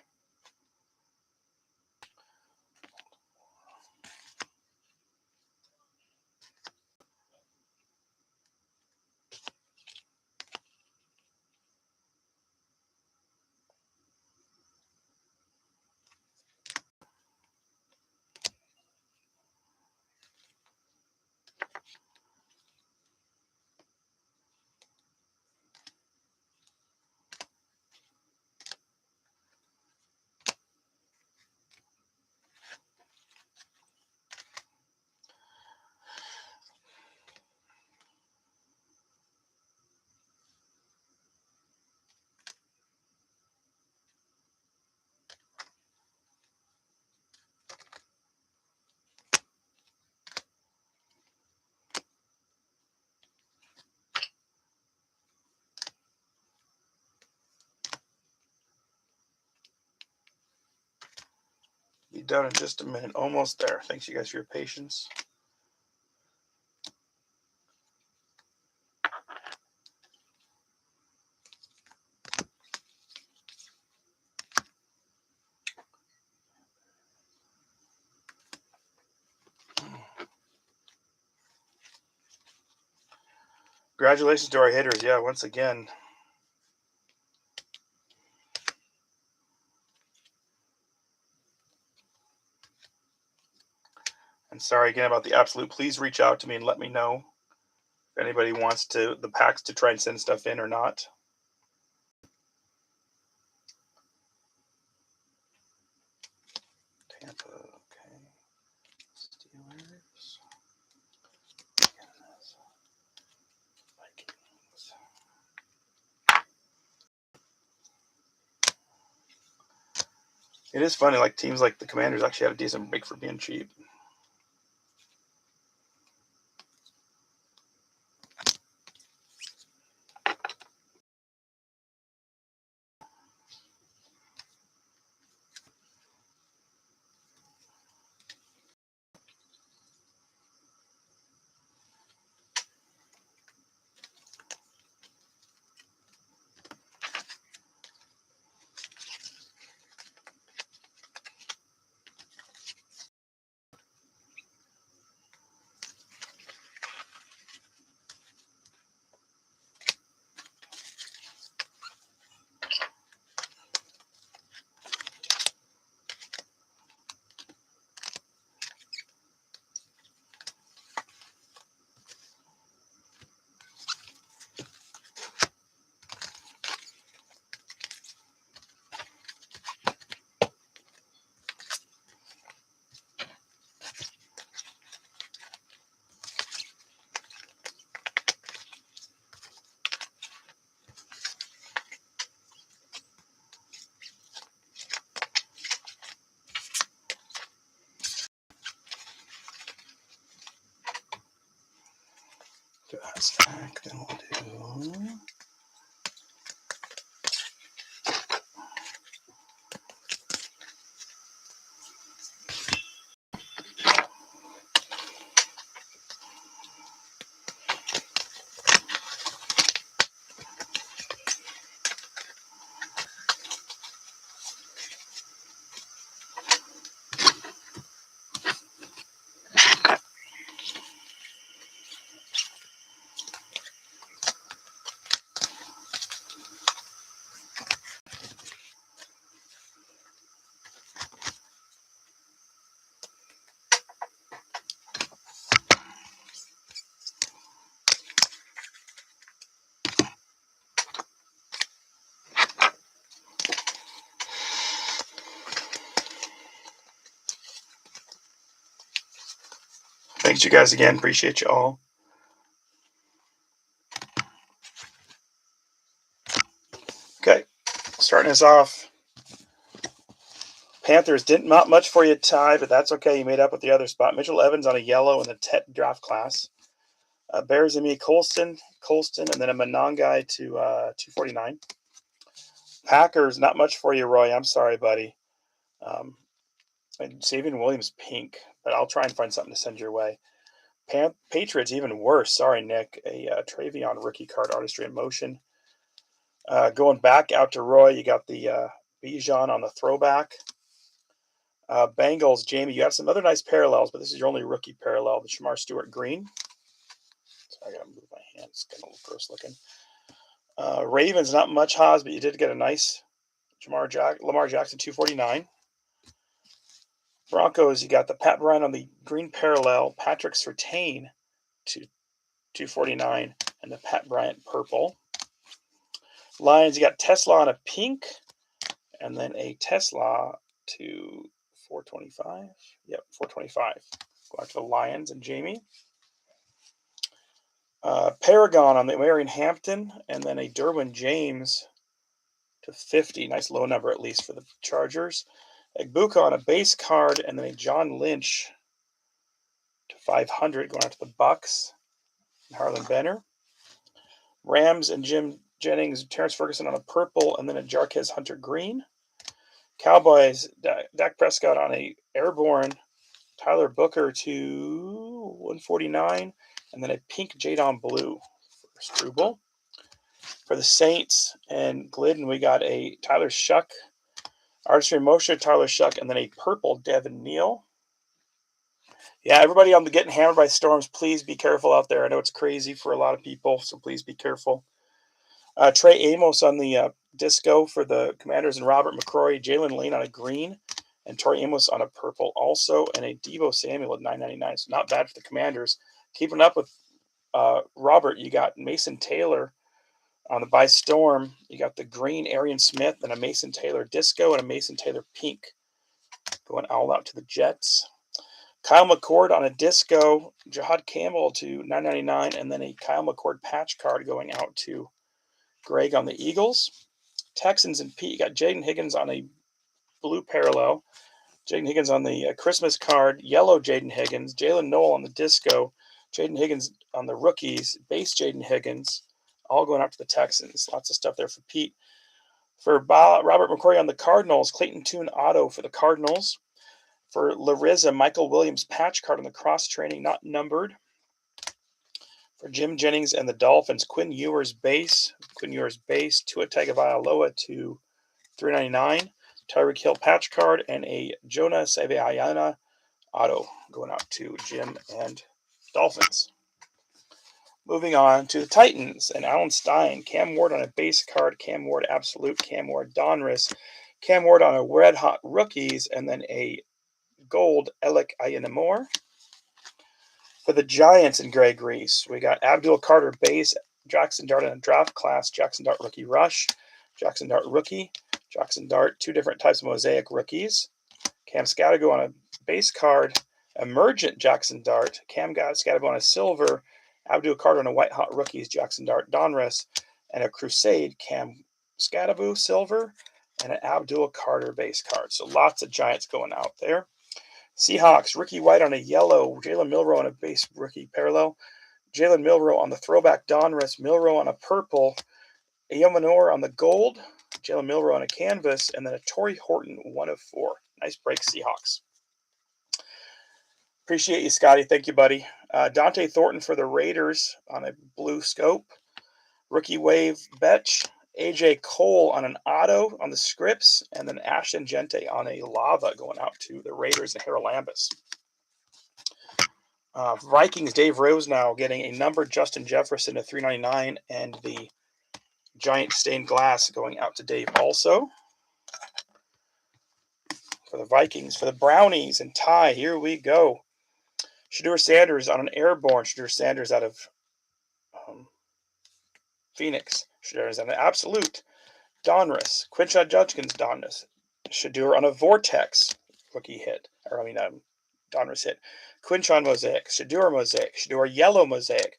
Be done in just a minute. Almost there. Thanks, you guys, for your patience. Congratulations to our hitters. Yeah, once again. And sorry again about the absolute. Please reach out to me and let me know if anybody wants the packs to try and send stuff in or not. Tampa, okay. Steelers. Vikings. It is funny, like teams like the Commanders actually have a decent break for being cheap. stack, then we'll do... Thanks, you guys, again. Appreciate you all. Okay, starting us off. Panthers didn't mount much for you, Ty, but that's okay. You made up with the other spot. Mitchell Evans on a yellow in the Tet draft class. Bears and me, Colston, and then a Monangai to 249. Packers, not much for you, Roy. I'm sorry, buddy. Savion Williams, pink, but I'll try and find something to send your way. Patriots, even worse. Sorry, Nick. A Travion rookie card, Artistry in Motion. Going back out to Roy, you got the Bijan on the throwback. Bengals, Jamie, you have some other nice parallels, but this is your only rookie parallel, the Shamar Stewart green. So I gotta move my hand. It's kind of a little gross looking. Ravens, not much, Haas, but you did get a nice Lamar Jackson 249. Broncos, you got the Pat Bryant on the green parallel, Patrick Surtain to 249, and the Pat Bryant purple. Lions, you got Tesla on a pink, and then a Tesla to 425. Yep, 425. Go out to the Lions and Jamie. Paragon on the Marion Hampton, and then a Derwin James to 50. Nice low number, at least, for the Chargers. Egbuka on a base card, and then a John Lynch to 500, going out to the Bucks. And Harlan Benner. Rams and Jim Jennings, Terrence Ferguson on a purple, and then a Jarquez Hunter green. Cowboys, Dak Prescott on a airborne, Tyler Booker to 149, and then a pink Jadon blue for Struble. For the Saints and Glidden, we got a Tyler Shuck, Artistry Moshe, Tyler Shuck, and then a purple Devin Neal. Yeah, everybody on the getting hammered by storms, please be careful out there. I know it's crazy for a lot of people, so please be careful. Trey Amos on the disco for the Commanders, and Robert McCrory, Jalen Lane on a green, and Trey Amos on a purple also, and a Deebo Samuel at $9.99. So not bad for the Commanders. Keeping up with Robert, you got Mason Taylor on the by Storm. You got the green Arian Smith and a Mason Taylor disco and a Mason Taylor pink going all out to the Jets. Kyle McCord on a disco, Jahad Campbell to $9.99, and then a Kyle McCord patch card going out to Greg on the Eagles. Texans and Pete, you got Jaden Higgins on a blue parallel, Jaden Higgins on the Christmas card, yellow Jaden Higgins, Jalen Noel on the disco, Jaden Higgins on the rookies, base Jaden Higgins, all going out to the Texans. Lots of stuff there for Pete. For Robert McCrory on the Cardinals, Clayton Tune auto for the Cardinals. For Larissa, Michael Williams patch card on the cross training, not numbered. For Jim Jennings and the Dolphins, Quinn Ewers base, Tua Tagovailoa to $3.99. Tyreek Hill patch card, and a Jonah Saviayana auto going out to Jim and Dolphins. Moving on to the Titans and Alan Stein. Cam Ward on a base card, Cam Ward Absolute, Cam Ward Donruss, Cam Ward on a Red Hot Rookies, and then a gold Alec Ayanamor. For the Giants and Greg Reese, we got Abdul Carter base, Jackson Dart in a draft class, Jackson Dart rookie rush, Jackson Dart rookie, Jackson Dart, two different types of mosaic rookies. Cam Scadago on a base card, emergent Jackson Dart, Cam Scadago on a silver, Abdul Carter on a white hot rookies, Jackson Dart Donruss, and a Crusade Cam Scadabu silver, and an Abdul Carter base card. So lots of Giants going out there. Seahawks, Ricky White on a yellow, Jalen Milroe on a base rookie parallel, Jalen Milroe on the throwback Donruss, Milroe on a purple, Eomanor on the gold, Jalen Milroe on a canvas, and then a Torrey Horton 1/4. Nice break, Seahawks. Appreciate you, Scotty. Thank you, buddy. Dante Thornton for the Raiders on a blue scope. Rookie wave Betch. AJ Cole on an auto on the scripts. And then Ashton Gente on a lava going out to the Raiders and Harold Lambus. Vikings Dave Rose now getting a numbered Justin Jefferson at 399 and the giant stained glass going out to Dave also. For the Vikings, for the Brownies and Ty, here we go. Shedeur Sanders on an airborne. Shedeur Sanders out of Phoenix. Shedeur is on an absolute. Donruss. Quinshon Judkins Donruss. Shedeur on a vortex. Rookie hit. Donruss hit. Quinshon Mosaic. Shedeur Mosaic. Shedeur Yellow Mosaic.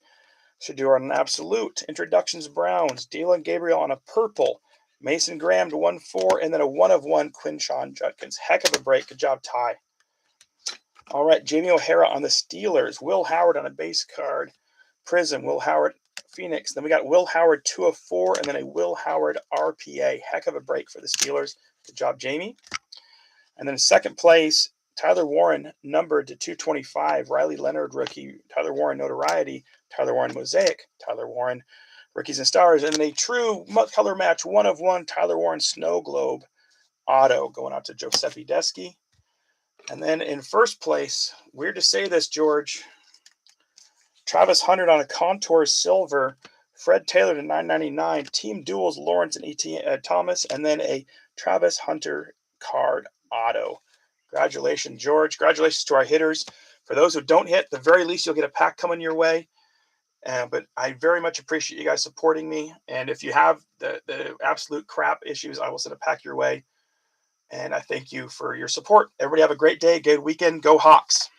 Shedeur on an absolute. Introductions Browns. Dylan Gabriel on a purple. Mason Graham to 1/4. And then a 1/1 Quinshon Judkins. Heck of a break. Good job, Ty. All right, Jamie O'Hara on the Steelers. Will Howard on a base card. Prism, Will Howard, Phoenix. Then we got Will Howard 2/4, and then a Will Howard RPA. Heck of a break for the Steelers. Good job, Jamie. And then second place, Tyler Warren, numbered to 225. Riley Leonard, rookie. Tyler Warren, notoriety. Tyler Warren, mosaic. Tyler Warren, rookies and stars. And then a true color match, 1/1, Tyler Warren Snow Globe auto going out to Giuseppe Deschi. And then in first place, weird to say this, George, Travis Hunter on a Contour Silver, Fred Taylor to 999, Team Duels Lawrence and Thomas, and then a Travis Hunter card auto. Congratulations, George. Congratulations to our hitters. For those who don't hit, the very least, you'll get a pack coming your way. But I very much appreciate you guys supporting me. And if you have the absolute crap issues, I will send a pack your way. And I thank you for your support. Everybody have a great day, good weekend. Go Hawks.